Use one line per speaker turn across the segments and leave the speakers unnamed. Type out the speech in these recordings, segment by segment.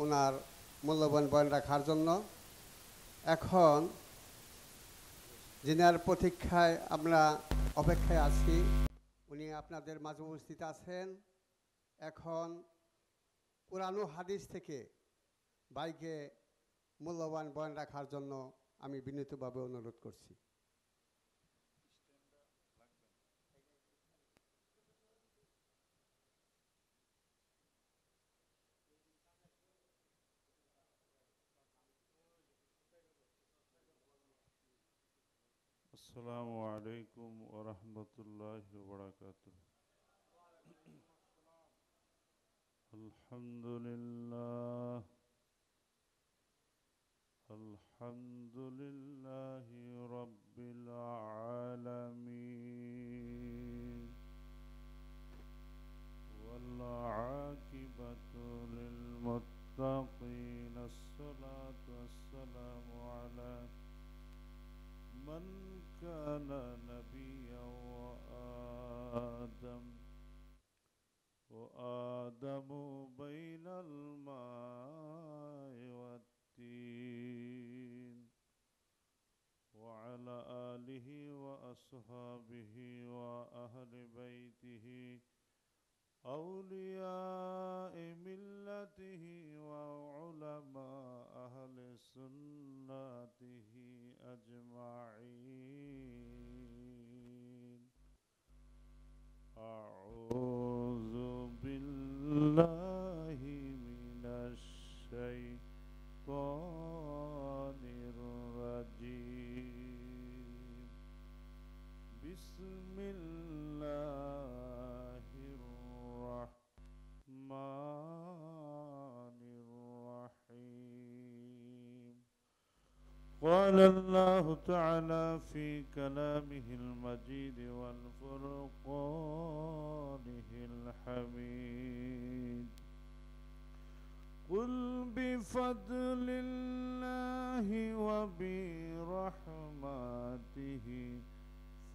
ওনার মূল্যবান বয়ান রাখার জন্য। এখন যিনার প্রতীক্ষায় আমরা অপেক্ষায় আছি, উনি আপনাদের মাঝে উপস্থিত আছেন। এখন পুরানো হাদিস থেকে ভাইকে মূল্যবান বয়ান রাখার জন্য আমি বিনীতভাবে অনুরোধ করছি।
আসসালামু আলাইকুম ওয়া রাহমাতুল্লাহি ওয়া বারাকাতুহু। আলহামদুলিল্লাহ আলহামদুলিল্লাহি রাব্বিল আলামিন ওয়াল আকিবাতু লিল মুত্তাকিন। আসসালাতু ওয়াসসালামু আলা من كان نبيا وآدم بين الماء والتين وعلى آله وأصحابه وأهل بيته أولياء ملته وعلماء أهل سنته أجمعين. أعوذ بالله من الشيطان الرجيم. بسم الله الرحمن الرحيم. قال الله تعالى في كلامه المجيد والفرقانه الحميد. قل بفضل الله وبرحمته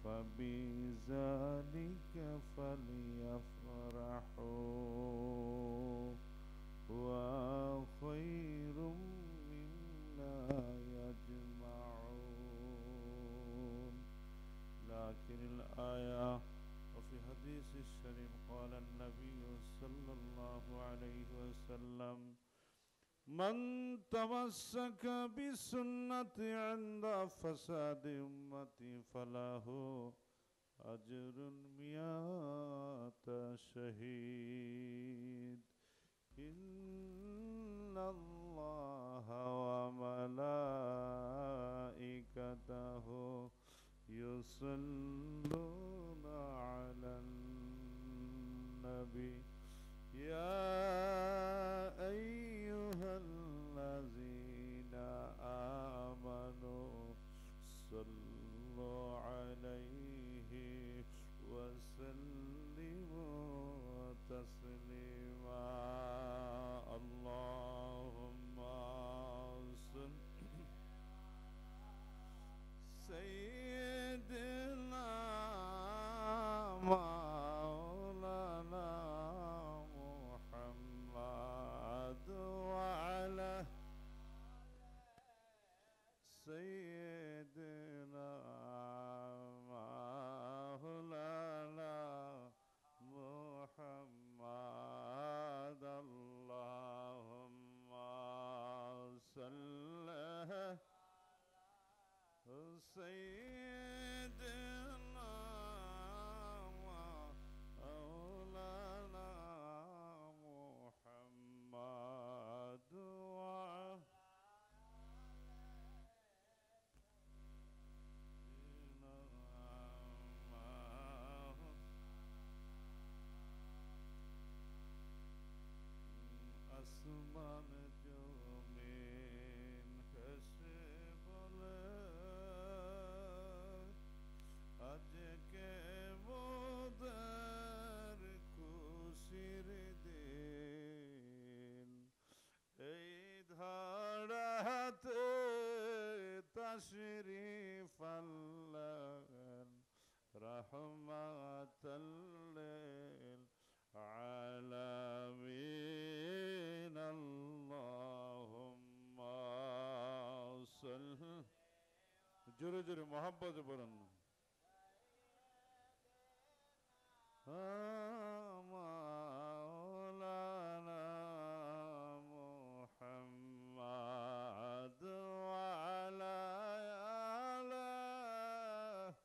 فبذلك فليفرحوا هو خير مما يجمعون. لكن الآية وفي حديث الشريف قال النبي صلى الله عليه وسلم: من تمسك بسنتي عند فساد أمتي فله أجر 100 شهيد. إن الله وملائكته يصلون على النبي يا أيها الذين آمنوا صلوا عليه وسلموا تسليما. اللهم صل سيدنا مولانا محمد وعلى سيدنا مولانا محمد. اللهم صل سيدنا مولانا محمد আসমান জমিন হেসে বলে আজকে মোদের খুশির দিন। এই ধারাতে তাশরিফ আনলেন রহমাতাল লিল আলামিন। আল্লাহ জোরে জোরে মোহাব্বতে পড়েন। মাওলানা মুহাম্মদ ওয়া আলা আলিহি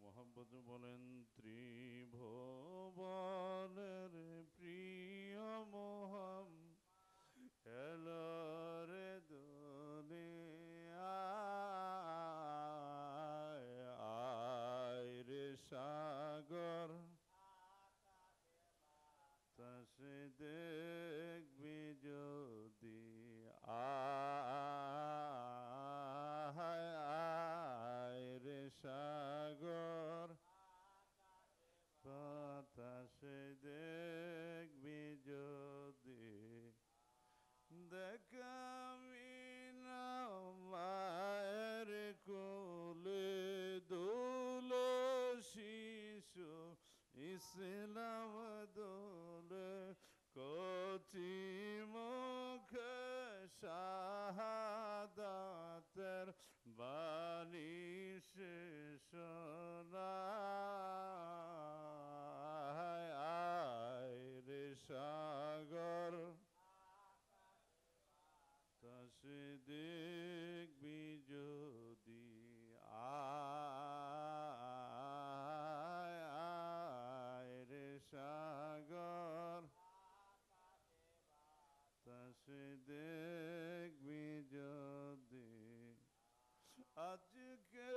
মোহাম্মদ বলেন ত্রিভুবনের প্রিয় মোহাম্মদ এলো রে দুনিয়ায়, আয় রে সাগর তাসে দেখবি যদি, আয় রে সাগর বাতাসে দেখবি যদি, দেখাবি না মায়ের কোলে দুলে শিশু ইসলাম দোলে, কচি মুখে শাহাদাতের বাণী শোনায়, আয় রে সাগর তাসে দেখবি যদি, আয় রে সাগর তাসে দেখবি যদি, আজকে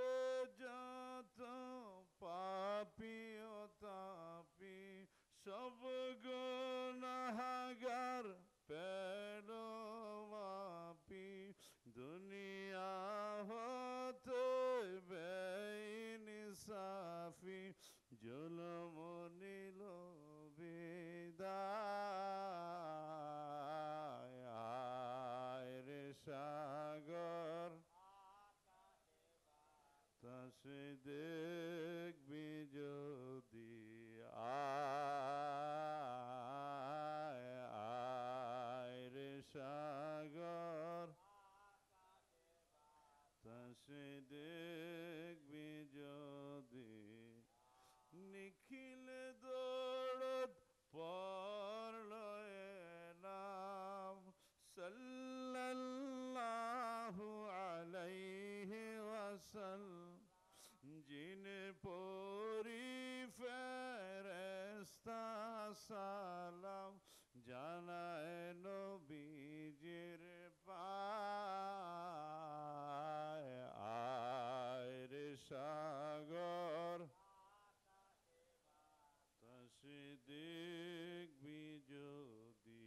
যত পাপী ও তাপী সব গুনাহগার পেল মাপি, দুনিয়া হতে বেইনসাফি জুলুম নিল বিদায়, আয় রে সাগর তাসে দেখবি যদি, আয় রে সাগর তাসে দেখবি যদি, নিখিল দৌড়ত পড়ল এ নাম সাল্লাল্লাহু আলাইহি ওয়াসাল্লাম, জিন পরি ফেরেশতা সালাম জানায় নবীজির পায়, আয় রে সাগর তাসে দেখবি যদি,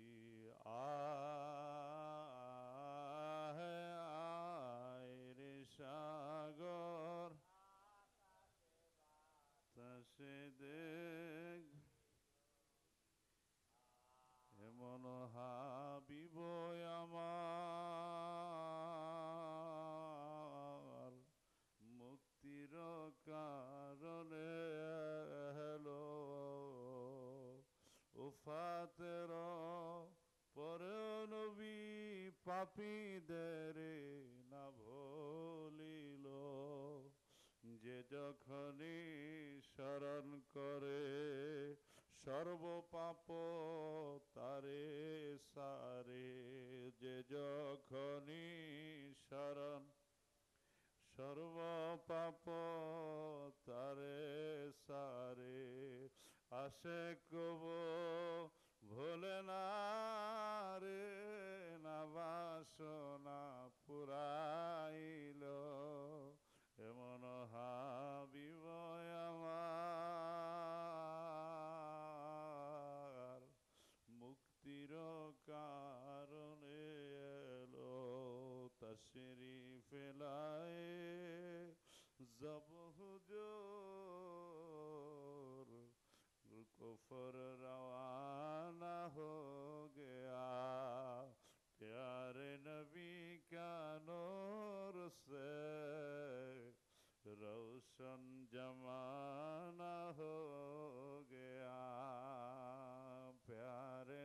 আয় রে সাগর তাসে দেখ, এমন হাবিব আমার মুক্তির কারণে হলো, উফাতের পরে নবী পাপীদের না ভুলিল, যে যখনই স্মরণ করে সর্বপাপ তারে সারে, যে যখনই স্মরণ সর্বপাপ তারে সারে, আসে কব ভোলে না রে না বাসনা পুরাইল, এমন হাবিব আমার মুক্তির কারণে এলো, তশরিফ লায়ে জব হুজুর कुफर रवाना हो गया, प्यारे नबी का नूर से रोशन जमाना हो गया,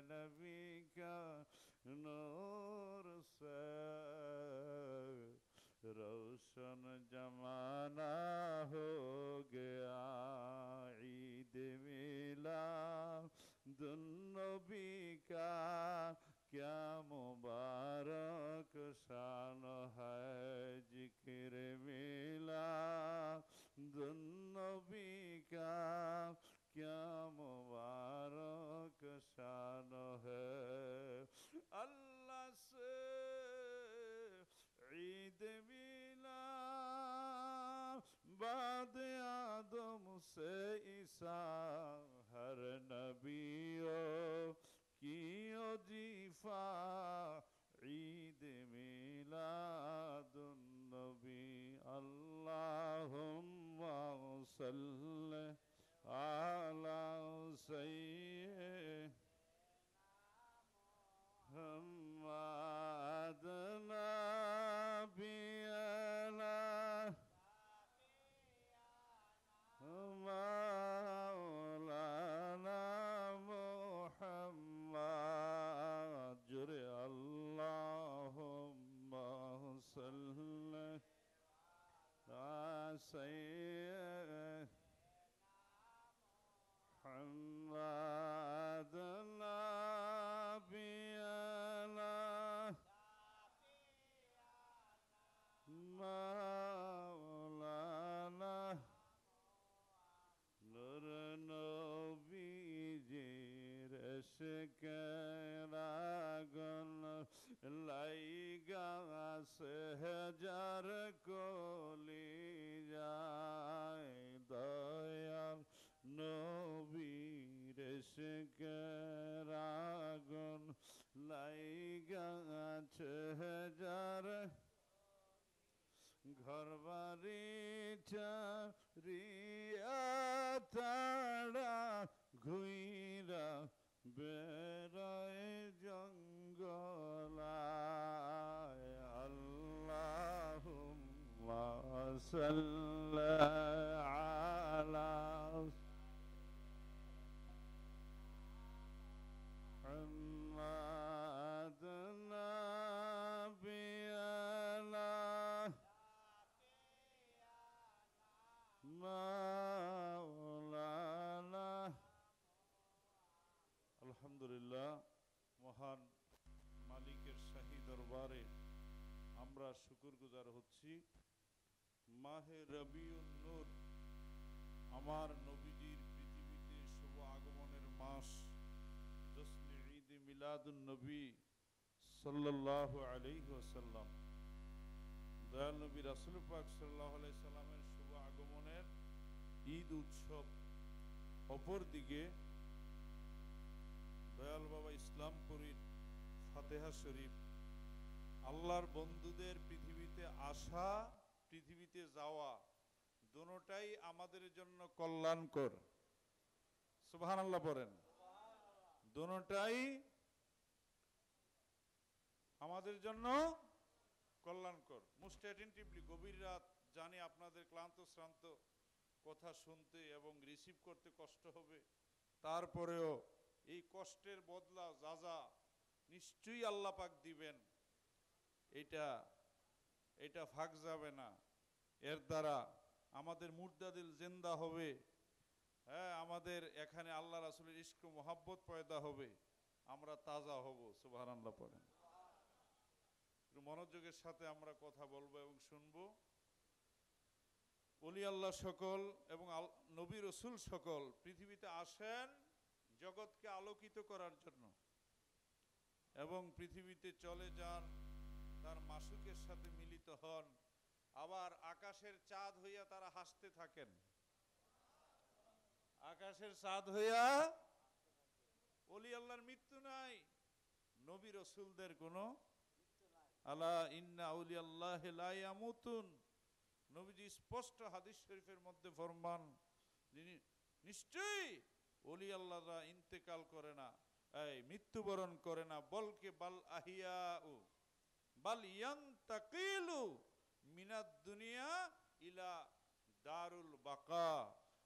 नबी का नूर से रोशन जमाना हो गया ईद मिलादुन्नबी का क्या मुबारक शान है जिक्र मिलादुन्नबी का क्या मुबारक शान है अल्लाह से ईद मिला बाद आदम से ईसा हर नबियों की वजीफा ईद मिलादुन्नबी अल्लाहुम्मा सल्ली अला सय्यिद नबियना मौलाना मुहम्मद जुरे अल्लाहुम्मा सल्ली अला सय्यिद मुहम्मद नबियना मौलाना नूर नबीजीर इश्क़ रागन लाएगा सहजार को ले जाए दयाल नबीर इश्क़ रागन लाएगा सहजार घर बारी चारिया ताड़ा घुइरा बेराए जंगलाय अल्लाहुम्मा सल्ली अला मुहम्मद नबियना মাওলানা আলহামদুলিল্লাহ মহান মালিকের শাহী দরবারে আমরা শুকরগুজার হচ্ছি মাহে রবিউন নূর আমার নবীজির পৃথিবীতে শুভ আগমনের মাস জশ্নে ঈদ মিলাদুন নবী সাল্লাল্লাহু আলাইহি ওয়াসাল্লাম দয়াল নবী রাসূল পাক সাল্লাল্লাহু আলাইহি সাল্লামের শুভ আগমনের ঈদ উৎসব অপরদিকে দয়াল বাবা ইসলামপুরীর ফাতেহা শরীফ আল্লাহর বন্ধুদের পৃথিবীতে আসা পৃথিবীতে যাওয়া দুটোটাই আমাদের জন্য কল্যাণকর সুবহানাল্লাহ পড়েন দুটোটাই আমাদের জন্য কল্যাণকর মোস্ট অ্যাটেন্টিভলি গভীর রাত জানি আপনাদের ক্লান্ত শ্রান্ত কথা শুনতে এবং রিসিভ করতে কষ্ট হবে তারপরেও এই কষ্টের বদলা যা নিশ্চয়ই আল্লাহ পাক দিবেন এটা ফাঁক যাবে না এর দ্বারা আমাদের মুর্দাদিল জিন্দা হবে হ্যাঁ আমাদের এখানে আল্লাহ রাসূলের ইশক ও মোহাব্বত পয়দা হবে আমরা তাজা হব সুবহানাল্লাহ পড়েন মনোযোগের সাথে আমরা কথা বলবো এবং শুনবো ওলি আল্লাহ সকল এবং নবী রাসূল সকল পৃথিবীতে আসেন জগৎকে আলোকিত করার জন্য এবং পৃথিবীতে চলে যান তার মাসুকের সাথে মিলিত হন আবার আকাশের চাঁদ হইয়া তারা হাসতে থাকেন আকাশের চাঁদ হইয়া ওলি আল্লাহর মৃত্যু নাই নবী রাসূলদের কোনো আলা ইন্না আউলিয়াল্লাহি লা ইয়ামুতুন নবীজি স্পষ্ট হাদিস শরীফের মধ্যে ফরমান নিশ্চয়ই ওলি আল্লাহরা ইন্তেকাল করে না এই মৃত্যুবরণ করে না বলকে বাল আহিয়াউ বাল ইয়ান্তাকিলু মিনাদ দুনিয়া ইলা দারুল বাকা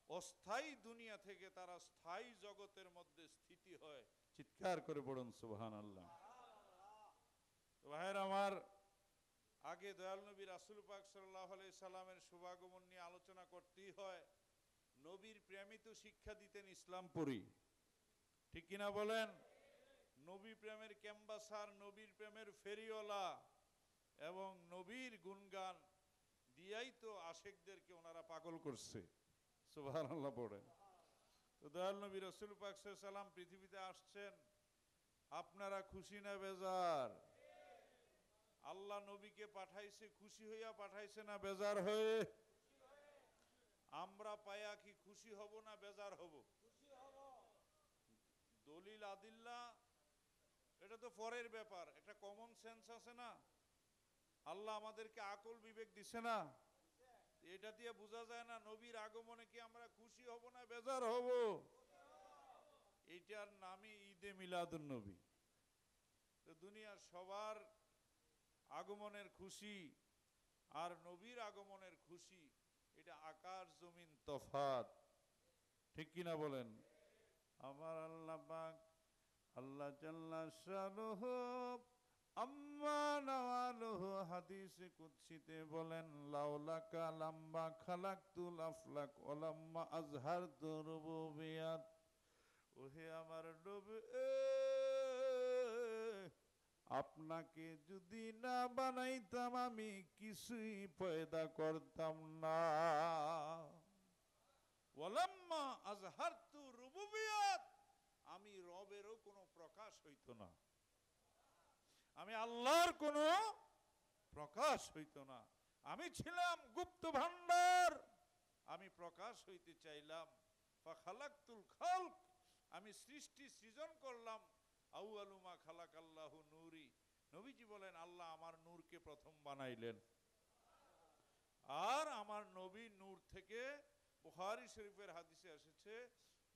অস্থায়ী দুনিয়া থেকে তারা স্থায়ী জগতের মধ্যে স্থিতি হয় চিৎকার করে পড়ুন সুবহানাল্লাহ। তো ভাইয়ের আমার, আগে দয়াল নবী রাসূল পাক সাল্লাল্লাহু আলাইহি সাল্লামের শুভাগমন নিয়ে আলোচনা করতেই হয়। নবীর প্রেমই তো শিক্ষা দিতেন ইসলামপুরী, ঠিক কিনা বলেন? নবী প্রেমের ক্যাম্বাসার, নবীর প্রেমের ফেরিওয়ালা এবং নবীর গুণগান দিয়াই তো আশেকদেরকে ওনারা পাগল করছে। সুবহানাল্লাহ পড়েন। তো দয়াল নবী রাসূল পাক সাল্লাল্লাহু আলাইহি সাল্লাম পৃথিবীতে আসছেন, আপনারা খুশি না বেজার? আল্লাহ নবীকে পাঠাইছে খুশি হইয়া পাঠাইছে না বেজার হয়ে? আমরা পায়া কি খুশি হব না বেজার হব? দলিল আদিল্লা এটা তো পরের ব্যাপার, একটা কমন সেন্স আছে না? আল্লাহ আমাদেরকে আকল বিবেক দিছে না? এটা দিয়ে বোঝা যায় না নবীর আগমনে কি আমরা খুশি হব না বেজার হব? এইটার নামই ঈদে মিলাদুন নবী। তো দুনিয়ার সবার আগমনের খুশি আর নবীর আগমনের খুশি, এটা আকাশ জমিন তফাত, ঠিক কিনা বলেন? আমার আল্লাহ পাক, আল্লাহ জাল্লা শানুহু আম্মা নাওয়ালুহু হাদিসে কুদসিতে বলেন, লাউলাকা লাম্মা খালাকতুল আফলাক ওয়ালাম্মা আজহারতু রুবুবিয়াত। ওহে আমার নবী, আপনাকে যদি না বানাইতাম আমি কিছুই পয়দা করতাম না। ওয়ালাম্মা আজহারতু রুবুবিয়াত, আমি রবেরও কোনো প্রকাশ হইতো না, আমি আল্লাহর কোনো প্রকাশ হইতো না। আমি ছিলাম গুপ্ত ভান্ডার, আমি প্রকাশ হইতে চাইলাম। ফাখালাকতুল খালক, আমি সৃষ্টি সৃজন করলাম। আউয়ালু মা খালাকাল্লাহু নূরি, নবীজি বলেন আল্লাহ আমার নূরকে প্রথম বানাইলেন। আর আমার নবী নূর থেকে, বুখারী শরীফের হাদিসে এসেছে,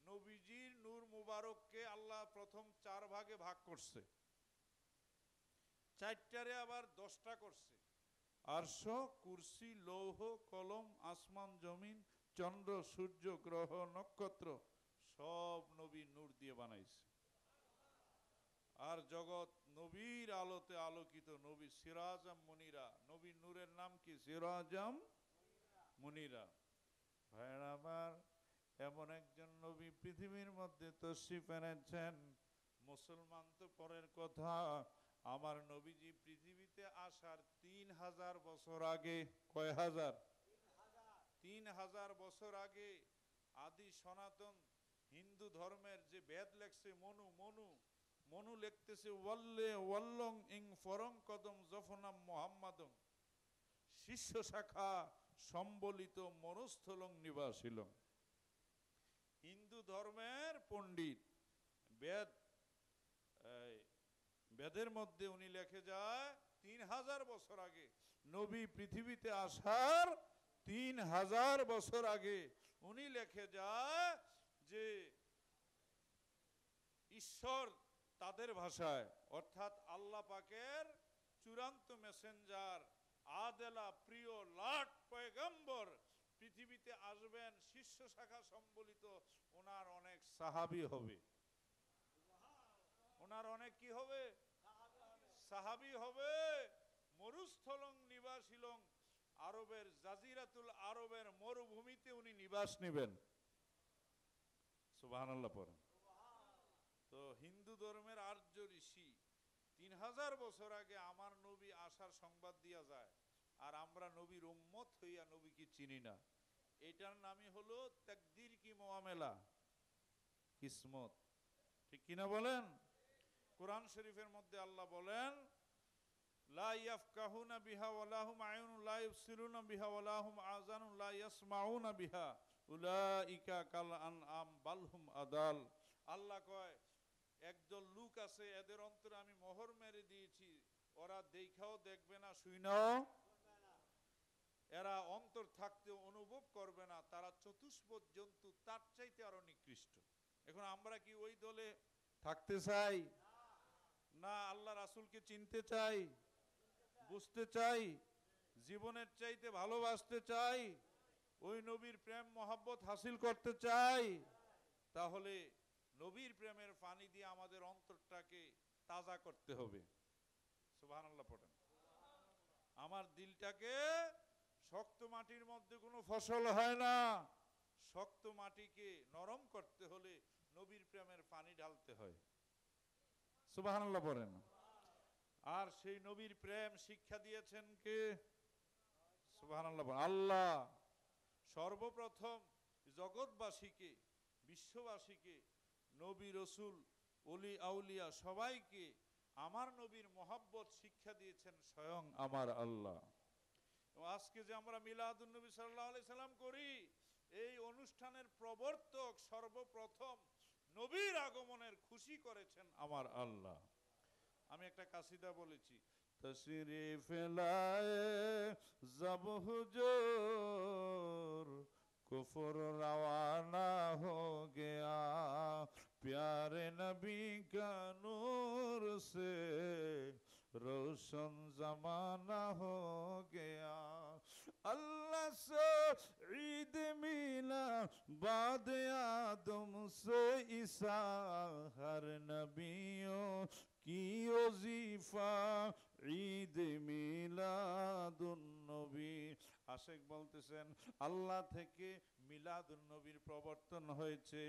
নবীজির নূর মুবারককে আল্লাহ প্রথম 4 ভাগে ভাগ করছে, 4টারে আবার 10টা করছে। আরশ, কুরসি, লৌহ, কলম, আসমান জমিন, চন্দ্র সূর্য গ্রহ নক্ষত্র সব নবী নূর দিয়ে বানাইছে। আর জগৎ নবীর আলোতে আলোকিত, নবী সিরাজাম মুনিরা। নবীর নূরের নাম কি? সিরাজাম মুনিরা। ভাইরা আমার, এমন একজন নবী পৃথিবীর মধ্যে তশরিফ এনেছেন। মুসলমান তো পরের কথা, আমার নবীজি পৃথিবীতে আসার 3000 বছর আগে, কয় হাজার? 3000 বছর আগে আদি সনাতন হিন্দু ধর্মের যে বেদ লেখছে, মনু মনু মনু লিখতেছে, ওয়াল্লে ওয়াল্লং ইং ফরং কদম জফনাম মুহাম্মাদং, শিষ্য শাখা সম্বলিত মরুস্থলং নিবাসিলং। হিন্দু ধর্মের পণ্ডিত, বেদ, বেদের মধ্যে উনি লিখে যায় 3000 বছর আগে, নবী পৃথিবীতে আসার 3000 বছর আগে উনি লিখে যায় যে ঈশ্বর তাদের ভাষায়, অর্থাৎ আল্লাহ পাকের চূড়ান্ত মেসেঞ্জার, আদেলা প্রিয় লাট পয়গম্বর পৃথিবীতে আসবেন, শিষ্য শাখা সম্বলিত ওনার অনেক সাহাবী হবে। ওনার অনেক কি হবে? সাহাবী হবে। মরুস্থলং নিবাসিলং, আরবের জাজিরাতুল আরবের মরুভূমিতে উনি নিবাস নেবেন। সুবহানাল্লাহ পড়েন। তো হিন্দু ধর্মের আর্য ঋষি 3000 বছর আগে আমার নবী আসার সংবাদ দিয়া যায়, আর আমরা নবীর উম্মত হইয়া নবীকে চিনি না। এটার নামই হলো তাকদীর কি মুআমেলা, কিসমত, ঠিক কিনা বলেন? কোরআন শরীফের মধ্যে আল্লাহ বলেন, লা ইয়াফকাহুনা বিহা ওয়ালা হুম আয়ুনুন লা ইবসিরুনা বিহা ওয়ালা হুম আযানুন লা ইয়াসমাউনা বিহা উলাইকা কাল আনআম বাল হুম আদাল। আল্লাহ কয়, একদল লোক আছে এদের অন্তরে আমি মোহর মেরে দিয়েছি, ওরা দেখাও দেখবে না, শুনাও, এরা অন্তর থাকতে অনুভব করবে না, তারা চতুষ্পদ জন্তু, তার চাইতে আরো নিকৃষ্ট। এখন আমরা কি ওই দলে থাকতে চাই না? আল্লাহ রাসূলকে চিনতে চাই, বুঝতে চাই, জীবনের চাইতে ভালোবাসতে চাই, ওই নবীর প্রেম মহব্বত হাসিল করতে চাই, তাহলে নবীর প্রেমের পানি দিয়ে আমাদের অন্তরটাকে তাজা করতে হবে। সুবহানাল্লাহ পড়েন। আমার দিলটাকে, শক্ত মাটির মধ্যে কোনো ফসল হয় না, শক্ত মাটিকে নরম করতে হলে নবীর প্রেমের পানি ঢালতে হয়। সুবহানাল্লাহ পড়েন। আর সেই নবীর প্রেম শিক্ষা দিয়েছেন কে? সুবহানাল্লাহ পড়েন। আল্লাহ সর্বপ্রথম জগৎবাসীকে, বিশ্ববাসীকে, নবী রসুল ওলি আউলিয়া সবাইকে আমার নবীর মহব্বত শিক্ষা দিয়েছেন স্বয়ং আমার আল্লাহ। আজকে যে আমরা মিলাদুন নবী সাল্লাল্লাহু আলাইহি সাল্লাম করি, এই অনুষ্ঠানের প্রবর্তক সর্বপ্রথম নবীর আগমনের খুশি করেছেন আমার আল্লাহ। আমি একটা কাসিদা বলেছি, তশরিফ লায়ে জব হুজুর কুফর রওয়ানা हो गया, प्यारे नबी का नूर से रोशन जमाना हो गया। अल्लाह से ईद मिला बाद आदम से ईसा, हर नबियों की वजीफा ঈদ মিলাদুন নবী। আশেক বলতেছেন আল্লাহ থেকে মিলাদুন নবীর প্রবর্তন হয়েছে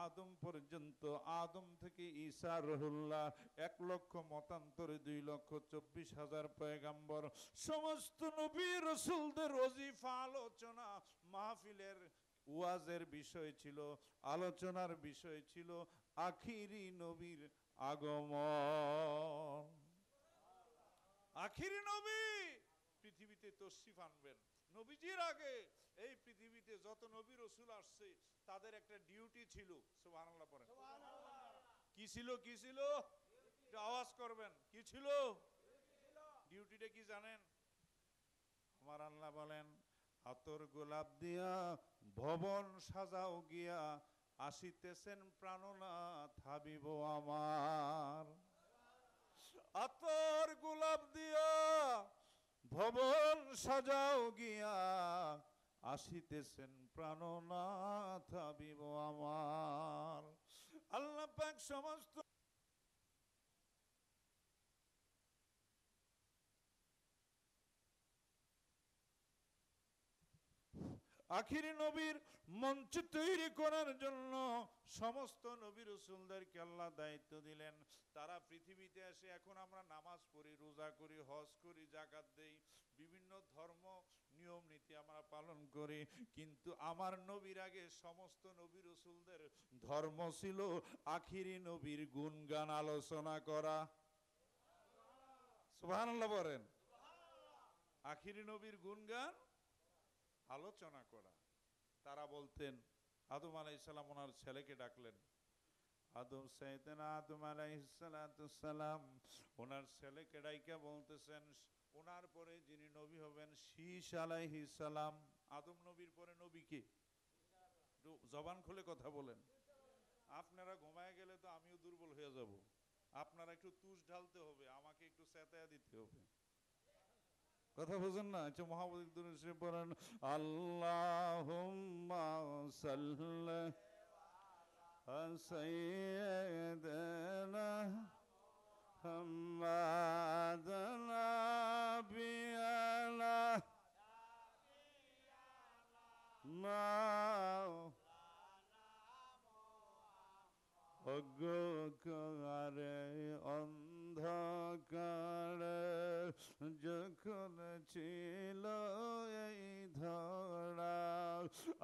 আদম পর্যন্ত, আদম থেকে ঈসা রহুল্লাহ, 1,00,000 মতান্তরে 2,24,000 পয়গাম্বর, সমস্ত নবী রসুলদের ওজিফা আলোচনা মাহফিলের ওয়াজের বিষয় ছিল, আলোচনার বিষয় ছিল আখিরি নবীর আগমন। আখিরি নবী পৃথিবীতে তশরিফ আনবেন। নবীজির আগে এই পৃথিবীতে যত নবী রসুল আসছে তাদের একটা ডিউটি ছিল। সুবহানাল্লাহ পড়েন। কি ছিল? কি ছিল? একটু আওয়াজ করবেন। কি ছিল? ডিউটিটা কি জানেন? আমার আল্লাহ বলেন, আতর গোলাপ দিয়া ভবন সাজাও গিয়া, আসিতেছেন প্রাণনাথ হাবিব আমার। আতর গোলাপ দিয়া ভবন সাজাও গিয়া, আসিতেছেন প্রাণনাথ হাবিব আমার। আল্লাহ পাক সমস্ত আখিরি নবীর মঞ্চ তৈরি করার জন্য সমস্ত নবী রাসূলদেরকে আল্লাহ দায়িত্ব দিলেন। তারা পৃথিবীতে এসে, এখন আমরা নামাজ পড়ি, রোজা করি, হজ করি, যাকাত দেই, বিভিন্ন ধর্ম নিয়ম নীতি আমরা পালন করি, কিন্তু আমার নবীর আগে সমস্ত নবী রাসূলদের ধর্ম ছিল আখিরি নবীর গুণগান আলোচনা করা। সুবহানাল্লাহ বলেন। আখিরি নবীর গুণগান আলোচনা করা। তারা বলতেন, আদম আলাইহিস সালাম ওনার ছেলেকে ডাকলেন, আদম সাইয়েদনা আদম আলাইহিস সালাম ওনার ছেলেকে ডাইকা বলতেছেন, ওনার পরে যিনি নবী হবেন শীশ আলাইহিস সালাম। আদম নবীর পরে নবী কে? জবান খুলে কথা বলেন। আপনারা ঘুমায় গেলে তো আমিও দুর্বল হয়ে যাব। আপনারা একটু তুষ ঢালতে হবে, আমাকে একটু চেতায়া দিতে হবে। কথা বুঝেন না? আচ্ছা, মুহাম্মদ দুরূদ শরীফ পড়েন, আল্লাহুম্মা সাল্লি আলা সাইয়্যিদিনা মুহাম্মাদ নাবিয়ানা অজ্ঞকারে অন্ধকারে যখন ছিল এই ধরা,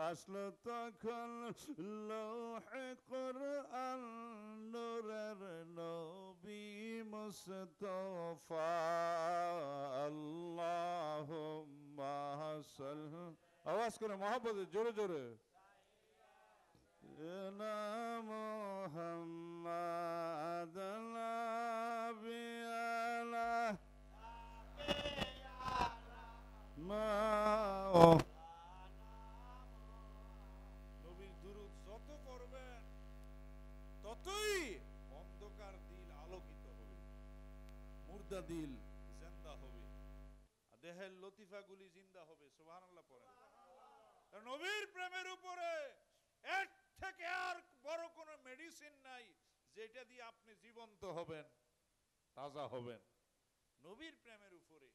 আসলো তখন লৌহে কুরআন নূরের নবী মুস্তাফা। আল্লাহুম্মা সাল্লি, আওয়াজ করে মহব্বতে জোরে জোরে, মুহাম্মাদ নাবিয়ানা নবীর দুরূদ যত পড়বেন ততই অন্ধকার দিল আলোকিত হবে, মুর্দা দিল জিন্দা হবে, দেহের লতিফাগুলি জিন্দা হবে। সুবহানাল্লাহ পড়েন। নবীর প্রেমের উপরে এর থেকে আর বড় কোনো মেডিসিন নাই যেটা দিয়ে আপনি জীবন্ত হবেন, তাজা হবেন। নবীর প্রেমের উপরে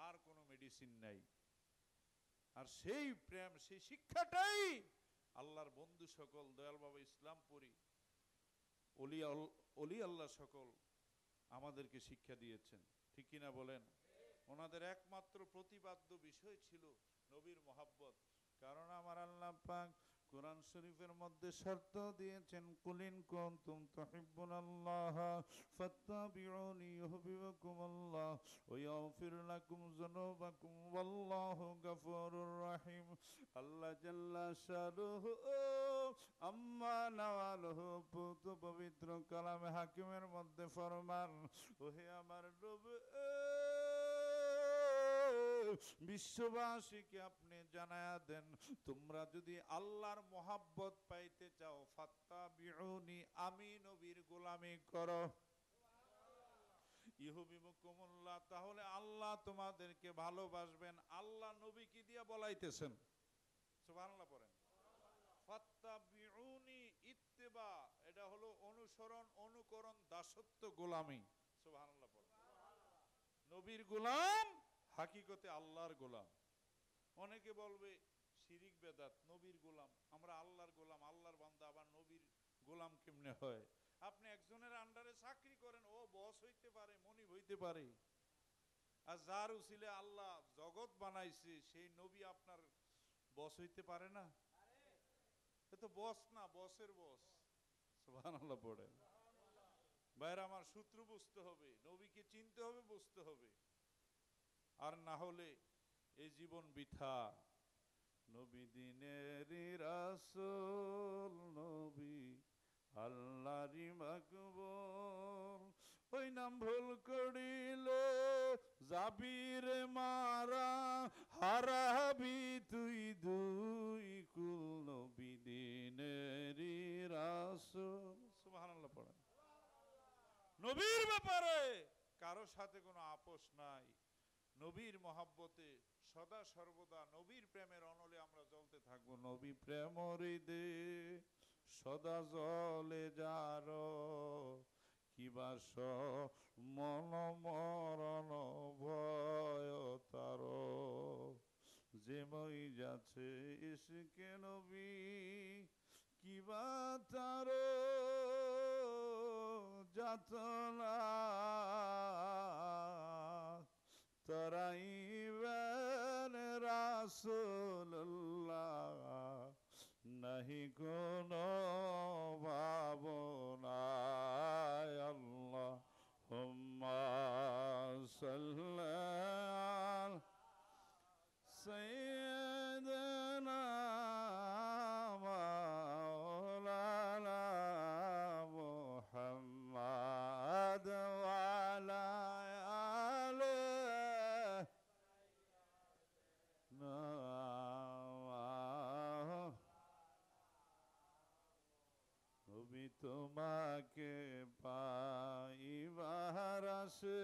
আর কোনো মেডিসিন নাই। আর সেই প্রেম, সেই শিক্ষাটাই আল্লাহর বন্ধু সকল, দয়াল বাবা ইসলামপুরী অলি আল্লাহ সকল আমাদেরকে শিক্ষা দিয়েছেন, ঠিক কিনা বলেন? ওনাদের একমাত্র প্রতিপাদ্য বিষয় ছিল নবীর মহাব্বত। কারণ আমার আল্লাহ পাক কোরআন শরীফের মধ্যে শর্ত দিয়েছেন, কুলিন কুনতুম তুহিব্বুনাল্লাহ ফাত্তাবিউনি ইউহিব্বুকুমুল্লাহ ওয়া ইয়াগফির লাকুম যুনুবাকুম ওয়াল্লাহু গফুরুর রহিম। আল্লাহ জাল্লা শানুহু আম্মা নাওয়ালহু পবিত্র কালামে হাকিমের মধ্যে ফরমান, ওহে আমার নবী, বিশ্ববাসীকে আপনি জানায়া দেন, তোমরা যদি আল্লাহর মহাব্বত পাইতে চাও, ফাত্তাবিউনি, আমি নবীর গোলামি করো, ইউহিব্বুকুমুল্লাহ, তাহলে আল্লাহ তোমাদেরকে ভালোবাসবেন। আল্লাহ নবী কি দিয়া বলাইতেছেন? সুবহানাল্লাহ পড়েন। ফাত্তাবিউনি ইত্তিবা, এটা হলো অনুসরণ, অনুকরণ, দাসত্ব, গোলামি। সুবহানাল্লাহ পড়েন। নবীর গোলাম হাকিকতে আল্লাহর গোলাম। অনেকে বলবে শিরিক বেদাত, নবীর গোলাম, আমরা আল্লাহর গোলাম, আল্লাহর বান্দা, আবার নবীর গোলাম কেমনে হয়? আপনি একজনের আন্ডারে চাকরি করেন, ও বস হইতে পারে, মনিব হইতে পারে, আর যার উসিলে আল্লাহ জগৎ বানাইছে সেই নবী আপনার বস হইতে পারে না? এ তো বস না, বসের বস। সুবহানাল্লাহ পড়েন। ভাইরা আমার, সূত্র বুঝতে হবে, নবীকে চিনতে হবে, বুঝতে হবে, আর না হলে এই জীবন বৃথা। নবী দিনেরই রাসূল, নবী আল্লাহরই মাকবুল, ওই নাম ভুল করিলে যাবি রে মারা, হারাবি তুই দুই কুল, নবী দিনেরই রাসূল। সুবহানাল্লাহ পড়েন। নবীর ব্যাপারে কারো সাথে কোনো আপোষ নাই। নবীর মহাব্বতে সদা সর্বদা, নবীর প্রেমের অনলে আমরা জ্বলতে থাকবো। নবী প্রেম হৃদে সদা জলে যার, কিবাস মন মরণ ভয় তার, যে মই যাচ্ছে ইশকে নবী, কিবা তার যাতনা তরাইবেন রাসূলুল্লাহ, নাহি কোনো ভাবনায়। আল্লাহুম্মা সাল্লি আলা সাইয়্যিদিনা মাওলানা মুহাম্মাদ ওয়া আলা নবী তোমাকে পাইবার আসে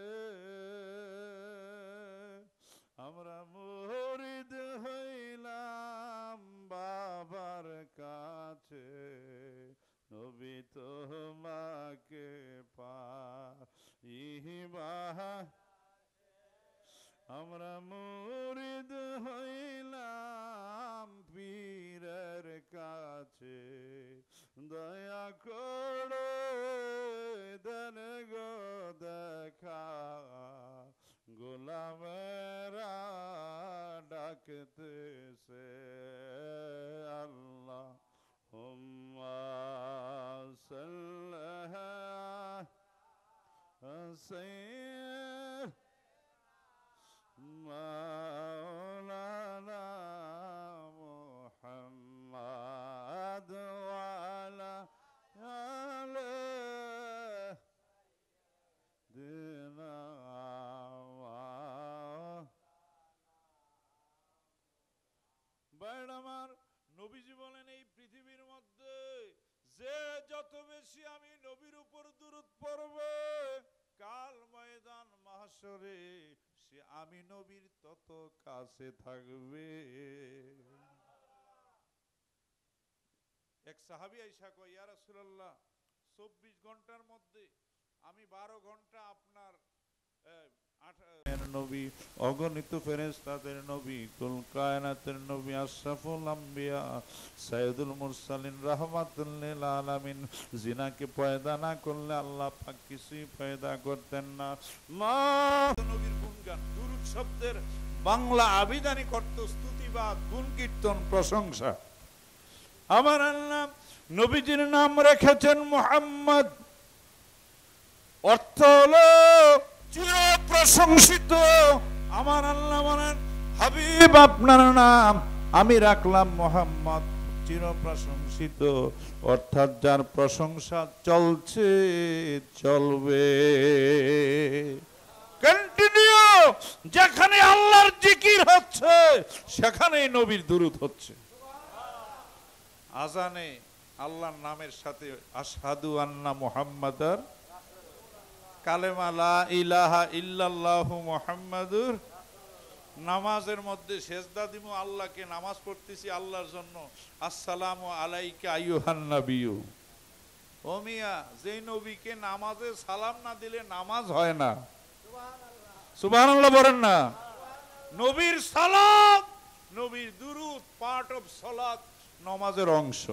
আমরা মুরিদ হইলাম বাবার কাছে, নবী তোমাকে পাইবার আমরা মুরিদ হইলাম পীরের কাছে, দয়া করে দেন গো দেখা, গোলামেরা ডাকতেছে। আল্লাহুম্মা সাল্লি আলা মাওলানা মুহাম্মাদ ওয়া আলা আলিহি বাইর আমার। নবীজি বলেন, এই পৃথিবীর মধ্যে যে যত বেশি আমি নবীর উপর দুরূদ পড়বে, কাল ময়দান মাহশরে সে আমি নবীর তত কাছে থাকবে। এক সাহাবী আয়েশা কয়, ইয়া রাসূলুল্লাহ, 24 ঘন্টার মধ্যে আমি 12 ঘন্টা আপনার নবী, অগণিত ফেরেশতাদের নবী, কুল কায়নাতের নবী, আশরাফুল আম্বিয়া, সাইয়্যিদুল মুরসালিন, রাহমাতুল লিল আলামিন, জিনাকে পয়দা না করলে আল্লাহ পাক কিছুই পয়দা করতেন না। মা নবীর গুণগান, দুরূদ শব্দের বাংলা আবিধানিক অর্থ স্তুতিবাদ, গুণ কীর্তন, প্রশংসা। আমার আল্লাহ নবীজির নাম রেখেছেন মুহাম্মদ, অর্থ হলো চির প্রশংসিত। আমার আল্লাহ বলেন, হাবিব আপনার নাম আমি রাখলাম মুহাম্মদ, চির প্রশংসিত, অর্থাৎ যার প্রশংসা চলছে, চলবে, কন্টিনিউ। যেখানে আল্লাহর জিকির হচ্ছে সেখানেই নবীর দুরূদ হচ্ছে। আজানে আল্লাহর নামের সাথে আশহাদু আন্না মুহাম্মাদার, কালেমা লা ইলাহা ইল্লাল্লাহু মুহাম্মাদুর। নামাজের মধ্যে সেজদা দিমু আল্লাহকে, নামাজ পড়তেছি আল্লাহর জন্য, আসসালামু আলাইকা আইয়ুহান নাবিয়্যু। ও মিয়া, যেই নবীকে নামাজে সালাম না দিলে নামাজ হয় না। সুবহানাল্লাহ বলেন না। নবীর সালাম, নবীর দুরূদ পার্ট অফ সালাত, নামাজের অংশ।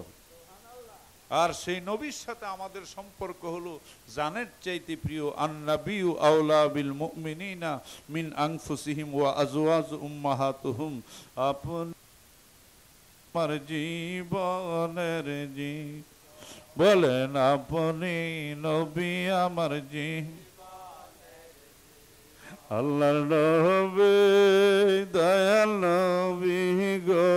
আর সেই নবীর সাথে আমাদের সম্পর্ক হলো জানের চাইতে প্রিয়। আন-নাবিয়্যু আওলা বিল মুমিনিনা মিন আনফুসিহিম ওয়া আজওয়াজ উম্মাহাতুহুম। আপন আমার জীবনের বলেন, আপনি নবী আমার আল্লাহর নবী, দয়াল নবী গো,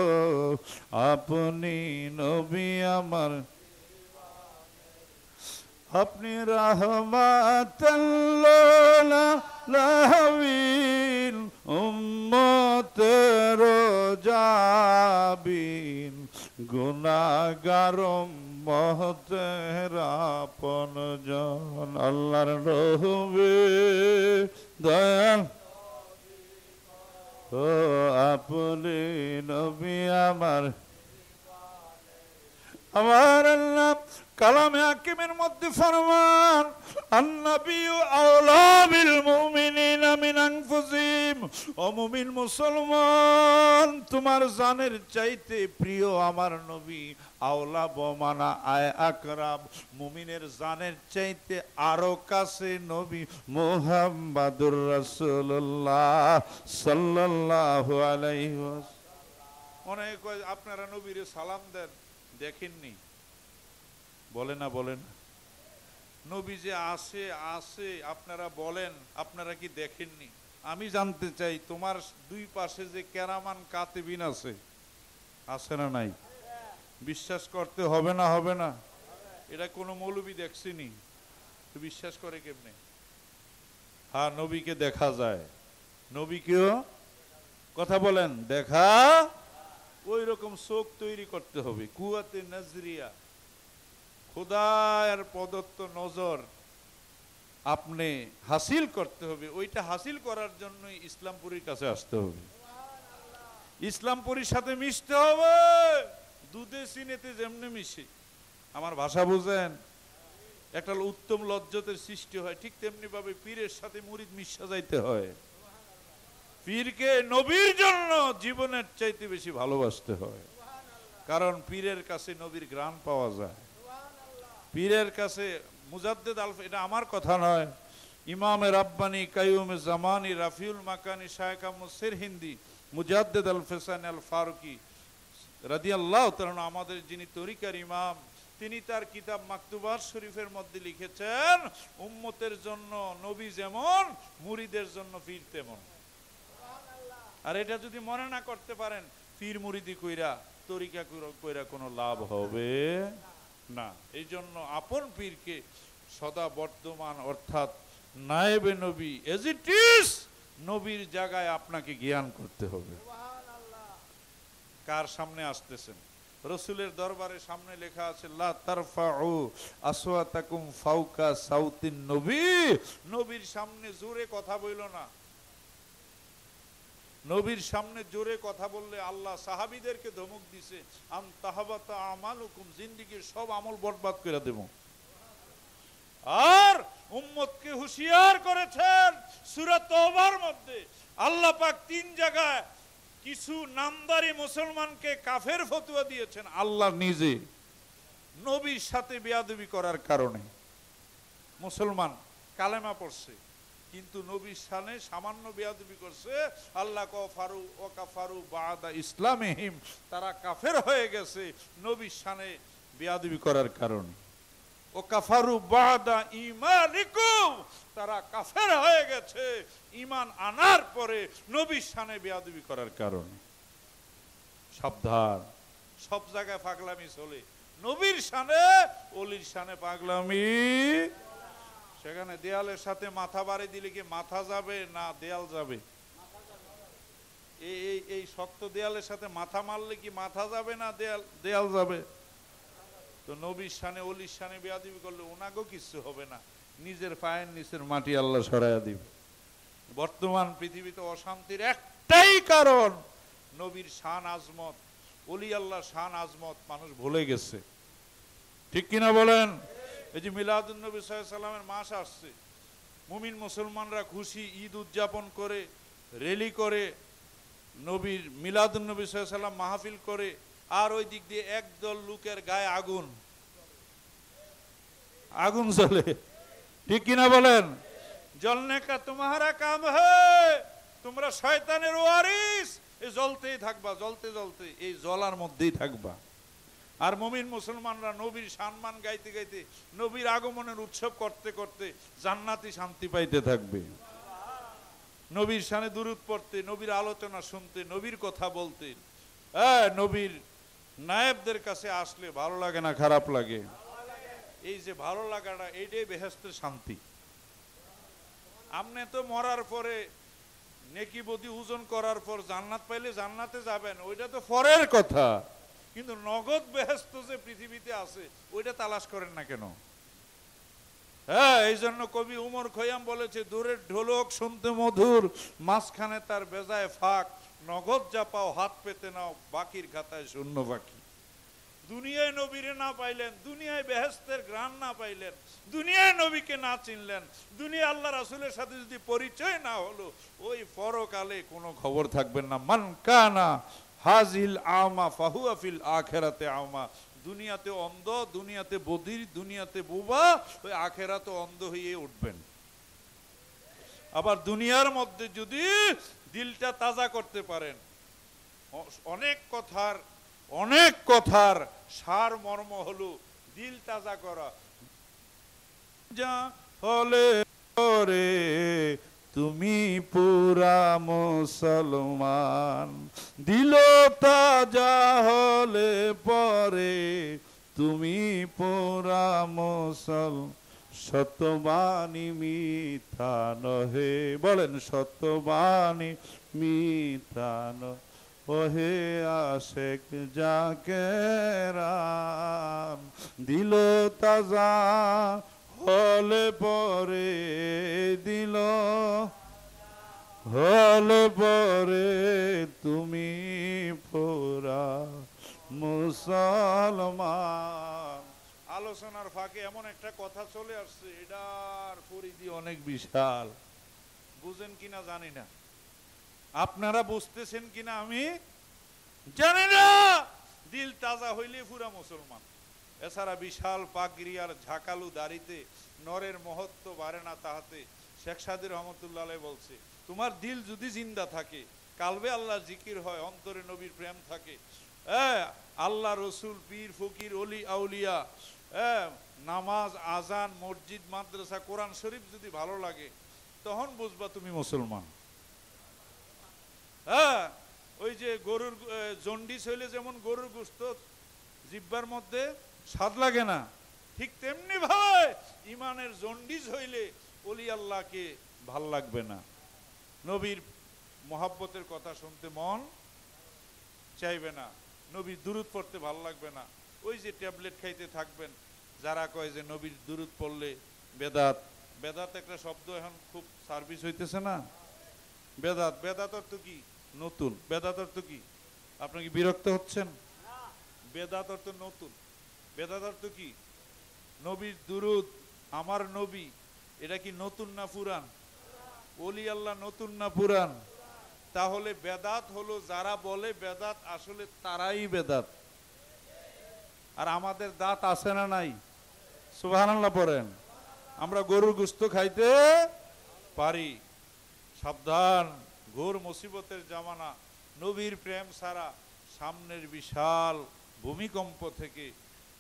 আপনি নবী আমার, আপনি রাহমাতাল লিল আলামিন, উম্মতের জাবিন, গুনাহগার উম্মতের আপনজন। আল্লাহর নবী দয়াল, ও আপনি নবী আমার। আমার আল্লাহ কালামে হাকিমের মধ্যে ফরমান, আন-নাবিয়্যু আওলা বিল মুমিনিনা মিন আনফুসিহিম। ও মুমিন মুসলমান, তোমার জানের চাইতে প্রিয় আমার নবী। আওলা বমানা আয় আকরাব, মুমিনের জানের চাইতে আরো কাছে নবী মুহাম্মাদুর রাসূলুল্লাহ সাল্লাল্লাহু আলাইহি ওয়াসাল্লাম। অনেক আপনারা নবীরে সালাম দেন, দেখেননি? বলে না, বলেন নবী যে আসে আসে আপনারা বলেন, আপনারা কি দেখেননি? আমি জানতে চাই, তোমার দুই পাশে যে কেরামান কাতিবিন আছে, আছে না নাই? বিশ্বাস করতে হবে না, হবে না? এটা কোনো মৌলবী দেখছিনি, তো বিশ্বাস করে কেমনে? হ্যাঁ, নবীকে দেখা যায়, নবীকেও কথা বলেন দেখা, ওই রকম চোখ তৈরি করতে হবে, কুয়াতে নজরিয়া, খোদার প্রদত্ত নজর আপনি হাসিল করতে হবে। ওইটা হাসিল করার জন্য ইসলামপুরীর কাছে আসতে হবে, ইসলামপুরীর সাথে মিশতে হবে। দুধে চিনেতে যেমনি মিশে, আমার ভাষা বুঝেন, একটা উত্তম লজ্জতের সৃষ্টি হয়, ঠিক তেমনি ভাবে পীরের সাথে মুরিদ মিশা যাইতে হয়। পীরকে নবীর জন্য জীবনের চাইতে বেশি ভালোবাসতে হয়, কারণ পীরের কাছে নবীর ঘ্রাণ পাওয়া যায়। পীরের কাছে মুজাদ্দেদ আল, এটা আমার কথা নয়, ইমাম রাব্বানি কাইয়ুম জামানি রাফিউল মাকানি শায়েখ আহমদ সিরহিন্দি মুজাদ্দেদ আল ফেসান আল ফারুকি রাদিয়াল্লাহু তাআলা, আমাদের যিনি তরিকার ইমাম, তিনি তার কিতাব মাকতুবাত শরীফের মধ্যে লিখেছেন, উম্মতের জন্য নবী যেমন, মুরিদের জন্য পীর তেমন। আর এটা যদি মনে না করতে পারেন, পীর মুরিদি কইরা, তরিকা কইরা কোনো লাভ হবে না। এই জন্য আপন পীরকে সদা বর্তমান, অর্থাৎ নায়েবে নবী, এজ ইট ইজ, নবীর জায়গায় আপনাকে জ্ঞান করতে হবে। কার সামনে আসতেছেন? রসুলের দরবারে সামনে লেখা আছে, লা তারফাউ আসওয়াতাকুম ফাওকা সাউতিন নবী, নবীর সামনে জোরে কথা বইল না। নবীর সামনে জোরে কথা বললে আল্লাহ সাহাবীদেরকে ধমক দিছে, আন তাহাবাতা আমালুকুম, জিন্দেগীর সব আমল বরবাদ করে দেব। আর উম্মতকে হুঁশিয়ার করেছেন সূরা তওবার মধ্যে আল্লাহ পাক 3 জায়গায় কিছু নামদারি মুসলমানকে কাফের ফতোয়া দিয়েছেন আল্লাহ নিজে, নবীর সাথে বেয়াদবি করার কারণে। মুসলমান কালেমা পড়ছে কিন্তু নবীর শানে সামান্য বেয়াদবি করছে, আল্লাহ কাফারু ও কাফারু বাদা ইসলামিহিম, তারা কাফের হয়ে গেছে নবীর শানে বেয়াদবি করার কারণে। ও কাফারু বাদা ঈমানিকুম, তারা কাফের হয়ে গেছে ঈমান আনার পরে নবীর শানে বেয়াদবি করার কারণে। সাবধান, সব জায়গায় পাগলামি চলে, নবীর শানে ওলির শানে পাগলামি। সেখানে দেয়ালের সাথে মাথা বাড়ি দিলে কি মাথা যাবে না দেয়াল যাবে? এই শক্ত দেয়ালের সাথে মাথা মারলে কি মাথা যাবে না দেয়াল যাবে? তো নবীর শানে ওলির শানে বেয়াদবি করলে ওনাকেও কিছু হবে না, নিজের পায়ের নিচের মাটি আল্লাহ সরাইয়া দিবে। বর্তমান পৃথিবীতে অশান্তির একটাই কারণ, নবীর শান আজমত, ওলি আল্লাহ শান আজমত মানুষ ভুলে গেছে। ঠিক কিনা বলেন? এই যে মিলাদুন নবী সাল্লাল্লাহু আলাইহি সাল্লামের মাস আসছে, মুমিন মুসলমানরা খুশি ঈদ উদযাপন করে, রেলি করে, নবীর মিলাদুন নবী সাল্লাল্লাহু আলাইহি সাল্লাম মাহফিল করে, আর ওই দিক দিয়ে একদল লোকের গায়ে আগুন জ্বলে। ঠিক কিনা বলেন? জ্বলনে কা তোমারা কাম হ্যায়, তোমরা শয়তানের ওয়ারিস, এই জ্বলতেই থাকবা, জ্বলতে জ্বলতে এই জ্বলার মধ্যেই থাকবা। আর মুমিন মুসলমানরা নবীর সম্মান গাইতে গাইতে, নবীর আগমনের উৎসব করতে করতে জান্নাতি শান্তি পাইতে থাকবে। নবীর শানে দুরূদ পড়তে, নবীর আলোচনা শুনতে, নবীর কথা বলতে, নবীর নায়েবদের কাছে আসলে ভালো লাগে না খারাপ লাগে? এই যে ভালো লাগাটা, এইটাই বেহেশতের শান্তি। আপনি তো মরার পরে নেকি বদি ওজন করার পর জান্নাত পাইলে জান্নাতে যাবেন, ওইটা তো পরের কথা, কিন্তু নগদ বেহেশত যে পৃথিবীতে আছে ওইটা তালাশ করেন না কেন? এই জন্য কবি উমর খৈয়াম বলেছে, দূরের ঢোলক শুনতে মধুর, মাঝখানে তার বেজায় ফাঁক, নগদ যা পাও হাত পেতে নাও, বাকির খাতায় শূন্য বাকি। দুনিয়ায় নবীরে না পাইলেন, দুনিয়ায় বেহেশতের গ্রাণ না পাইলেন, দুনিয়ায় নবীকে না চিনলেন, দুনিয়া আল্লাহ রাসূলের সাথে যদি পরিচয় না হলো, ওই পরকালে কোনো খবর থাকবেন না। মান কানা হাজিল আমা ফাহুয়া ফিল আখিরাতে আমা, দুনিয়াতে অন্ধ, দুনিয়াতে বধির, দুনিয়াতে বোবা, ওই আখিরাতে অন্ধ হয়ে উঠবেন। আবার দুনিয়ার মধ্যে যদি দিলটা তাজা করতে পারেন, অনেক কথার সার মর্ম হলো দিল তাজা করা। যা হলে পরে তুমি পুরা মুসলমান, দিল তাজা হলে পরে তুমি পুরা মুসলমান, সত্যবাণী মিথ্যা নহে, বলেন সত্যবাণী মিথ্যা নহে, ওহে আশেক জাকেরান, দিল তাজা হলে পরে, দিল হলে পরে তুমি পুরা মুসলমান। আলোচনার ফাঁকে এমন একটা কথা চলে আসছে, এটার পরিধি অনেক বিশাল, বুঝেন কিনা জানি না, আপনারা বুঝতেছেন কিনা আমি জানি না। দিল তাজা হইলে পুরা মুসলমান। এছাড়া বিশাল পাগড়ি আর ঝাঁকালু দাড়িতে নরের মহত্ব বাড়ে না তাহাতে। শেখ সাদী রহমতুল্লাহ আলাইহি বলছে, তোমার দিল যদি জিন্দা থাকে, কালবে আল্লাহ জিকির হয়, অন্তরে নবীর প্রেম থাকে, আল্লাহ রসুল পীর ফকির অলি আউলিয়া, নামাজ আজান মসজিদ মাদ্রাসা কোরআন শরীফ যদি ভালো লাগে, তখন বুঝবা তুমি মুসলমান। ওই যে গরুর জন্ডিস হইলে যেমন গরুর গোশত জিহ্বার মধ্যে স্বাদ লাগে না, ঠিক তেমনি ভাবে ইমানের জন্ডিস হইলে ওলি আল্লাহকে ভাল লাগবে না, নবীর মহাব্বতের কথা শুনতে মন চাইবে না, নবীর দুরূদ পড়তে ভাল লাগবে না। ওই যে ট্যাবলেট খাইতে থাকবেন, যারা কয় যে নবীর দুরূদ পড়লে বেদাত, বেদাত একটা শব্দ এখন খুব সার্ভিস হইতেছে না, বেদাত, বেদাত অর্থ কি? নতুন। বেদাত অর্থ কি? আপনি কি বিরক্ত হচ্ছেন? বেদাত অর্থ নতুন। বেদাত অর্থ কি? নবীর দুরুদ, আমার নবী, এটা কি নতুন না পুরান? ওলি আল্লাহ নতুন না পুরান? তাহলে বেদাত হলো যারা বলে বেদাত, আসলে তারাই বেদাত। আর আমাদের দাঁত আছে না নাই? সুবহানাল্লাহ পড়েন। আমরা গরুর গোশত খাইতে পারি। সাবধান, ঘোর মুসিবতের জামানা। নবীর প্রেম ছাড়া সামনের বিশাল ভূমিকম্প থেকে,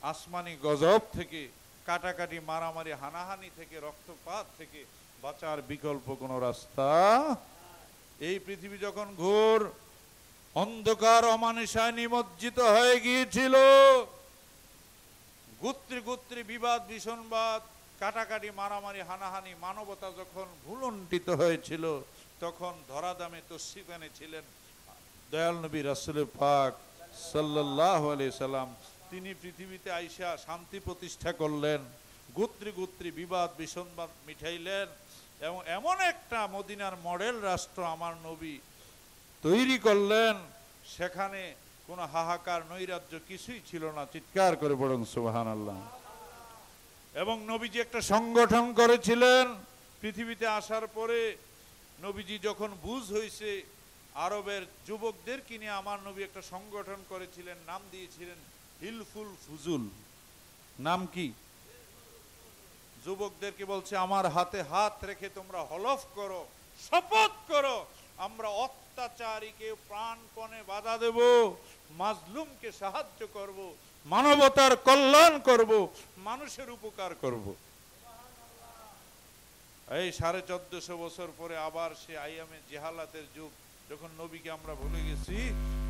আসমানি গজব থেকে, কাটাকাটি, মারামারি, হানাহানি থেকে, রক্তপাত থেকে বাঁচার বিকল্প কোনো রাস্তা। এই পৃথিবী যখন ঘোর অন্ধকার অমানুষায় নিমজ্জিত হয়ে গিয়েছিল, গোত্রে গোত্রে বিবাদ বিসংবাদ, কাটাকাটি, মারামারি, হানাহানি, মানবতা যখন ভুলুণ্ঠিত হয়েছিল, তখন ধরাধামে তশরিফ ছিলেন দয়াল নবী রাসূল পাক সাল্লাল্লাহু আলাইহি সাল্লাম। তিনি পৃথিবীতে আইসা শান্তি প্রতিষ্ঠা করলেন, গোত্রে গোত্রে বিবাদ বিসংবাদ মিটাইলেন, এবং এমন একটা মদিনার মডেল রাষ্ট্র আমার নবী তৈরি করলেন, সেখানে কোনো হাহাকার নৈরাজ্য কিছুই ছিল না। চিৎকার করে পড়ুন সুবহানাল্লাহ। এবং নবীজি একটা সংগঠন করেছিলেন পৃথিবীতে আসার পরে। নবীজি যখন বুঝ হয়েছে আরবের যুবকদেরকে নিয়ে আমার নবী একটা সংগঠন করেছিলেন, নাম দিয়েছিলেন হিলফুল ফুজুল। নাম কি? যুবকদেরকে বলছে, আমার হাতে হাত রেখে তোমরা হলফ করো, শপথ করো, আমরা অত্যাচারীকে প্রাণপণে বাধা দেব, মাজলুমকে সাহায্য করব, মানবতার কল্যাণ করব, মানুষের উপকার করব। এই 1450 বছর পরে আবার সে আইয়ামে জেহালাতের যুগ, যখন নবীকে আমরা ভুলে গেছি,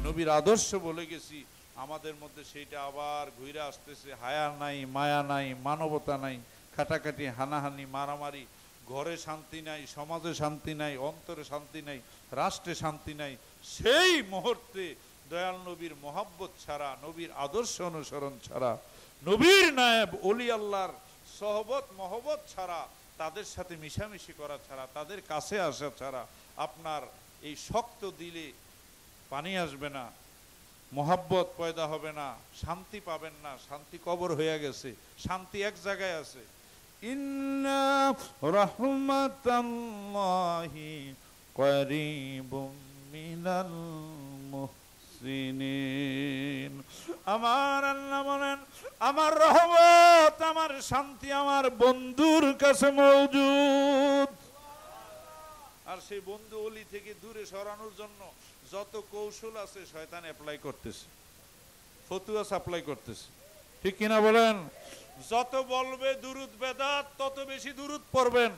নবীর আদর্শ ভুলে গেছি, আমাদের মধ্যে সেইটা আবার ঘুরে আসতেছে। হায়া নাই, মায়া নাই, মানবতা নাই, কাটাকাটি, হানাহানি, মারামারি, ঘরে শান্তি নাই, সমাজে শান্তি নাই, অন্তরে শান্তি নাই, রাষ্ট্রে শান্তি নাই। সেই মুহূর্তে দয়াল নবীর মহব্বত ছাড়া, নবীর আদর্শ অনুসরণ ছাড়া, নবীর নায়েব ওলি আল্লাহর সহবত মহব্বত ছাড়া, তাদের সাথে মিশামিশি করা ছাড়া, তাদের কাছে আসা ছাড়া আপনার এই শক্ত দিলে পানি আসবে না, মহব্বত পয়দা হবে না, শান্তি পাবেন না। শান্তি কবর হয়ে গেছে, শান্তি এক জায়গায় আছে। ইন্না রাহমাতাল্লাহি করিবুম মিনাল মুহসিনিন। আমার আল্লাহ বলেন, আমার রহমত, আমার শান্তি আমার বন্ধুর কাছে মওজুদ। আর সেই বন্ধু ওলি থেকে দূরে সরানোর জন্য যত কৌশল আছে শয়তান অ্যাপ্লাই করতেছে, ফতুয়া সাপ্লাই করতেছে। ঠিক কিনা বলেন? যত বলবে দুরুদ বেদাত, তত বেশি দুরুদ পড়বেন।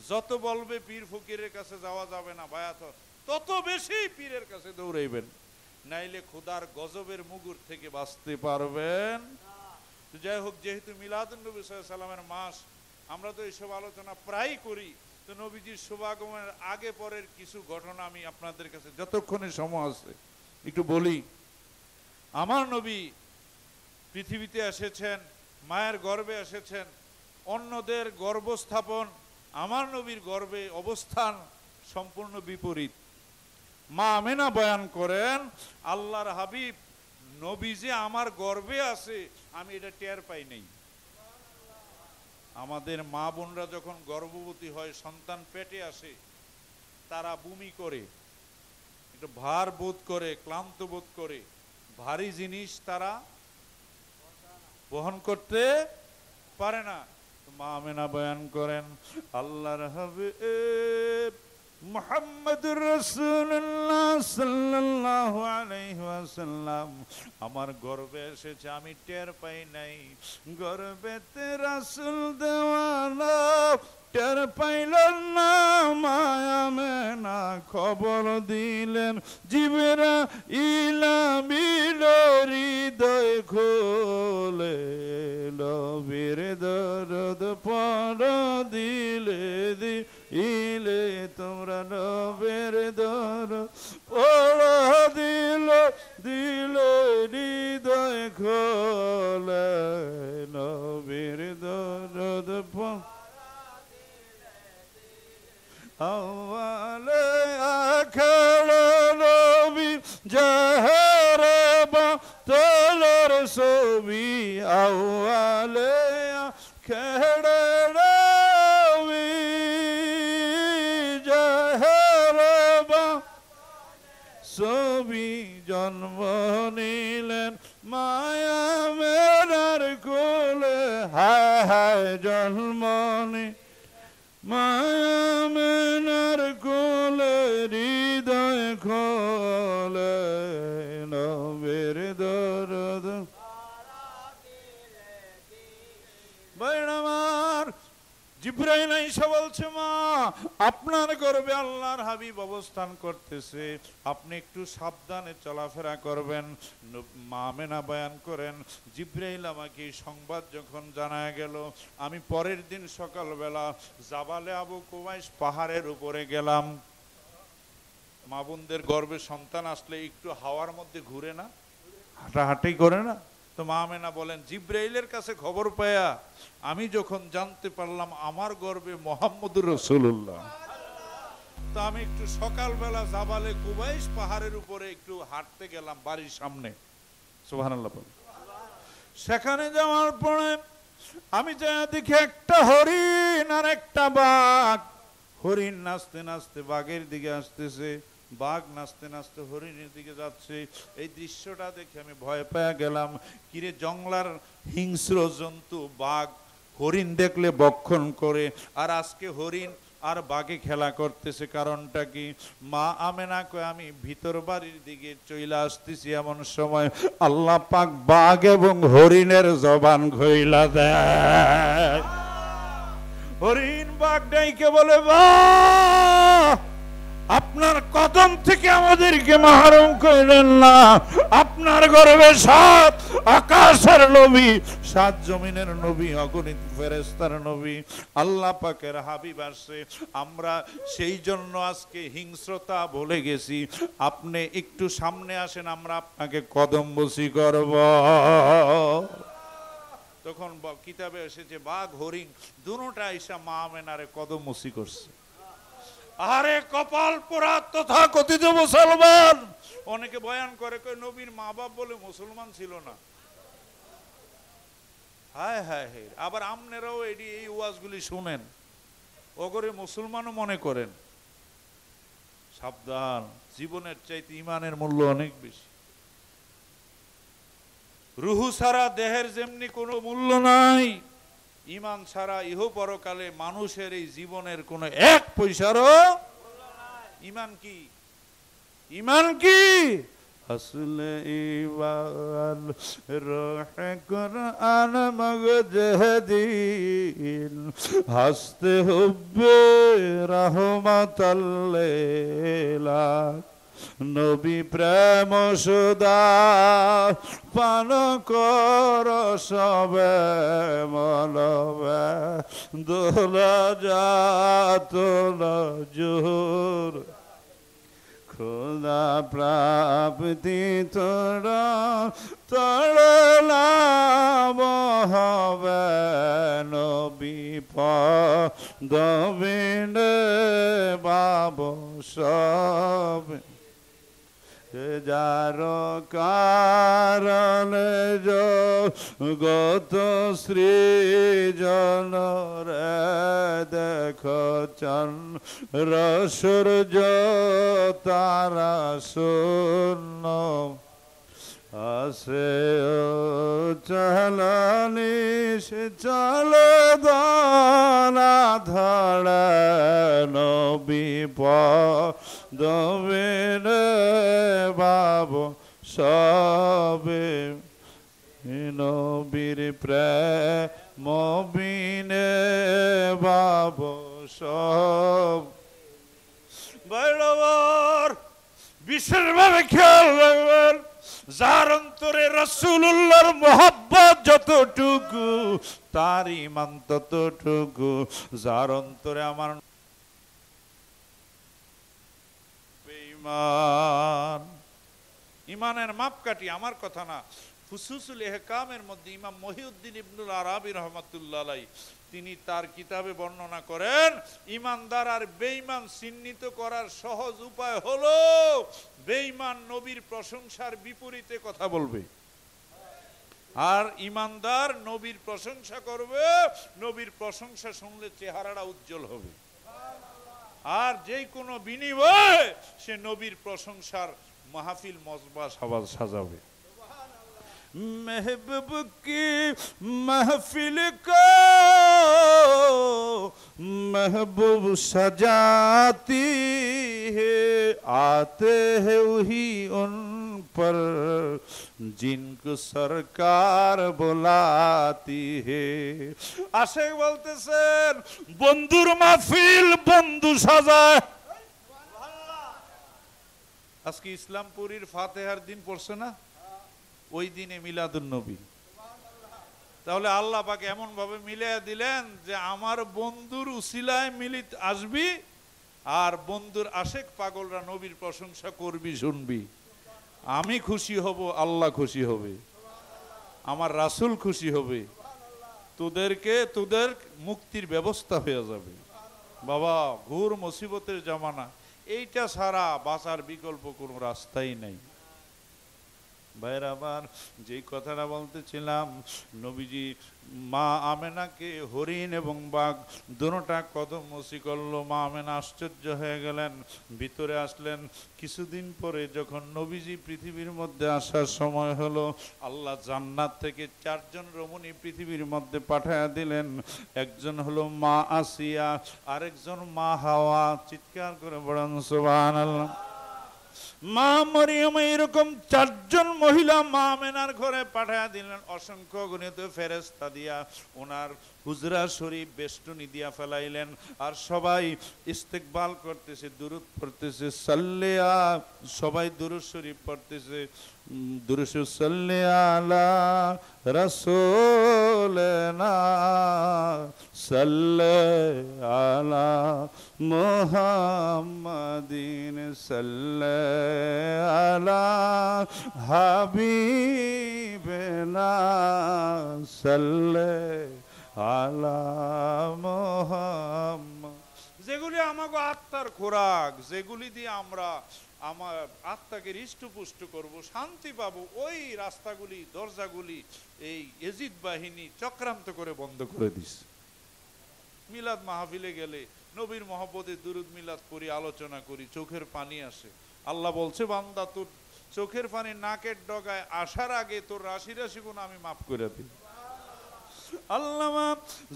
যত বলবে পীর ফকিরের কাছে যাওয়া যাবে না, বায়াত, তত বেশি পীরের কাছে দৌড়াইবেন, নাইলে খোদার গজবের মুগুর থেকে বাঁচতে পারবেন। যাই হোক, যেহেতু মিলাদুন নবী সাল্লাল্লাহু আলাইহি সাল্লামের মাস, আমরা তো এইসব আলোচনা প্রায় করি। তো নবীজির শুভাগমনের আগে পরের কিছু ঘটনা আমি আপনাদের কাছে যতক্ষণে সময় আছে একটু বলি। আমার নবী পৃথিবীতে এসেছেন, মায়ের গর্ভে এসেছেন, অন্যদের গর্ভস্থাপন, আমার নবীর গর্ভে অবস্থান সম্পূর্ণ বিপরীত। মা আমেনা বয়ান করেন, আল্লাহর হাবিব নবী যে আমার গর্ভে আছে আমি এটা টের পাই নাই। আমাদের মা বোনরা যখন গর্ভবতী হয়, সন্তান পেটে আসে, তারা বমি করে, একটু ভার বোধ করে, ক্লান্ত বোধ করে, ভারী জিনিস তারা বহন করতে পারে না। মা আমেনা বয়ান করেন, আল্লাহর হাবিব মুহাম্মদুর রাসূলুল্লাহ সাল্লাল্লাহু আলাইহি ওয়াসাল্লাম আমার গর্ভে এসেছে, আমি টের পাই নাই। গর্ভেতে রাসূল দেওয়ানা টের পাইলেন না, মায়া মেনা খবর দিলেন, জিবরাইল আমিন হৃদয় খোলে, নবীর দরদ পড় দিলে দিলে তোমরা, নবীর দরদ পড় দিলে দিলে হৃদয় খোলে, নবীর দরদ পড় আওয়ালে আখড়া ছবি জন্ম নিলেন মায়া মেরার কোলে, হায় হায় জন্ম নি মায়া মেনার কোলে, হৃদয় খোলে নবীর দরদ। আমার জিবরাইল আইসা বলছে, মা আপনার গর্ভে আল্লাহর হাবিব অবস্থান করতেছে, আপনি একটু সাবধানে চলাফেরা করবেন। মা আমেনা বয়ান করেন, জিবরাইল আমাকে এই সংবাদ যখন জানায় গেল, আমি পরের দিন সকালবেলা জাবালে আবু কুবাইস পাহাড়ের উপরে গেলাম। মা বোনদের গর্ভে সন্তান আসলে একটু হাওয়ার মধ্যে ঘুরে না, হাঁটাহাঁটি করে না? তো মা আমেনা বলেন, জিবরাইলের কাছে খবর পায়া আমি যখন জানতে পারলাম আমার গর্ভে মুহাম্মদুর রাসূলুল্লাহ, তো আমি একটু সকালবেলা জাবালে কুবাইস পাহাড়ের উপরে একটু হাঁটতে গেলাম বাড়ির সামনে। সুবহানাল্লাহ বলেন। সেখানে যাওয়ার পরে আমি যা দেখি একটা হরিণ আর একটা বাঘ। হরিণ নাচতে নাচতে বাঘের দিকে আসতেছে, বাঘ নাচতে নাচতে হরিণের দিকে যাচ্ছে। এই দৃশ্যটা দেখে আমি ভয় পেয়ে গেলাম। কিরে, জঙ্গলার হিংস্র জন্তু বাঘ হরিণ দেখলে ভক্ষণ করে, আর আজকে হরিণ আর বাঘে খেলা করতেছে, কারণটা কি? মা আমেনা কয়, আমি ভিতর বাড়ির দিকে চলে আসতেছি, এমন সময় আল্লাহ পাক বাঘ এবং হরিণের জবান খইলা দেয়। হরিণ বাঘ ডাইকে বলে, বাহ, আপনার কদম থেকে আমাদেরকে মাহরুম করিলেন না। আপনার গর্ভে 7 আকাশের নবী, 7 জমিনের নবী, অগণিত ফেরেশতার নবী, আল্লাহ পাকের হাবিব আসছে। আমরা সেই জন্য আজকে হিংস্রতা ভুলে গেছি। আপনি একটু সামনে আসেন, আমরা আপনাকে কদমবুসি করব। তখন কিতাবে এসেছে বাঘ হরিণ দুটোটা এসে মা আমেনারে কদমবুসি করছে। আরে কপাল পোড়া তথা কথিত মুসলমান। অনেকে বয়ান করে, নবীর মা বাপ বলে মুসলমান ছিল না। হায় হায় হায়। আবার আমনেরাও এই ওয়াজগুলি শুনেন, ওগরে মুসলমানও মনে করেন। সাবধান, জীবনের চাইতে ইমানের মূল্য অনেক বেশি। রুহু ছাড়া দেহের যেমনি কোনো মূল্য নাই, ইমান ছাড়া ইহ পরকালে মানুষের এই জীবনের কোনো 1 পয়সারও। ইমান কি? ইমান কি? আসলে ইমান রহে কুরআন মগজদিন, হাসতে হুব্বে রহমাতাল লিল নবী প্রেম সুদা পান কর সবে মলবে, দোলা যাত জোর খোদা প্রাপ্তি তোরা তড়লাম হবে, নবী পদবিনে বাব সব, যার কারণে গত সৃজন রে দেখ চন্দ্র সূর্য তারা শূন্য, আসে চলনিস চল দানা ধড়ে, নবী পদবিনে বাব সবে, নবীর প্রেম বিনে বাব সব। বড়বার বিশেষভাবে খেয়াল রাখবেন, যার অন্তরে রাসূলুল্লাহর মুহাব্বত যতটুকু, তার ঈমান ততটুকু। যার অন্তরে আমার বেঈমান, ঈমানের মাপকাঠি আমার কথা না, ফুসুসুল ইহকামের মধ্যে ইমাম মহিউদ্দিন ইবনুল আরাবী রাহমাতুল্লাহ আলাইহি তিনি তার কিতাবে বর্ণনা করেন, ঈমানদার আর বেঈমান চিহ্নিত করার সহজ উপায় হলো, বেঈমান নবীর প্রশংসার বিপরীতে কথা বলবে, আর ঈমানদার নবীর প্রশংসা করবে, নবীর প্রশংসা শুনলে চেহারাটা উজ্জ্বল হবে। আর যে কোনো বিনিময়ে সে নবীর প্রশংসার মাহফিল মজবা সাজাবে। महबूब की महफिल को महबूब सजाती है, आते हैं वही उन पर जिनको सरकार बुलाती है। आशिक বলতেছেন বন্ধুর মাহফিল বন্ধু সাজায়। আজকে ইসলামপুরীর ফাতেহার দিন পড়ছে না, ওই দিনে মিলাদুন নবী। তাহলে আল্লাহ পাক এমন ভাবে মিলিয়ে দিলেন যে আমার বন্ধুর উসিলায় মিলিত আসবি, আর বন্ধুর আশেক পাগলরা নবীর প্রশংসা করবি শুনবি। আমি খুশি হব, আল্লাহ খুশি হবে, আমার রাসূল খুশি হবে, তোদের মুক্তির ব্যবস্থা হয়ে যাবে। বাবা ঘোর মুসিবতের জামানা, এইটা ছাড়া বাঁচার বিকল্প কোনো রাস্তাই নাই। ভাইরা আমার, যেই কথাটা বলতেছিলাম, নবীজি মা আমেনাকে হরিণ এবং বাঘ দুটোটা কদম মসি করলো। মা আমেনা আশ্চর্য হয়ে গেলেন, ভিতরে আসলেন। কিছুদিন পরে যখন নবীজি পৃথিবীর মধ্যে আসার সময় হলো, আল্লাহ জান্নাত থেকে 4 জন রমণী পৃথিবীর মধ্যে পাঠায়া দিলেন। একজন হলো মা আসিয়া, আরেকজন মা হাওয়া। চিৎকার করে বলেন সুবহানাল্লাহ। মা মরিয়ম এরকম 4 জন মহিলা মা আমেনার ঘরে পাঠায়া দিলেন। অসংখ্য গণিত ফেরেশতা দিয়া ওনার হুজরা শরীফ বেষ্টনী দিয়া ফেলাইলেন। আর সবাই ইস্তেকবাল করতেছে, দুরূদ পড়তেছে, সাল্লিয়া, সবাই দুরূদ শরীফ পড়তেছে। দুরূদ সাল্লি আলা রাসূলিনা সাল্লি আলা মুহাম্মাদিন সাল্লি আলা হাবিবিনা সাল্লি আলা মুহাম্মাদ। যেগুলি আমাকে আত্মার খোরাক, যেগুলি দিয়ে আমরা আমার আত্মাকে হৃষ্টপুষ্ট করব, শান্তি পাবো, ওই রাস্তাগুলি দরজাগুলি এই এজিদ বাহিনী চক্রান্ত করে বন্ধ করে দিছে। মিলাদ মাহফিলে গেলে নবীর মহব্বতে দুরুদ মিলাদ করি, আলোচনা করি, চোখের পানি আসে। আল্লাহ বলছে বান্দা তোর চোখের পানি নাকের ডগায় আসার আগে তোর রাশি রাশি গুণ আমি মাফ করে দিই। আল্লামা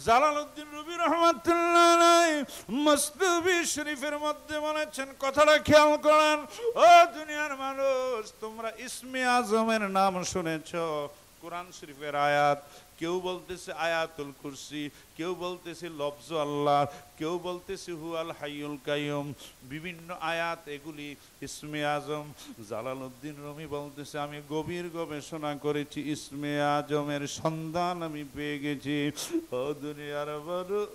জালালউদ্দিন রুমি রাহমাতুল্লাহ আলাইহি মসনবী শরীফের মধ্যে বলেছেন, কথাটা খেয়াল করেন। ও দুনিয়ার মানুষ, তোমরা ইসমে আজমের নাম শুনেছো, কোরআন শরীফের আয়াত। কেউ বলতেছে আয়াতুল কুরসি, কেউ বলতেছে লফজ আল্লাহ, কেউ বলতেছে হুয়াল হাইয়ুল কাইয়ুম, বিভিন্ন আয়াত, এগুলি ইসমে আজম। জালালউদ্দিন রুমি বলতেছে, আমি গভীর গবেষণা করেছি, ইসমে আজমের সন্ধান আমি পেয়ে গেছি। ও দুনিয়ার মানুষ,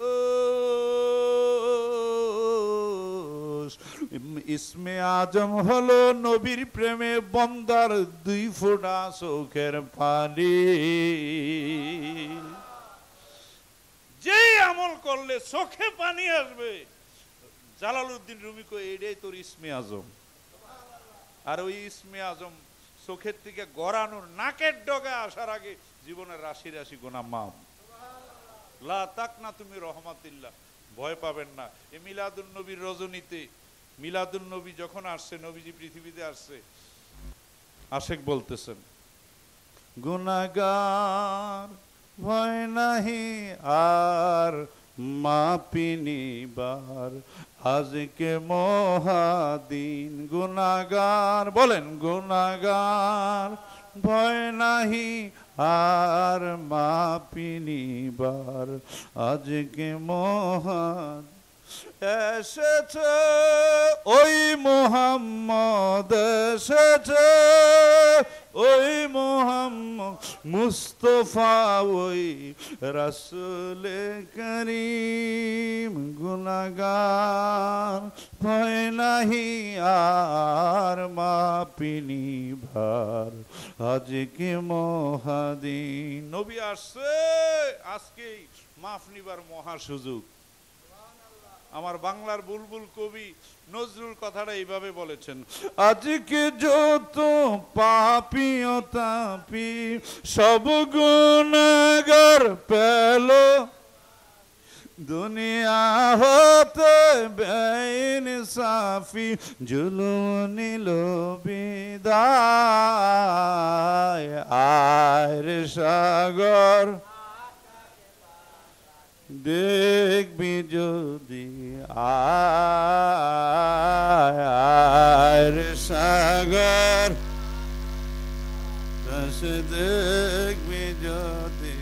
ইসমে আজম হলো নবীর প্রেমে বন্দার 2 ফোঁটা চোখের পানি। যেই আমল করলে চোখে পানি আসবে, জালালউদ্দিন রুমি কই এটাই তোর ইসমে আজম। আর ওই ইসমে আজম চোখের থেকে গড়ানোর নাকের ডগা আসার আগে জীবনের রাশি রাশি গুনাহ মাফ। লা তাকনা তুমি রহমাতিল্লাহ, ভয় পাবেন না। এই মিলাদুন নবীর রজনীতে, মিলাদুন নবী যখন আসছে, নবীজি পৃথিবীতে আসছে, আশেক বলতেছেন, গুনাহগার ভয় নাহি আর মাপিনিবার আজকে মহাদিন। গুনাহগার বলেন, গুনাহগার ভয় নাহি আর মাপিনিবার আজকে মহাদিন। এসেছে ওই মুহাম্মদ, এসেছে ওই মুহাম্মদ মুস্তফা, ওই রাসূল করিম। গুনাহগার ভয় নাহি আর মাপিনি ভার আজকে মহাদিন। নবী আসছে, আজকেই মাফ নিবার মহা সুযোগ। আমার বাংলার বুলবুল কবি নজরুল কথাটা এইভাবে বলেছেন, আজকে যত পাপী ও তাপী সব গুনাহগার পেল দুনিয়া হতে বেইনসাফি জুলুম নিল তাই আয় রে সাগর দেখবি যদি আয় রে সাগর দেখবি যদি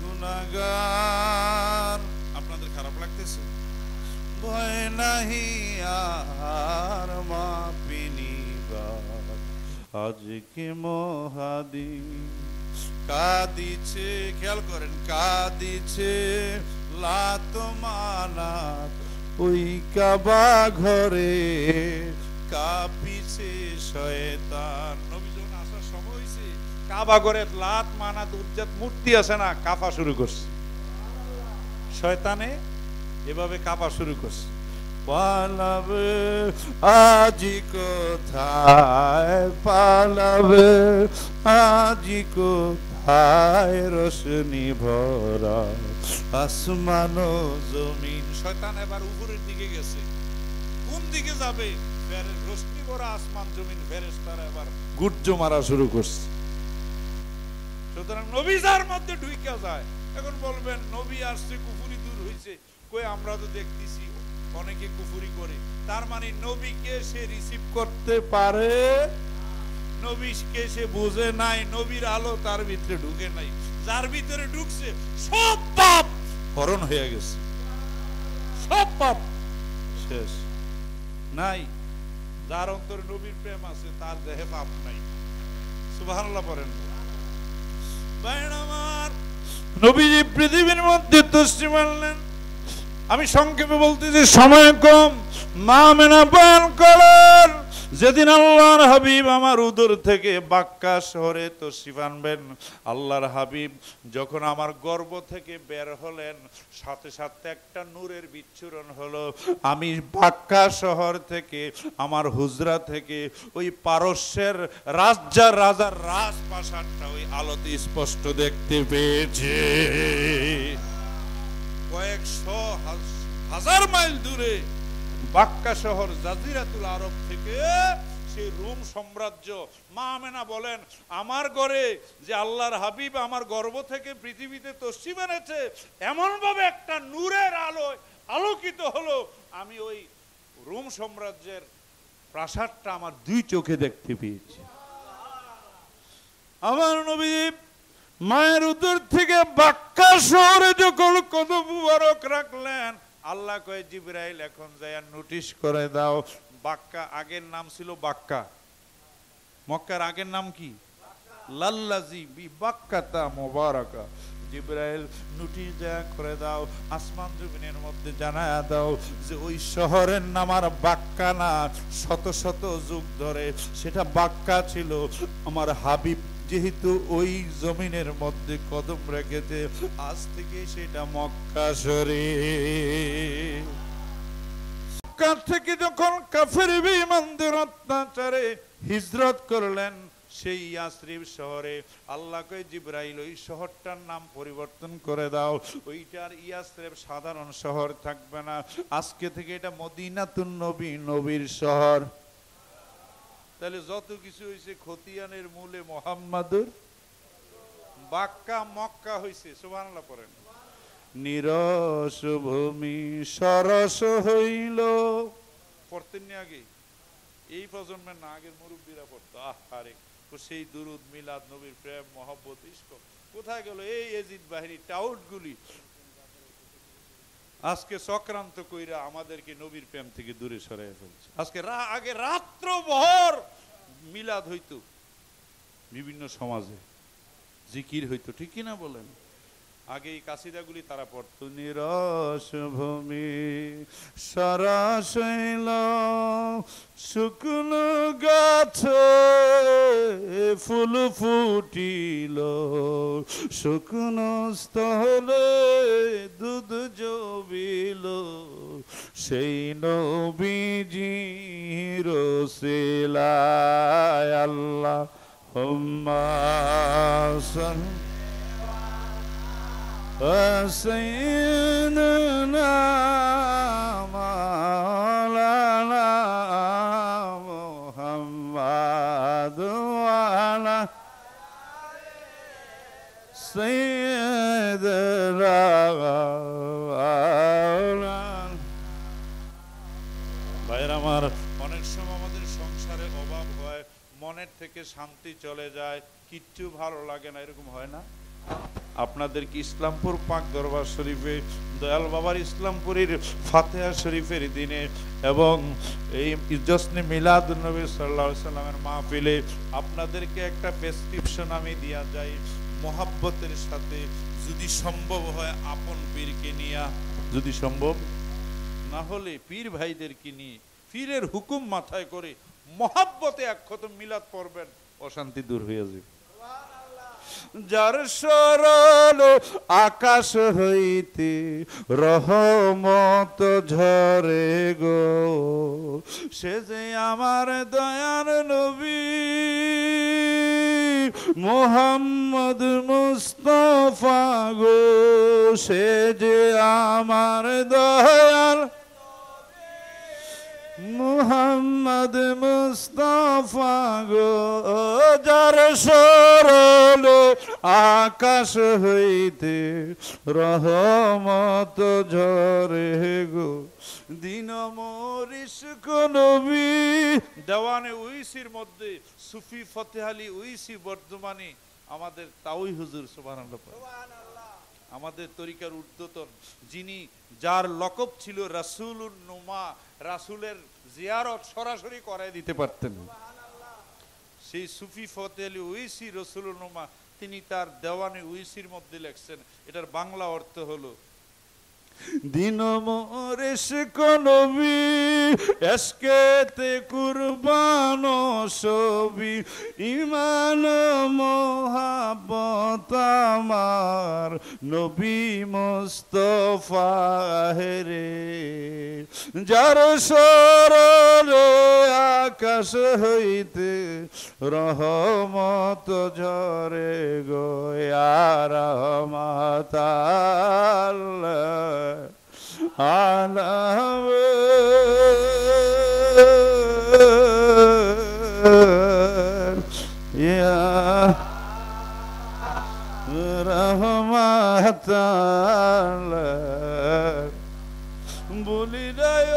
গুনাহগার। আপনাদের খারাপ লাগতেছে? ভয় নাহি আর মাপিনি আজকে মহাদিন কাঁদিছে, খেয়াল করেন, কাঁদিছে লাত মানাত ওই কাবা ঘরে, কাঁপিছে শয়তান। নবী যখন আসার সময় হয়েছে, কাবা ঘরে লাত মানাত উজ্জাত মূর্তি আছে না, কাঁপা শুরু করছে। শয়তানে এভাবে কাঁপা শুরু করছে। পালাবে আজি কোথায়, পালাবে আজি কোথায়, রোশনি ভরা আসমান ও জমিন। শয়তান এবার উপরের দিকে গেছে। কোন দিকে যাবে? রোশনি ভরা আসমান জমিন, ফেরেশতারা এবার গুর্জ মারা শুরু করছে। সুতরাং নবী যার মধ্যে ঢুইকা যায়। এখন বলবেন নবী আসছে, কুফরি দূর হয়েছে। কই, আমরা তো দেখতেছি অনেকে কুফরি করে। তার মানে নবীকে সে রিসিভ করতে পারে, নবীকে সে বুঝে নাই, নবীর আলো তার ভিতরে ঢুকে নাই। যার ভিতরে ঢুকছে সব পাপ হরণ হয়ে গেছে, সব পাপ শেষ নাই। যার অন্তরে নবীর প্রেম আছে তার দেহে পাপ নাই। সুবহানাল্লাহ পড়েন। ভাইরা আমার, নবীজি পৃথিবীর মধ্যে তসলিম আনলেন। আমি সংক্ষেপে বলতেছি, সময় কম, মা মেনা বয়ান করেন। যেদিন আল্লাহর হাবিব আমার উদর থেকে বাক্কা শহরে তশরিফ আনবেন, আল্লাহর হাবিব যখন আমার গর্ভ থেকে বের হলেন, সাথে সাথে একটা নূরের বিচ্ছুরণ হলো। আমি বাক্কা শহর থেকে, আমার হুজরা থেকে ওই পারস্যের রাজার রাজপ্রাসাদটা ওই আলোতে স্পষ্ট দেখতে পেয়েছি। কয়েকশো হাজার মাইল দূরে বাক্কা শহর, জাজিরাতুল আরব থেকে সেই রোম সাম্রাজ্য। মা আমেনা বলেন, আমার ঘরে যে আল্লাহর হাবিব আমার গর্ভ থেকে পৃথিবীতে তশরিফ এনেছে, এমন ভাবে একটা নূরের আলোয় আলোকিত হলো, আমি ওই রোম সাম্রাজ্যের প্রাসাদটা আমার দুই চোখে দেখতে পেয়েছি। আমার নবী মায়ের উদর থেকে বাক্কা শহরে যখন কদম মুবারক রাখলেন, আল্লাহ কয়, জিবরাইল এখন যায় নোটিশ করে দাও। বাক্কা আগের নাম ছিল বাক্কা, মক্কার আগের নাম কি? লাল্লাজি বি বাক্কাতা মুবারাকা। জিবরাইল নোটিশ দেয়া করে দাও, আসমান জমিনের মধ্যে জানায়া দাও যে ওই শহরের নাম আর বাক্কা না, শত শত যুগ ধরে সেটা বাক্কা ছিল। আমার হাবিব যেহেতু ওই জমিনের মধ্যে কদম রেখেছে, আজ থেকে সেটা মক্কা শরীফ। মক্কা থেকে যখন কাফের বেঈমানদের অত্যাচারে হিজরত করলেন সেই ইয়াসরিব শহরে, আল্লাহ কয়, জিবরাইল ওই শহরটার নাম পরিবর্তন করে দাও। ওইটার ইয়াসরিব সাধারণ শহর থাকবে না, আজকে থেকে এটা মদিনাতুন নবী, নবীর শহর। তাহলে যত কিছু হয়েছে খতিয়ানের মূলে মুহাম্মাদুর। বাক্কা মক্কা হয়েছে। সুবহানাল্লাহ পড়েন। নিরস ভূমি সরস হইল, পড়তেন না আগে? এই প্রজন্মের না, আগের মুরব্বীরা পড়তো। আরে সেই দুরুদ, মিলাদ, নবীর প্রেম, মহব্বত, ইশক কোথায় গেল? এই এজিদ বাহিনী টাউট গুলি আজকে চক্রান্ত কইরা আমাদেরকে নবীর প্রেম থেকে দূরে সরাইয়া ফেলছে। আজকে আগে রাত্রভর মিলাদ হইতো, বিভিন্ন সমাজে জিকির হইতো, ঠিক কিনা বলেন? আগে এই কাসিদাগুলি তারা পড়তো। নিরস ভূমি সরস হইল, শুকনো গাছে ফুল ফুটিল, শুকনো স্থলে দুধ জবিল, সেই নবীজির ওসিলায় আল্লাহ হুম্মা সাইয়্যিদুনা মাওলানা মুহাম্মদ অভাব হয়, মনের থেকে শান্তি চলে যায়, কিচ্ছু ভালো লাগে না, এরকম হয় না? আপনাদের কি ইসলামপুর পাক দরবার শরীফে দয়াল বাবার ইসলামপুরীর ফাতেহা শরীফের দিনে এবং এই জশ্নে মিলাদুন নবী সাল্লাল্লাহু আলাইহি সাল্লামের মাহফিলে আপনাদেরকে একটা প্রেসক্রিপশন আমি দিয়া যাই, মোহাব্বতের সাথে যদি সম্ভব হয় আপন পীরকে নিয়া, যদি সম্ভব না হলে পীর ভাইদেরকে নিয়ে পীরের হুকুম মাথায় করে মোহাব্বতে এক খতম মিলাদ পড়বেন, অশান্তি দূর হয়ে যাবে। যার সরল আকাশ হইতে রহমত ঝরে গো, সে যে আমার দয়ার নবী মোহাম্মদ মুস্তাফা গো, সে যে আমার দয়ার মুহাম্মদ মুস্তাফা গো, যার সরল আকাশ হইতে রহমত ঝরে গো, দিন মরিস নবী। দেওয়ানে উইসির মধ্যে সুফি ফতেহ আলী উইসি বর্ধমানে আমাদের তাওই হুজুর, সুবহানাল্লাহ, আমাদের তরিকার ঊর্ধ্বতন, যিনি যার লকব ছিল রাসূলুন নুমা, রাসূলের জিয়ারত সরাসরি করাই দিতে পারতেন, সেই সুফি ফতেহ আলী উইসি রাসূলুন নুমা, তিনি তার দেওয়ানে উইসির মধ্যে লেখছেন, এটার বাংলা অর্থ হলো, দিন মোরেশ নবী এসকেতে কুরবান সবি, ইমান মোহাব্বত আমার নবী মুস্তাফা রে, যার সরল আকাশ হইতে রহমত ঝরে গো, ইয়া রহমত আল্লাহ আলাম ইয়া রহমত আল্লাহ বলি যায়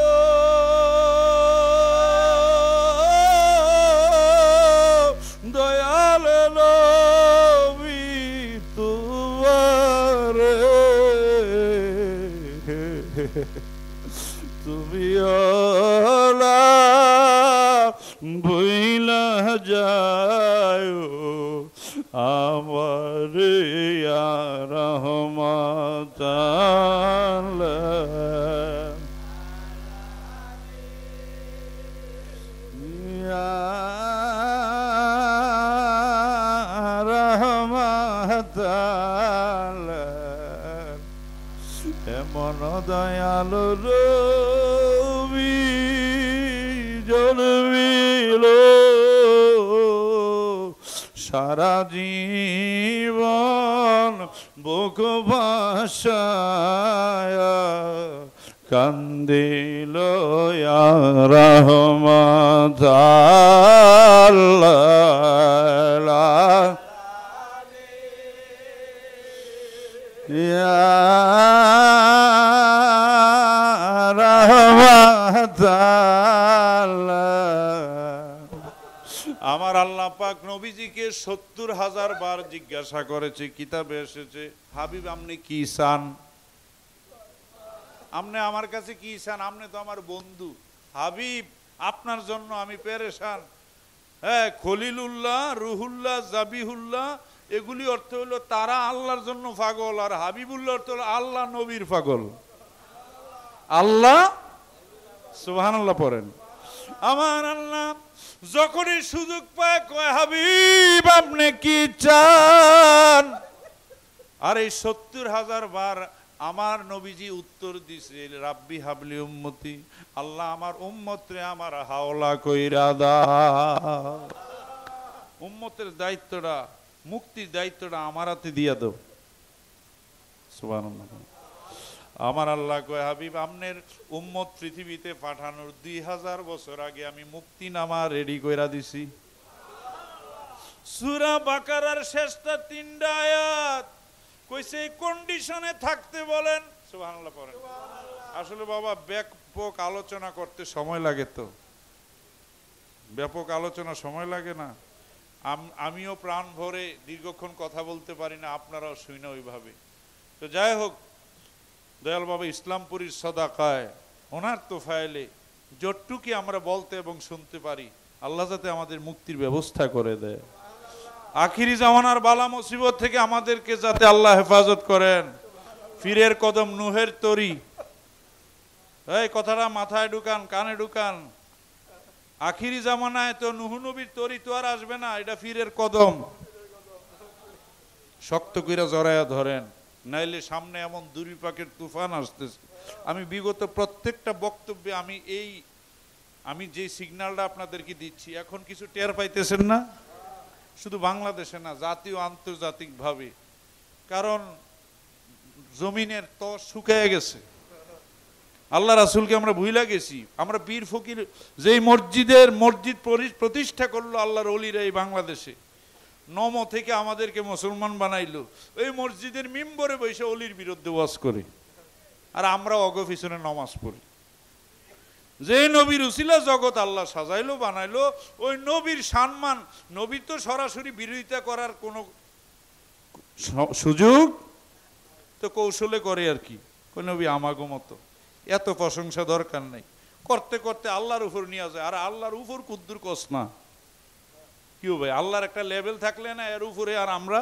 দয়াল নবী তোমারে, তুমি বইলা যায় আমার ইয়া রহমত আল্লাহ, ইয়া রহমত আল্লাহ, এমন দয়ালু রবি জন্মিল সারা জীবন বুক ভাষায় কান্দিল ইয়া রহমত আল্লাহ, ইয়া রহমত আল্লাহ। আমার আল্লাহ পাক নবীজিকে ৭০,০০০ বার জিজ্ঞাসা করেছে, কিতাবে এসেছে, হাবিব আপনি কি চান, আপনি আমার কাছে কি চান, আপনি তো আমার বন্ধু, হাবিব আপনার জন্য আমি পেরেশান। হ্যাঁ, খলিলুল্লাহ, রুহুল্লাহ, জাবিহুল্লাহ, এগুলি অর্থ হলো তারা আল্লাহর জন্য পাগল, আর হাবিবুল্লাহ অর্থ হলো আল্লাহ নবীর পাগল। আল্লাহ সুবহানাল্লাহ পড়েন। আমার আল্লাহ যখনই সুযোগ পায় কয় হাবিব আপনি কি চান, আর এই ৭০,০০০ বার আমার নবীজি উত্তর দিছে, রাব্বি হাবলি উম্মতি, আল্লাহ আমার উম্মত রে আমার হাওলা কইরা দাও, উম্মতের দায়িত্বটা, মুক্তির দায়িত্বটা আমার হাতে দিয়া দাও। সুবহানাল্লাহ। আমার আল্লাহ কয় হাবিব আপনার উম্মত পৃথিবীতে পাঠানোর ২০০০ বছর আগে আমি মুক্তিনামা রেডি কইরা দিছি। সূরা বাকারার শেষটা ৩টা আয়াত কইছে এই কন্ডিশনে থাকতে বলেন। সুবহানাল্লাহ পড়েন। আসলে বাবা ব্যাপক আলোচনা করতে সময় লাগে তো, ব্যাপক আলোচনা সময় লাগে না। আমিও প্রাণ ভরে দীর্ঘক্ষণ কথা বলতে পারি না, আপনারাও শুই না ওইভাবে। তো যাই হোক, দয়াল বাবা ইসলামপুরীর সদাকায় ওনার তোফায়েলে যতটুকু আমরা বলতে এবং শুনতে পারি, আল্লাহ যাতে আমাদের মুক্তির ব্যবস্থা করে দেয়। আখিরি জামানার বালা মুসিবত থেকে আমাদেরকে যাতে আল্লাহ হেফাজত করেন। পীরের কদম নুহের তরি, এই কথাটা মাথায় ঢুকান, কানে ঢুকান। আখিরি জামানায় তো নুহ নবীর তরি তো আর আসবে না, এটা পীরের কদম। শক্ত কইরা জড়ায়া ধরেন, নাইলে সামনে এমন দুর্বিপাকের তুফান আসতেছে। আমি বিগত প্রত্যেকটা বক্তব্যে আমি যে সিগন্যালটা আপনাদেরকে দিচ্ছি, এখন কিছু টের পাইতেছেন না? শুধু বাংলাদেশে না, জাতীয় আন্তর্জাতিক ভাবে। কারণ জমিনের তো শুকিয়ে গেছে। আল্লাহ রাসূলকে আমরা ভুইলা গেছি। আমরা পীর ফকির যেই মসজিদ প্রতিষ্ঠা করলো আল্লাহর ওলিরা এই বাংলাদেশে, নম থেকে আমাদেরকে মুসলমান বানাইলো, ওই মসজিদের মিম্বরে বসে অলির বিরুদ্ধে ওয়াজ করে, আর আমরা অগফিসনে নামাজ পড়ি। যে নবীর উসিলা জগৎ আল্লাহ সাজাইলো বানাইলো, ওই নবীর সম্মান, নবী তো সরাসরি বিরোধিতা করার কোনো সুযোগ তো কৌশলে করে আর কি। ওই নবী আমাগো মতো, এত প্রশংসা দরকার নাই। করতে করতে আল্লাহর উপর নিয়ে যায়, আর আল্লাহর উপর কুদ্দুর কস না কি ভাই, আল্লাহর একটা লেভেল থাকলে না এর উপরে আর আমরা।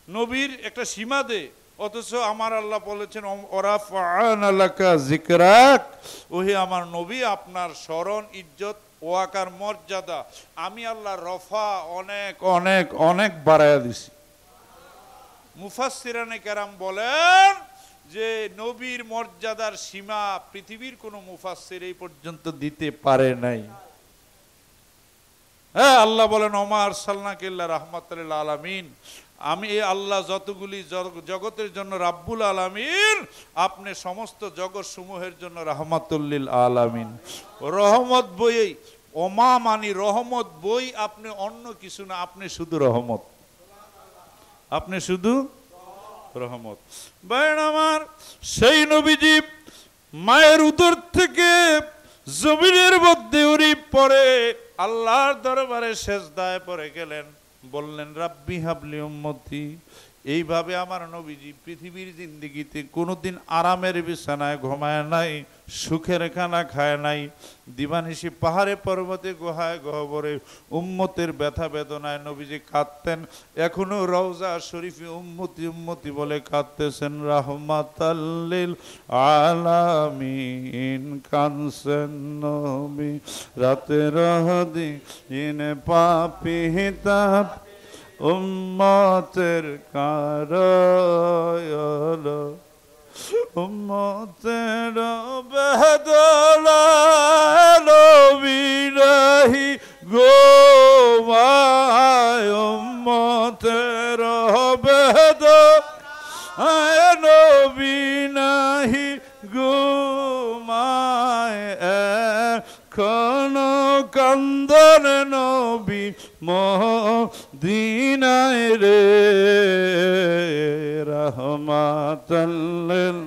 নবীর একটা সীমা দে, অথচ আমার আল্লাহ বলেছেন ওরাফা'না লাকা যিকরাক, ওহে আমার নবী আপনার স্মরণ, ইজ্জত, ওয়াকার, মর্যাদা আমি আল্লাহ রফা অনেক অনেক অনেক বাড়ায়া দিছি। মুফাসসিরানে কেরাম বলেন যে নবীর মর্যাদার সীমা পৃথিবীর কোন মুফাসসির এই পর্যন্ত দিতে পারে নাই। হ্যাঁ, আল্লাহ বলেন ওমা আরসালনাকা ইল্লা রাহমাতাল লিল আলামিন, আমি এই আল্লাহ যতগুলি জগতের জন্য রাব্বুল আলামিন, আপনি সমস্ত জগৎ সমূহের জন্য রাহমাতুল লিল আলামিন। রহমত বই, ওমা মানি রহমত বই, আপনি অন্য কিছু না, আপনি শুধু রহমত, আপনি শুধু রহমত। ভাই আমার, সেই নবীজি মায়ের উদর থেকে জমিনের মধ্যে উড়ি পড়ে আল্লাহর দরবারে সেজদায় পড়ে গেলেন, বললেন রাব্বি হাবলি উম্মতি। এইভাবে আমার নবীজি পৃথিবীর জিন্দেগিতে কোনোদিন আরামের বিছানায় ঘুমায় নাই, সুখের খানা খায় নাই। দিবানিশি পাহাড়ে পর্বতে গুহায় গহ্বরে উম্মতের ব্যথা বেদনায় নবীজি কাঁদতেন। এখনো রওজা শরীফে উম্মতি উম্মতি বলে কাঁদতেছেন। রাহমাতাল লিল আলামিন কানসেন নবী, রাতের দিন পাপী তাপ উম্মতের কারণ, উম্মতের বেদনা নবী নাহি গোমায়, উম্মতের বেদনা নবী নাহি গোমায়, এখন কান্দন নবী মদিনায় রে, রাহমাতাল লিল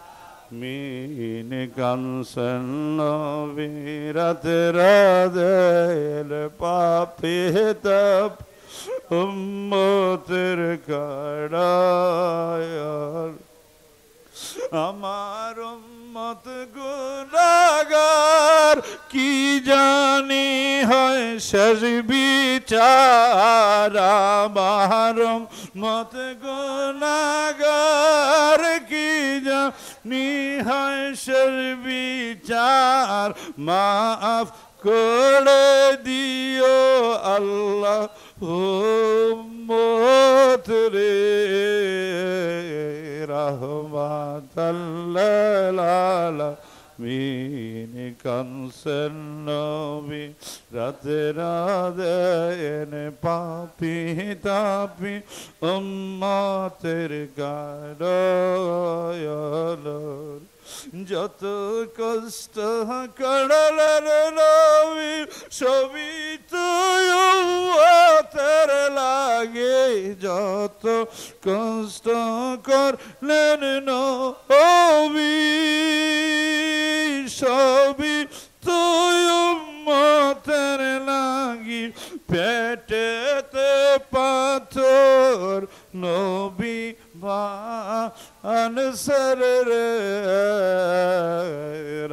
আলামিন কানসেন নবী, রাতের দিন পাপী তাপ উম্মতের কারণ। আমার উম্মত গুনাহগার, কি জানি হয় শেষ বিচার। আমার উম্মত গুনাহগার, কি জানি হয় শেষ বিচার। মাফ করে দিও আল্লাহ উম্মত রে, রাহমাতাল লিল আলামিন কানসেন নবী, রাতের দিন পাপী তাপী উম্মতের কারণ। যত কষ্ট করলেন নবী সবই তো উম্মতের লাগে, যত কষ্ট করলেন নবী সবই তো পেটেতে পাথর নবী বানসর রে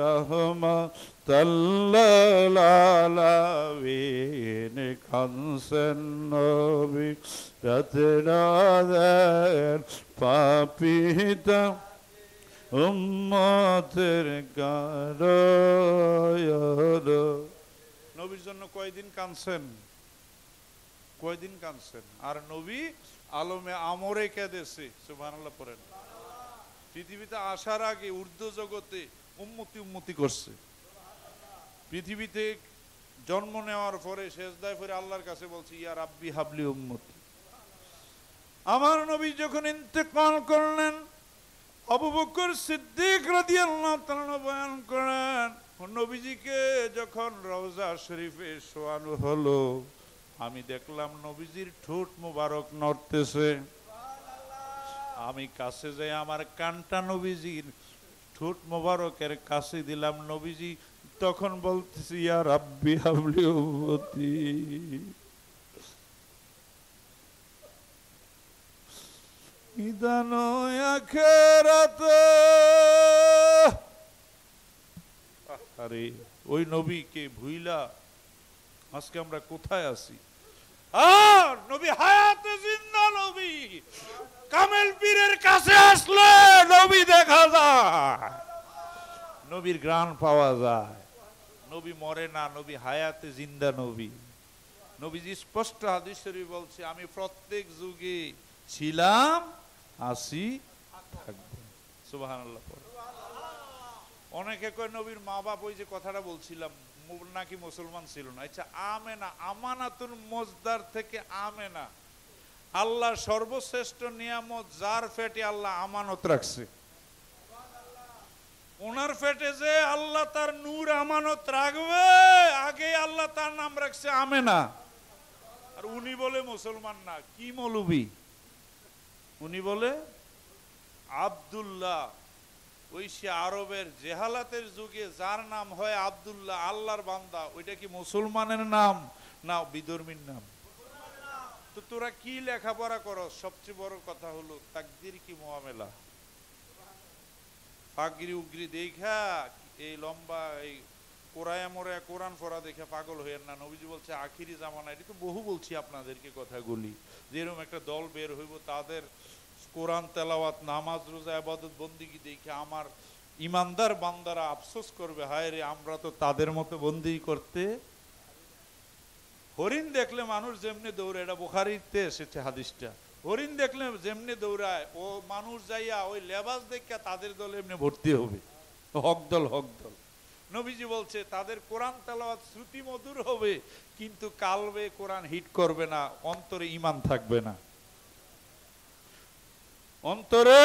রহমাতাল্লিল আলামিন কানসেন নবী রাতের পাপিতা উম্মতের গারদ। নবীর জন্য কয়দিন কাঁদছেন, কয়দিন কাঁদছেন? আর নবী আলমে আমরে কেঁদেছে। সুবহানাল্লাহ পড়েন। পৃথিবীতে আসার আগে ঊর্ধ্ব জগতে উম্মতি উম্মতি করছে। পৃথিবীতে জন্ম নেওয়ার পরে সেজদায় পড়ে আল্লাহর কাছে বলছে, ইয়া রাব্বি হাবলি উম্মতি। আমার নবী যখন ইন্তেকাল করলেন, আবু বকর সিদ্দিক রাদিয়াল্লাহু তাআলা বয়ান করেন, নবীজিকে যখন রওজা শরীফে শোয়ানো হলো, আমি দেখলাম নবীজির ঠোঁট মোবারক নড়তেছে। আমি কাছে যাই আমার কানটা নবীজির ঠোঁট মোবারকের কাছে দিলাম। নবীজি তখন বলতেছি, ইয়া রাব্বি হাবলি উম্মতি। ইদানো আখিরাতে, আরে ওই নবীকে ভুইলা আজকে আমরা কোথায় আছি? আর নবী হায়াতে জিন্দা নবী। কামেল পীরের কাছে আসলে নবী দেখা যায়, নবীর গ্রাণ পাওয়া যায়। নবী মরে না, নবী হায়াতে জিন্দা নবী। নবীজি স্পষ্ট হাদিস শরীফ বলছে, আমি প্রত্যেক যুগে ছিলাম, আসি, থাকবো। সুবহানাল্লাহ। অনেকে কয় নবীর মা বাপ, ওই যে কথাটা বলছিলাম, নাকি মুসলমান ছিল না। আচ্ছা, আমেনা আমানাতুল মজদার থেকে আমেনা, আল্লাহ সর্বশ্রেষ্ঠ নিয়ামত, যার পেটে আল্লাহ আমানত রাখছে। ওনার পেটে যে আল্লাহ তার নূর আমানত রাখবে, আগে আল্লাহ তার নাম রাখছে আমেনা। আর উনি বলে মুসলমান না, কি মৌলবি? উনি বলে আব্দুল্লাহ। ওই সে আরবের জেহালাতের যুগে যার নাম হয় আব্দুল্লাহ, আল্লাহর বান্দা, ওইটা কি মুসলমানের নাম না বিধর্মীর নাম? তো তোরা কি লেখাপড়া করো? সবচেয়ে বড় কথা হলো তাকদীর কি মুআমেলা। পাগড়ি উগরি দেখা এই লম্বা এই কোরআয়া মোরা কোরআন পড়া দেখে পাগল হইয়েন না। নবীজি বলছে আখিরি জামানা, এটা তো বহু বলছি আপনাদেরকে কথাগুলি, যেরকম একটা দল বের হইব, তাদের কোরআন তেলাওয়াত, নামাজ, রোজা, ইবাদত, বন্দেগী দেখে আমার ইমানদার বান্দারা আফসোস করবে, হায় রে আমরা তো তাদের মতো বন্দেগী করতে। হরিণ দেখলে মানুষ যেমনি দৌড়ে, এটা বুখারীতে এসেছে হাদিসটা। হরিণ দেখলে যেমনি দৌড়ায়, ও মানুষ যাইয়া ওই লেবাস দেখে তাদের দলে এমনি ভর্তি হবে, হক দল হক দল। নবীজি বলছে তাদের কোরআন তেলাওয়াত শ্রুতি মধুর হবে, কিন্তু কালবে কোরআন হিট করবে না, অন্তরে ঈমান থাকবে না, অন্তরে।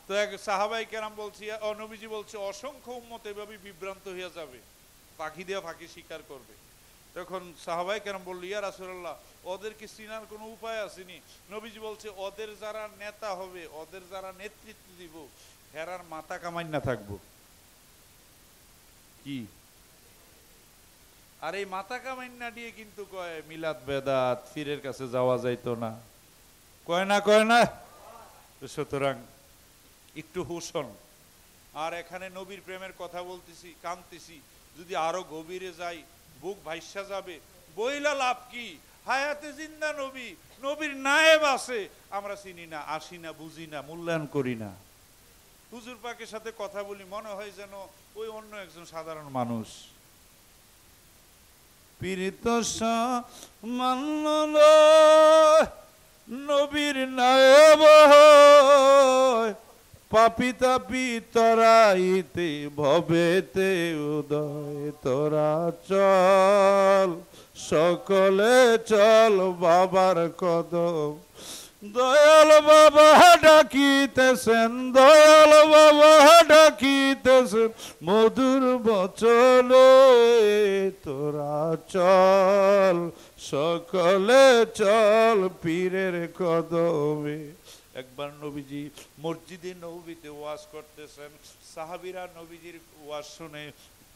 তো এক সাহাবায়ে কেরাম বলছি, নবীজি বলছে অসংখ্য উম্মত এভাবে বিভ্রান্ত হয়ে যাবে, পাখি দিয়ে ফাঁকি শিকার করবে। তখন সাহাবায়ে কেরাম বলল, ইয়া রাসূলুল্লাহ, ওদেরকে চিনার কোনো উপায় আসেনি? নবীজি বলছে ওদের যারা নেতা হবে, ওদের যারা নেতৃত্ব দিব, হেরার মাথা কামাই না থাকবো কি? আর এই মাথা কামাই না দিয়ে কিন্তু কয় মিলাদ বেদাত, পীরের কাছে যাওয়া যাইতো না, কয় না কয় না। সুতরাং একটু হুশন। আর এখানে নবীর প্রেমের কথা বলতেছি, কাঁদতেছি, যদি আরো গভীরে যাই বুক ভাইসা যাবে। বইলা লাভ কি? হায়াতে জিন্দা নবী, নবীর নায়েব আছে, আমরা চিনি না, আসি না, বুঝি না, মূল্যায়ন করি না। হুজুর পাকের সাথে কথা বলি, মনে হয় যেন ওই অন্য একজন সাধারণ মানুষ। পীড়িত মানল নবীর নায়েব, পাপি তাপি তরাইতে ভবেতে উদয়, তোরা চল সকলে চল বাবার কদম। দয়াল বাবা ডাকিতেছেন, দয়াল বাবা ডাকিতেছেন মধুর বচনে, তোরা চল সকলে চল পীরের কদমে। একবার নবীজি মসজিদে নববীতে ওয়াজ করতেছেন, সাহাবীরা নবীজির ওয়াজ শুনে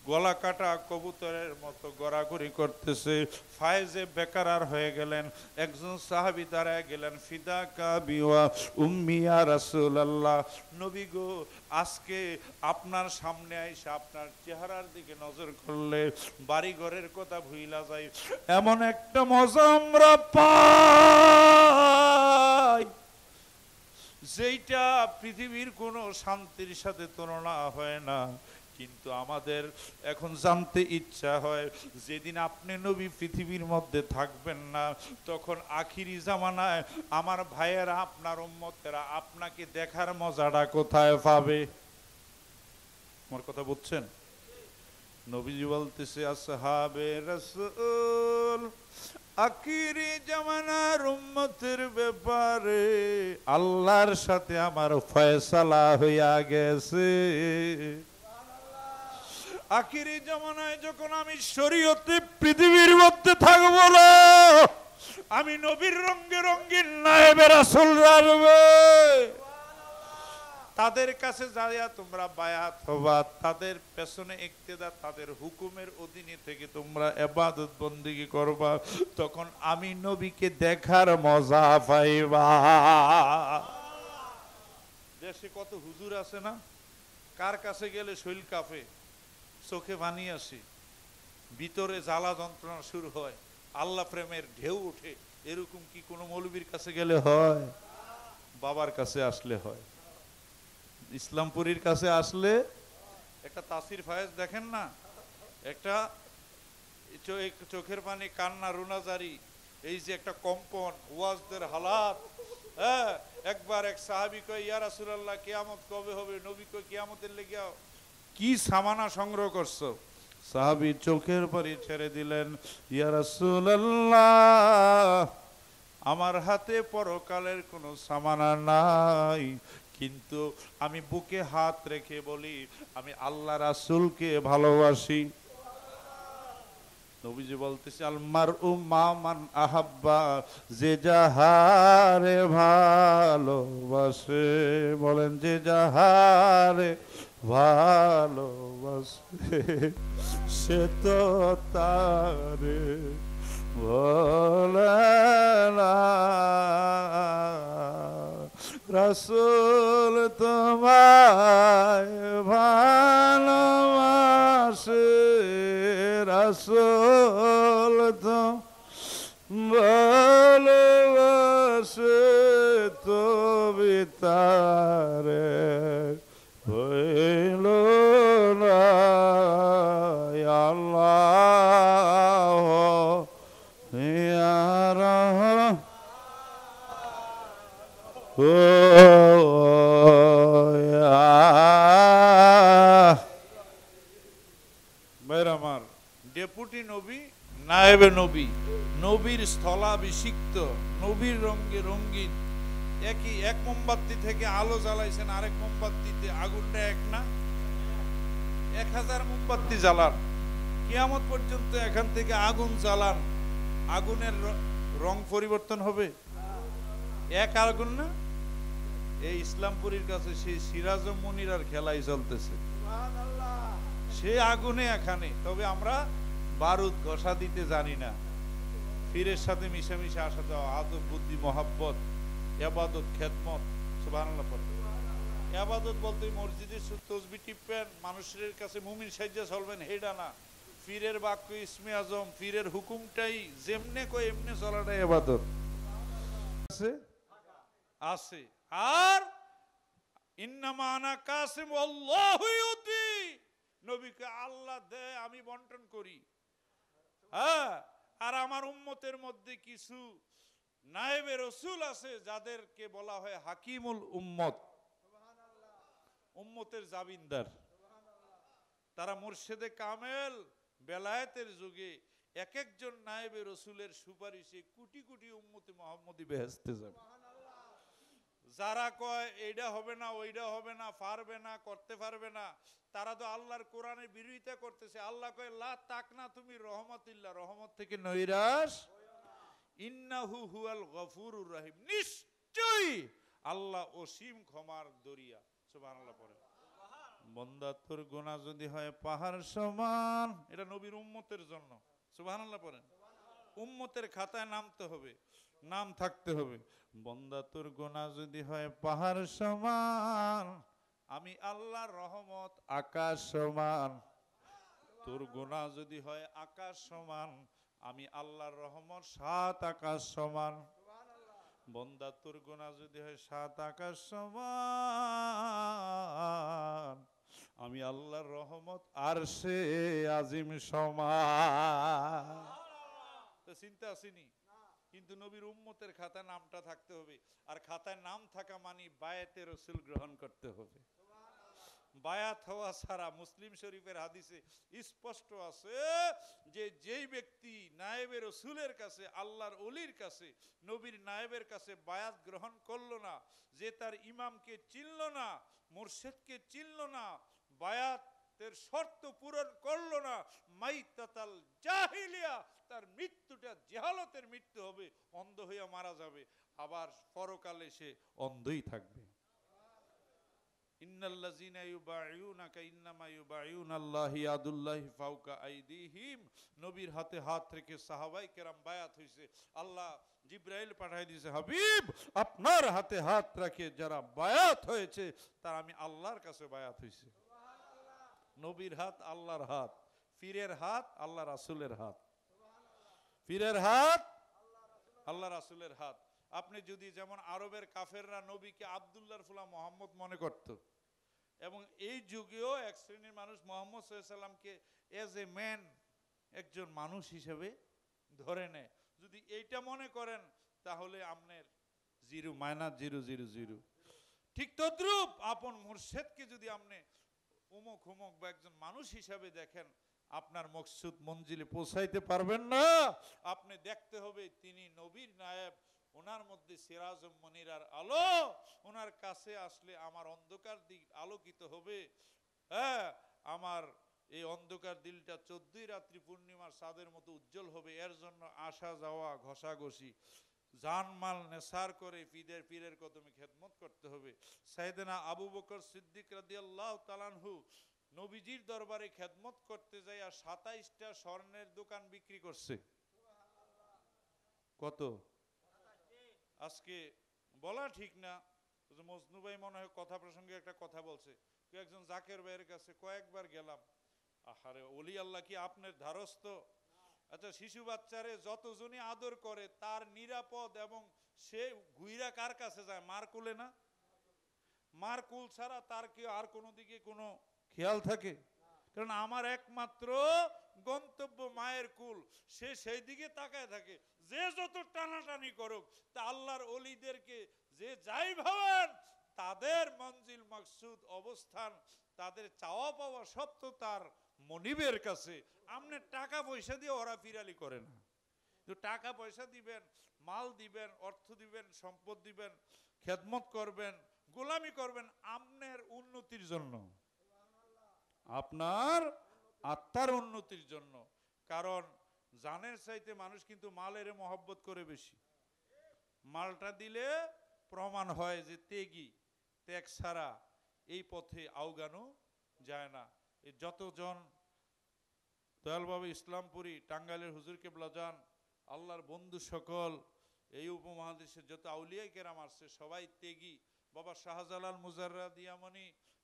গলা কাটা কবুতরের মতো গড়াগড়ি করতেছে। ফায়েজে বেকারার হয়ে গেলেন। একজন সাহাবী দাঁড়ায় গেলেন, ফিদাকা বিওয়া উম্মিয়া রাসূলুল্লাহ, নবী গো, আজকে আপনার সামনে আইসা আপনার চেহারার দিকে নজর করলে বাড়ি ঘরের কথা ভুইলা যায়, এমন একটা মজা আমরা পাই যেইটা পৃথিবীর কোনো শান্তির সাথে তুলনা হয় না। কিন্তু আমাদের এখন জানতে ইচ্ছা হয়, যেদিন আপনি নবী পৃথিবীর মধ্যে থাকবেন না, তখন আখিরি জামানায় আমার ভাইয়েরা, আপনার উম্মতেরা আপনাকে দেখার মজাটা কোথায় পাবে? আমার কথা বুঝছেন? নবীজি বলতেছে, আসহাবে রাসূল, আখিরি জামানার উম্মতের ব্যাপারে আল্লাহর সাথে আমার ফয়সালা হইয়া গেছে। আখিরি জামানায় যখন আমি শরীয়তে পৃথিবীর মধ্যে থাকবো না, আমি নবীর রঙে রঙিন নায়েবে রাসূল আসবে, তাদের কাছে যাইয়া তোমরা বায়াত হবা, তাদের পেছনে ইক্তেদা, তাদের হুকুমের অধীনে থেকে তোমরা ইবাদত বন্দেগী করবা, তখন আমি নবীকে দেখার মজা পাইবা। দেশে কত হুজুর আছে না, কার কাছে গেলে শৈল কাঁপে, চোখে পানি আসে, ভিতরে জ্বালা যন্ত্রণা শুরু হয়, আল্লাহ প্রেমের ঢেউ ওঠে। এরকম কি কোনো মৌলবীর কাছে গেলে হয়? বাবার কাছে আসলে হয়। ইসলামপুরীর কাছে আসলে একটা তাসির ফায়েজ দেখেন না, একটা চোখের পানি, কান্না, রুনাজারি, এই যে একটা কম্পন, ওয়াজদের হালাত। হ্যাঁ, একবার এক সাহাবী কয়, ইয়া রাসূলুল্লাহ, কিয়ামত কবে হবে? নবী কয়, কিয়ামতের লেগে কি সামানা সংগ্রহ করছো? সাহাবী চোখের পানি ছেড়ে দিলেন, ইয়া রাসূলুল্লাহ, আমার হাতে পরকালের কোনো সামানা নাই, কিন্তু আমি বুকে হাত রেখে বলি, আমি আল্লাহ রাসূলকে ভালোবাসি। নবীজি বলতেছে, আল মারউ মা মান আহাব্বা, যে যাহারে ভালোবাসে, বলেন, যে যাহারে ভালোবাসে সে তো তারে বলে না। রাসূল তোমায় ভালোবাসে, রাসূল তো ভালোবাসে, তবে তারে হইল না। আল্লাহ ইয়া রাহমান, আমার ডেপুটি নবী, নায়েবে নবী, নবীর স্থলাভিষিক্ত, নবীর রঙে রঙিন। একই এক মোমবাতি থেকে আলো জ্বালাইছেন, আরেক মোমবাতিতে আগুনটা এক না, 1000 মোমবাতি জ্বালান, কিয়ামত পর্যন্ত এখান থেকে আগুন জ্বালান, আগুনের রং পরিবর্তন হবে? এক আগুন না? এই ইসলামপুরীর কাছে সেই সিরাজ মুনিরার খেলাই চলতেছে, সে আগুনে এখানে। তবে আমরা বারুদ ঘষা দিতে জানি না, ফিরের সাথে মিশামিশে আসা যাওয়া, আদব, বুদ্ধি, মহাব্বত, ইবাদত, খেদমত। সুবহানাল্লাহ পড়তে। ইবাদত বলতে মসজিদে তসবিহ টিপবেন, মানুষের কাছে মুমিন সাইজা চলবেন, হেডা না। পীরের বাক্য ইসমে আজম, পীরের হুকুমটাই যেমনে কয় এমনে চলাটাই ইবাদত আছে আছে। আর ইন্নামা আনা কাসিম আল্লাহু ইউতি, নবীকে আল্লাহ দেয়, আমি বন্টন করি। হ্যাঁ, আর আমার উম্মতের মধ্যে কিছু নায়েবে রাসূল আছে যাদেরকে বলা হয় হাকিমুল উম্মত, উম্মতের জাবিনদার। তারা মুর্শেদে কামেল, বেলায়েতের যুগে এক একজন নায়েবে রাসূলের সুপারিশে কোটি কোটি উম্মতে মুহাম্মদী বেহেশতে যাবে। যারা কয় এইটা হবে না, ওইটা হবে না, পারবে না, করতে পারবে না, তারা তো আল্লাহর কোরআনের বিরোধিতা করতেছে। আল্লাহ কয়, লা তাকনা তুমি রহমাতিল্লাহ, রহমত থেকে নৈরাশ, ইন্নাহু হুয়াল গফুরুর রহিম, নিশ্চয়ই আল্লাহ অসীম ক্ষমার দরিয়া। সুবহানাল্লাহ পড়ে। বন্দা তোর গুনাহ যদি হয় পাহাড় সমান, এটা নবীর উম্মতের জন্য। সুবহানাল্লাহ পড়েন। উম্মতের খাতায় নামতে হবে, নাম থাকতে হবে। বন্দা তোর গুনাহ যদি হয় পাহাড় সমান, আমি আল্লাহর রহমত আকাশ সমান। তোর গুনাহ যদি হয় আকাশ সমান, আমি আল্লাহর রহমত 7 আকাশ সমান। বন্দা তোর গুনাহ যদি হয় 7 আকাশ সমান, আমি আল্লাহর রহমত আরশে আজিম সমান। তো চিন্তা আসেনি, কিন্তু নবীর উম্মতের খাতায় নামটা থাকতে হবে। আর খাতায় নাম থাকা মানে বায়াতে রসুল গ্রহণ করতে হবে। বায়াত হওয়া ছাড়া, মুসলিম শরীফের হাদিসে স্পষ্ট আছে যে যেই ব্যক্তি নায়েবে রসুলের কাছে, আল্লাহর ওলির কাছে, নবীর নায়েবের কাছে বায়াত গ্রহণ করলো না, যে তার ইমামকে চিনল না, মুর্শিদকে চিনল না, বায়াতের শর্ত পূরণ করলো না, মাইতাতাল জাহিলিয়া, তার মৃত্যুটা জেহালতের মৃত্যু হবে, অন্ধ হইয়া মারা যাবে, আবার পরকালে সে অন্ধই থাকবে। ইন্নাল্লাযীনা ইউবাইউনাকা ইন্নামা ইউবাইউনাল্লাহি ইয়াদুল্লাহি ফাওকা আইদিহিম। নবীর হাতে হাত রেখে সাহাবায়ে কেরাম বায়াত হইছে। আল্লাহ জিবরাইল পাঠিয়ে দিয়েছে, হাবিব আপনার হাতে হাত রেখে যারা বায়াত হয়েছে তারা আমি আল্লাহর কাছে বায়াত হইছে। নবীর হাত আল্লাহর হাত, পীরের হাত আল্লাহ রাসূলের হাত, পীরের হাত আল্লাহ রাসূলের হাত। আপনি যদি যেমন আরবের কাফেররা নবীকে আব্দুল্লাহর ফুলা মোহাম্মদ মনে করত, এবং এই যুগেও এক শ্রেণীর মানুষ মোহাম্মদ সাল্লাল্লাহু আলাইহি সাল্লামকে এজ এ ম্যান, একজন মানুষ হিসেবে ধরে নেয়, যদি এইটা মনে করেন তাহলে আপনার 0 -0 0 0। ঠিক তদ্রূপ আপন মুর্শিদকে যদি আপনি উমুক হুমুক বা একজন মানুষ হিসাবে দেখেন, আপনার মকসুদ মঞ্জিলে পৌঁছাইতে পারবেন না। আপনি দেখতে হবে তিনি নবীর নায়েব, ওনার মধ্যে সিরাজুম মুনিরার আলো, ওনার কাছে আসলে আমার অন্ধকার দিক আলোকিত হবে। হ্যাঁ, আমার এই অন্ধকার দিলটা 14ই রাত্রি পূর্ণিমার চাঁদের মতো উজ্জ্বল হবে। এর জন্য আসা যাওয়া, ঘষাঘষি, জানমাল নেসার করে পীরের কদমে খেদমত করতে হবে। সাইয়েদনা আবু বকর সিদ্দিক রাদিয়াল্লাহু তাআলা আনহু নবীজির দরবারে খেদমত করতে যাইয়া 27টা স্বর্ণের দোকান বিক্রি করছে। কত? আজকে বলা ঠিক না, মজনু ভাই মনে হয় কথা প্রসঙ্গে একটা কথা বলছে, একজন জাকের ভাইয়ের কাছে কয়েকবার গেলাম। আহারে ওলি আল্লাহ কি আপনার ধারস্থ? আচ্ছা, শিশু বাচ্চারে যতজনই আদর করে তার নিরাপদ, এবং সে ঘুইরা কার কাছে যায়? মার কুলে না? মার কুল ছাড়া তার কি আর কোনো দিকে কোনো খেয়াল থাকে? কারণ আমার একমাত্র গন্তব্য মায়ের কুল, সে সেই দিকে তাকায় থাকে। যে যত টানাটানি করুক, তা আল্লাহর ওলিদেরকে যে যাই ভাবেন, তাদের মঞ্জিল মাকসুদ অবস্থান, তাদের চাওয়া পাওয়া সব তো তার মনিবের কাছে। আপনি টাকা পয়সা দিয়ে ওরা ফিরালি করে না। টাকা পয়সা দিবেন, মাল দিবেন, অর্থ দিবেন, সম্পদ দিবেন, খেদমত করবেন, গোলামি করবেন আপনার উন্নতির জন্য, আপনার আত্মার উন্নতির জন্য। কারণ জানের চাইতে মানুষ কিন্তু মালের মহব্বত করে বেশি। মালটা দিলে প্রমাণ হয় যে ত্যাগ ছাড়া এই পথে আওগানো যায় না। এই যতজন দয়ালবাবু ইসলামপুরি, টাঙ্গাইলের হুজুর কেবলা যান, আল্লাহর বন্ধু সকল, এই উপমহাদেশের যত আউলিয়া কেরাম আসছে সবাই ত্যাগী। বাবা শাহজালাল মুজাররাদ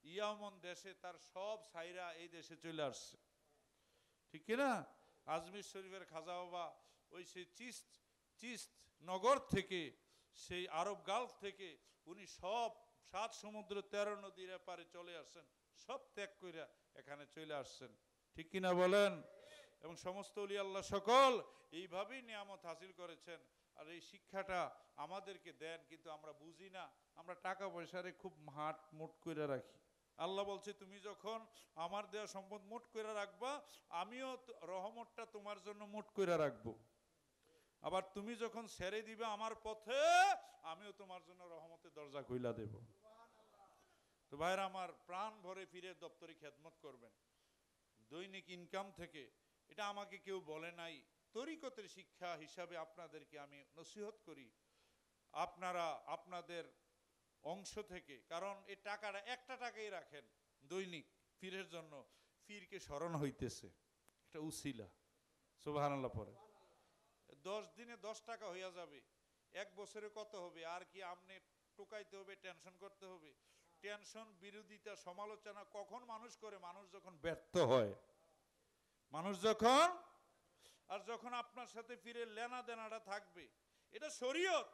ইয়ামন দেশে তার সব সাইরা এই দেশে চলে আসছে, ঠিক কিনা? আজমির শরীফের খাজা বাবা ওই সেই চিস্ত নগর থেকে, সেই আরব গালফ থেকে উনি সব 7 সমুদ্র 13 নদীর এপারে চলে আসছেন, সব ত্যাগ কইরা এখানে চলে আসছেন, ঠিক কিনা বলেন? এবং সমস্ত ওলি আল্লাহ সকল এইভাবেই নিয়ামত হাসিল করেছেন। আর এই শিক্ষাটা আমাদেরকে দেন, কিন্তু আমরা বুঝি না। আমরা টাকা পয়সারে খুব মুট করে রাখি। আল্লাহ বলছে, তুমি যখন আমার দেওয়া সম্পদ মুট করে রাখবা, আমিও রহমতটা তোমার জন্য মুট করে রাখবো। আবার তুমি যখন ছেড়ে দিবে আমার পথে, আমিও তোমার জন্য রহমতের দরজা খুইলা দেব। তো ভাইরা আমার, প্রাণ ভরে পীরের দপ্তরে খেদমত করবেন দৈনিক ইনকাম থেকে। এটা আমাকে কেউ বলে নাই, তরিকতের শিক্ষা হিসাবে আপনাদেরকে আমি নসিহত করি। আপনারা আপনাদের অংশ থেকে, কারণ এই টাকাটা একটা টাকাই রাখেন দৈনিক, পীরের জন্য পীরকে স্মরণ হইতেছে, এটা উসিলা। সুবহানাল্লাহ পড়ে। 10 দিনে 10 টাকা হইয়া যাবে, 1 বছরে কত হবে? আর কি আমনে টোকাইতে হবে, টেনশন করতে হবে? টেনশন, বিরোধিতা, সমালোচনা কখন মানুষ করে? মানুষ যখন ব্যর্থ হয়, মানুষ যখন, আর যখন আপনার সাথে পীরের লেনা দেনাটা থাকবে, এটা শরীয়ত।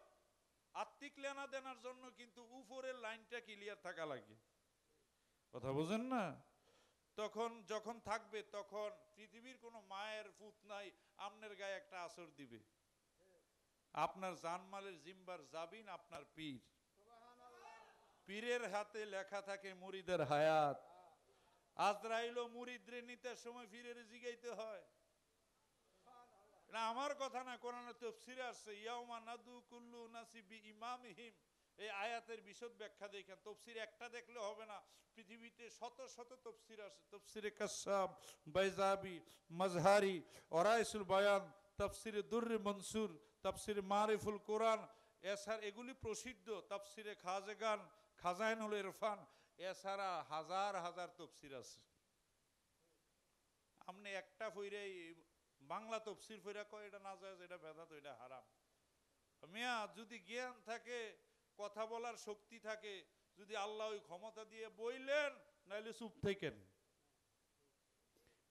আত্মিক লেনা দেনার জন্য কিন্তু উপরের লাইনটা ক্লিয়ার থাকা লাগে, কথা বুঝেন না? তখন যখন থাকবে, তখন পৃথিবীর কোনো মায়ের পুত নাই আপনার গায়ে একটা আসর দিবে। আপনার জানমালের জিম্বার জাবিন আপনার পীর। পীরের হাতে লেখা থাকে মুরিদের হায়াত। আজরাইলও মুরিদরে নিতে সময় পীরের জিগাইতে হয়। না আমার কথা না, কোরআনে তাফসীরে আছে, ইয়াউমা নাদু কুল্লু নাসি বিইমামিহিম। এই আয়াতের বিশদ ব্যাখ্যা দেখেন। তাফসীর একটা দেখলে হবে না, পৃথিবীতে শত শত তাফসীর আছে। তাফসীরে কাশশাফ, বাইজাবি, মাজহারি, ওরাইসুল বায়ান, তাফসীরে দুররে মনসুর, তাফসীরে মারিফুল কোরআন, এছাড়া এগুলি প্রসিদ্ধ। তাফসীরে খাজেগান, খাজাইনুল ইরফান, এছাড়া হাজার হাজার তাফসীর আছে। আপনি একটা ফইরাই বাংলা তাফসীর ফইরা কয় এটা নাজায়েজ, এটা বেদাত, এটা হারাম। মিয়া যদি জ্ঞান থাকে, কথা বলার শক্তি থাকে, যদি আল্লাহ ওই ক্ষমতা দিয়ে বইলেন, নাইলে চুপ থাকেন।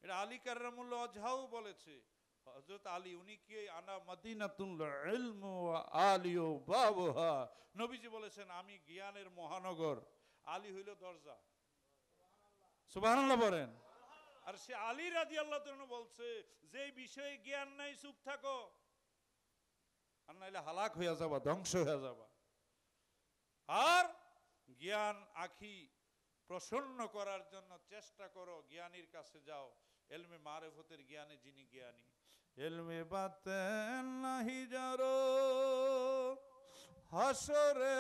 এটা আলী কাররামুল্লাহ ওয়াজহাও বলেছে, হযরত আলী, উনি কি আনা মাদিনাতুল ইলম ওয়া আলিয়ু বাবুহা, নবীজি বলেছেন আমি জ্ঞানের মহানগর, আলী হইল দরজা। সুবহানাল্লাহ বলেন। আর সে আলী রাদিয়াল্লাহু তাআলা বলছে, যে বিষয়ে জ্ঞান নাই চুপ থাকো, আর নাইলে হালাক হইয়া যাবা, ধ্বংস হইয়া যাবা। আর জ্ঞান আখি প্রসন্ন করার জন্য চেষ্টা করো, জ্ঞানীর কাছে যাও। এলমে মারিফতের জ্ঞানে যিনি জ্ঞানী, এলমে বাতেন নাহি যারো, হাসরে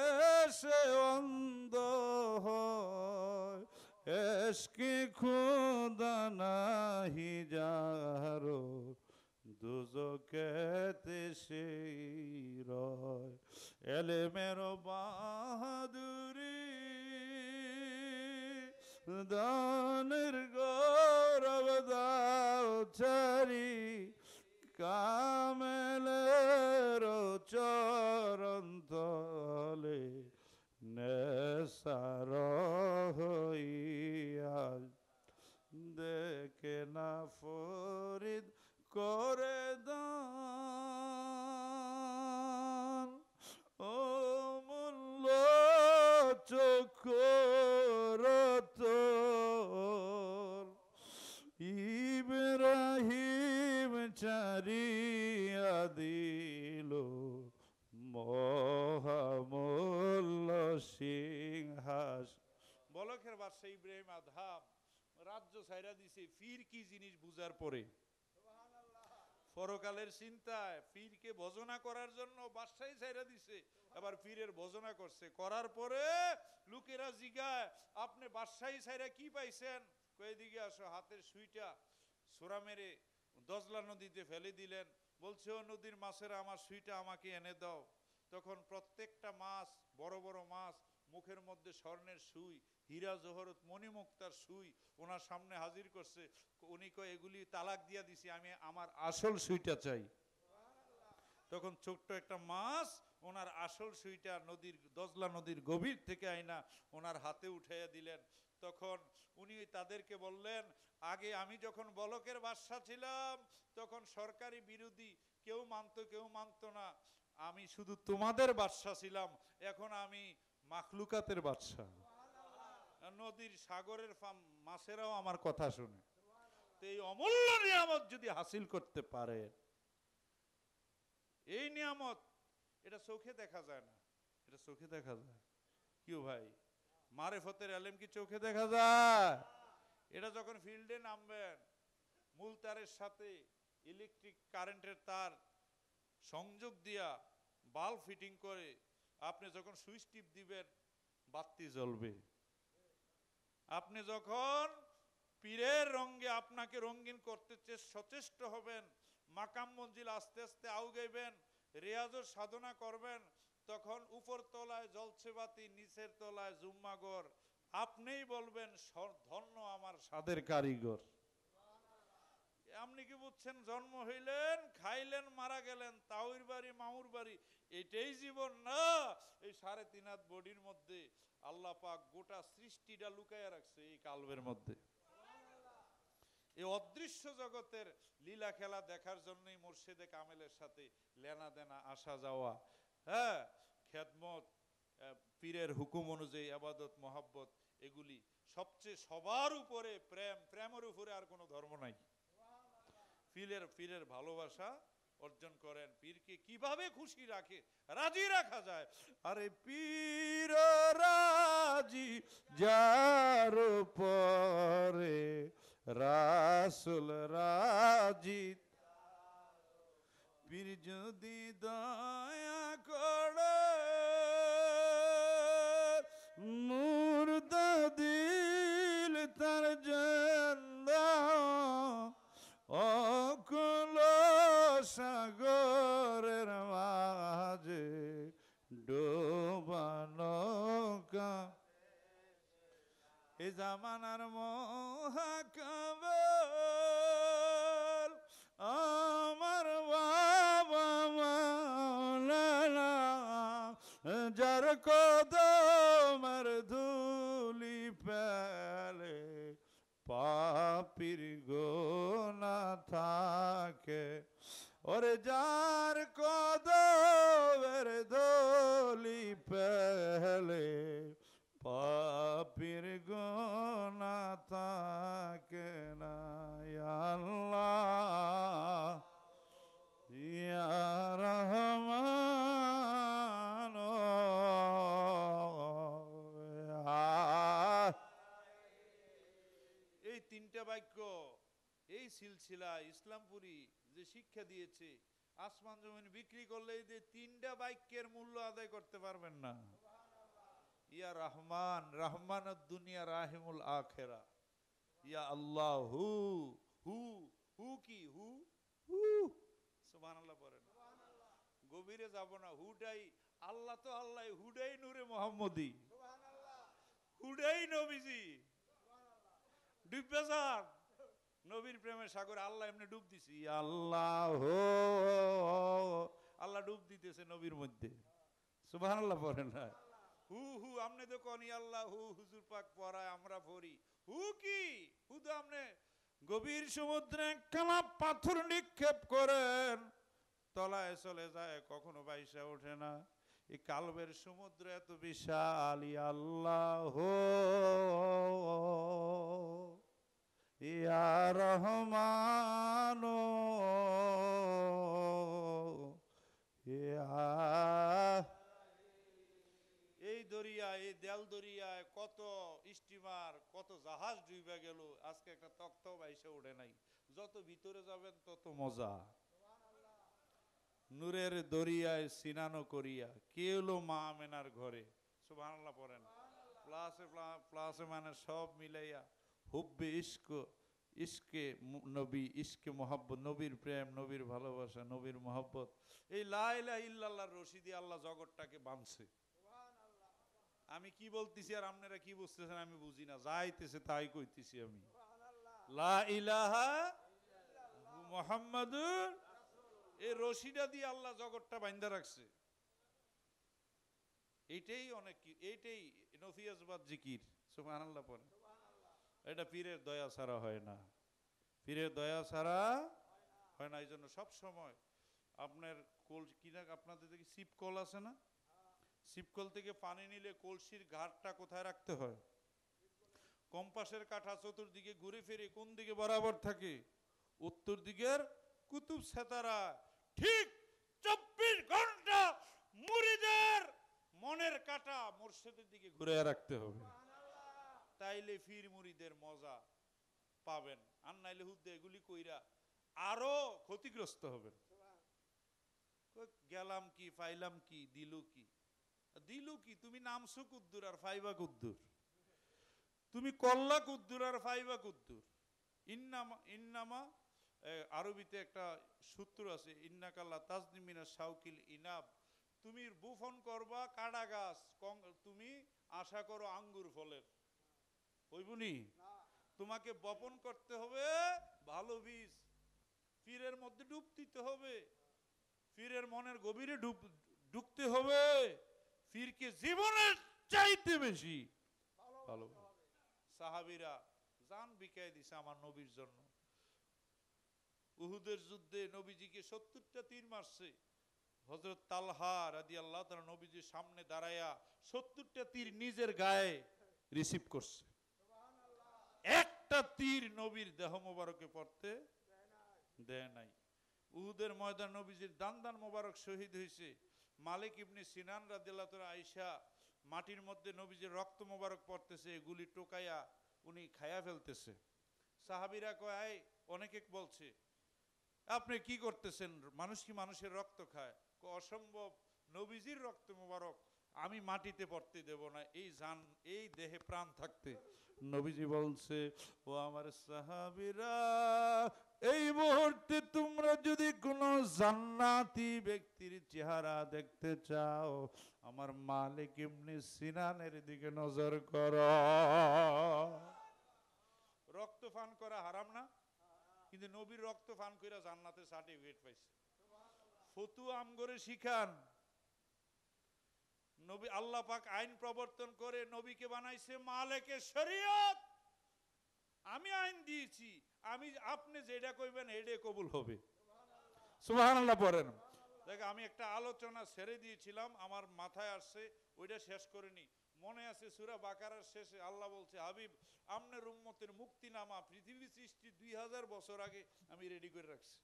সে অন্ধ হয়, এশকে খুদা নাহি যারো, দুজকেতে সেই রয়। এলেমের বাহাদুরি, দানের গৌরব দাও চারি, কামেলের চরণ তলে নেসার হইয়া, দেখে না ফরিদ করে দান, ও মূল্য চক্ষুরত ইব্রাহিম চারিয়া দিল, মহামূল্য সিংহাস। বলকের বাদশা ইব্রাহিম আদহাম রাজ্য ছাইরা দিছে পীর কি জিনিস বুঝার পরে। পরকালের চিন্তায় পীরকে ভজনা করার জন্য বাদশাই ছাইরা দিছে, আবার পীরের ভজনা করছে। করার পরে লোকেরা জিগায়, আপনি বাদশাই ছাইরা কি পাইছেন? কয়ে দিকে আসো, হাতের সুইটা সোরা মেরে দজলা নদীতে ফেলে দিলেন। বলছে, ও নদীর মাছেরা আমার সুইটা আমাকে এনে দাও। তখন প্রত্যেকটা মাছ, বড় বড় মাছ, মুখের মধ্যে স্বর্ণের সুই, হীরা জহরত মণিমুক্তার সুই ওনার সামনে হাজির করছে। উনি কয়, এগুলি তালাক দিয়া দিছি, আমি আমার আসল সুইটা চাই। তখন ছোট্ট একটা মাছ ওনার আসল সুইটা নদীর, দজলা নদীর গভীর থেকে আইনা ওনার হাতে উঠাইয়া দিলেন। তখন উনি তাদেরকে বললেন, আগে আমি যখন বলকের বাদশা ছিলাম, তখন সরকারি বিরোধী, কেউ মানতো কেউ মানতো না, আমি শুধু তোমাদের বাদশা ছিলাম, এখন আমি মাখলুকাতের বাদশা। নদীর সাগরের মাছেরাও আমার কথা শুনে। তো এই অমূল্য নিয়ামত যদি হাসিল করতে পারে, এই নিয়ামত, এটা চোখে দেখা যায় না, এটা চোখে দেখা যায়। কি ভাই, মারিফতের ইলম কি চোখে দেখা যায়? এটা যখন ফিল্ডে নামবেন, মূল তারের সাথে ইলেকট্রিক কারেন্টের তার সংযোগ দিয়া বাল্ব ফিটিং করে আপনি যখন সুইচ টিপ দিবেন, বাতি জ্বলবে। আপনি যখন পীরের রঙে আপনাকে রঙিন করতে সচেষ্ট হবেন, মাকাম মঞ্জিল আস্তে আস্তে আউগাইবেন, রিয়াজের সাধনা করবেন, তখন উপর তলায় জলছে বাতি, নিচের তলায় জুম্মাগর, আপনিই বলবেন ধন্য আমার স্বাদের কারিগর। আপনি কি বুঝছেন? জন্ম হইলেন, খাইলেন, মারা গেলেন, তাউর বাড়ি মামুর বাড়ি, এটাই জীবন না। এই 3.5 হাত বডির মধ্যে আল্লাহ পাক গোটা সৃষ্টিটা লুকাইয়া রাখছে এই কালবের মধ্যে। এই অদৃশ্য জগতের লীলা খেলা দেখার জন্যই মুর্শিদে কামেলের সাথে লেনা দেনা, আসা যাওয়া, হ্যাঁ, খেদমত, পীরের হুকুম অনুযায়ী আবাদত মহাব্বত, এগুলি সবচেয়ে সবার উপরে প্রেম। প্রেমের উপরে আর কোনো ধর্ম নাই। পীরের ভালোবাসা অর্জন করেন। পীরকে কিভাবে খুশি রাখে, রাজি রাখা যায়। আরে পীর রাজি যার পরে রাসূল রাজি, পীর যদি দয়া করে মুর্দা দিল তার জিন্দা, অকুল সাগরের মাঝে ডোবানো কা, এ জামানার মহাকাবল আমার বাবা মাওলানা, যার কদমের ধুলি পেলে পাপীর গোনা থাকে। ওরে যার কদমের ধুলি পেলে পাপীর গোনা থাকে না। ইয়া আল্লাহ ইয়া রহমান, এই 3টা বাক্য, এই সিলসিলা ইসলামপুরি যে শিক্ষা দিয়েছে, আসমান জমিন বিক্রি করলে এই যে 3টা বাক্যের মূল্য আদায় করতে পারবেন না। ইয়া রহমান, রহমানুদ দুনিয়া রাহিমুল আখিরা। ইয়া আল্লাহ, হু হু হু কি হু হু, সুবহানাল্লাহ পড়েন। গভীরে যাব না, হুডাই আল্লাহ, তো আল্লাহ, হুডাই নূরে মুহাম্মদি, হুডাই নবীজি। ডুববে যান নবীর প্রেমের সাগরে, আল্লাহ এমনি ডুব দিছি। আল্লাহ, আল্লাহ ডুব দিতেছে নবীর মধ্যে, সুবহানাল্লাহ পড়েন না। হু হু আমনে তো কনি আল্লাহ হু, হুজুর পাক পড়ায়, আমরা পড়ি হু কি হু, তো আমনে গভীর সমুদ্রে কালা পাথর নিক্ষেপ করেন, তলায় চলে যায়, কখনো বাইসা ওঠে না। এই কালবের সমুদ্র এত বিশাল। আল্লাহ ইয়া রহমান, এই দরিয়া, এই দেল দরিয়ায় কত স্টিমার, কত জাহাজ ডুবে গেল, আজকে একটা তক্তাও বাইসে ওঠে নাই। যত ভিতরে যাবেন তত মজা। নূরের দরিয়ায় সিনানো করিয়া কে এলো মা আমেনার ঘরে, সুবহানাল্লাহ পড়েন। প্লাসে প্লাসে মানে সব মিলাইয়া হুব্বে ইশক, ইশকে নবী, ইশকে মোহাব্বত, নবীর প্রেম, নবীর ভালোবাসা, নবীর মোহাব্বত, এই লা ইলাহা ইল্লাল্লাহর রশি দিয়ে আল্লাহ জগৎটাকে বাঁধছে। আমি কি বলতেছি আর আপনারা কি বুঝতেছেন আমি বুঝি না, যাইতেছে তাই কইতেছি আমি। লা ইলাহা মুহাম্মাদুর, এই রশিটা দিয়ে আল্লাহ জগৎটা বাঁধা রাখছে। এইটাই অনেক, এইটাই নফিয়াজবাদ জিকির, সুবহানাল্লাহ পড়েন। এটা পীরের দয়া ছাড়া হয় না, পীরের দয়া ছাড়া হয় না। এই জন্য সবসময় আপনার কিনা, আপনাদের দেখি সিপকল আছে না, সিপকল থেকে পানি নিলে কলসির ঘাটটা কোথায় রাখতে হয়? কম্পাসের কাঁটা চতুর্দিকে ঘুরে ফিরে কোন দিকে বরাবর থাকে? উত্তর দিকের কুতুব সেতারা। ঠিক 24 ঘন্টা মুরিদের মনের কাঁটা মুর্শিদের দিকে ঘুরে রাখতে হবে, তাইলে ফির মুরিদের মজা পাবেন। আর নাইলে হুদ্দে এগুলি কইরা আরো ক্ষতিগ্রস্ত হবেন। গেলাম কি, পাইলাম কি, দিলু কি, দিলু কি? তুমি নামছো কুদ্দুর আর ফাইবা কুদ্দুর, তুমি কল্লা কুদ্দুর আর ফাইবা কুদ্দুর। ইন্নামা ইন্নামা, আরবিতে একটা সূত্র আছে, ইন্নাকাল্লা তাজনিমিনা শাউকিল ইনাব, তুমি বুফন করবা কাডা গাছ, তুমি আশা করো আঙ্গুর ফলের। হইবনি। তোমাকে বপন করতে হবে ভালো বীজ, পীরের মধ্যে ডুব দিতে হবে, পীরের মনের গভীরে ঢুকতে হবে, পীরকে জীবনের চাইতে বেশি ভালো। সাহাবীরা জান বিকায় দিছে আমার নবীর জন্য। উহুদের যুদ্ধে নবীজিকে 70টা তীর মারছে। হযরত তালহা রাদিয়াল্লাহু তাআলা নবীজির সামনে দাঁড়ায়া 70টা তীর নিজের গায়ে রিসিভ করছে। একটা তীর নবীর দেহ মোবারকে পড়তে দেয় নাই। উহুদের ময়দান নবীজির দান মোবারক শহীদ হয়েছে। মালিক ইবনে সিনান রাদিয়াল্লাহু তাআলা আয়েশা মাটির মধ্যে নবীজির রক্ত মোবারক পড়তেছে, এগুলি টোকাইয়া উনি খায়া ফেলতেছে। সাহাবীরা কয়, অনেকে বলছে আপনি কি করতেছেন, মানুষ কি মানুষের রক্ত খায়? অসম্ভব, নবীজির রক্ত মোবারক আমি মাটিতে পড়তে দেব না, এই জান এই দেহে প্রাণ থাকতে। নবীজি বলছে, ও আমার সাহাবীরা, এই মুহূর্তে তোমরা যদি কোন জান্নাতি ব্যক্তির চেহারা দেখতে চাও, আমার মালিক ইবনে সিনানের দিকে নজর করো। রক্ত পান করা হারাম না, কিন্তু নবীর রক্ত পান কইরা জান্নাতের সার্টিফিকেট পাইছে। ফতুয়া আমগরে শিখান। নবী আল্লাহ পাক আইন প্রবর্তন করে নবীকে বানাইছে মালিকে শরীয়ত। আমি আইন দিয়েছি, আমি আপনি যেটা কইবেন এটাই কবুল হবে। সুবহানাল্লাহ পড়েন। দেখ, আমি একটা আলোচনা ছেড়ে দিয়েছিলাম, আমার মাথায় আসছে, ওইটা শেষ করিনি। মনে আছে সূরা বাকারার শেষে আল্লাহ বলছে, হাবিব আপনার উম্মতের মুক্তিনামা পৃথিবী সৃষ্টি 2000 বছর আগে আমি রেডি করে রাখছি।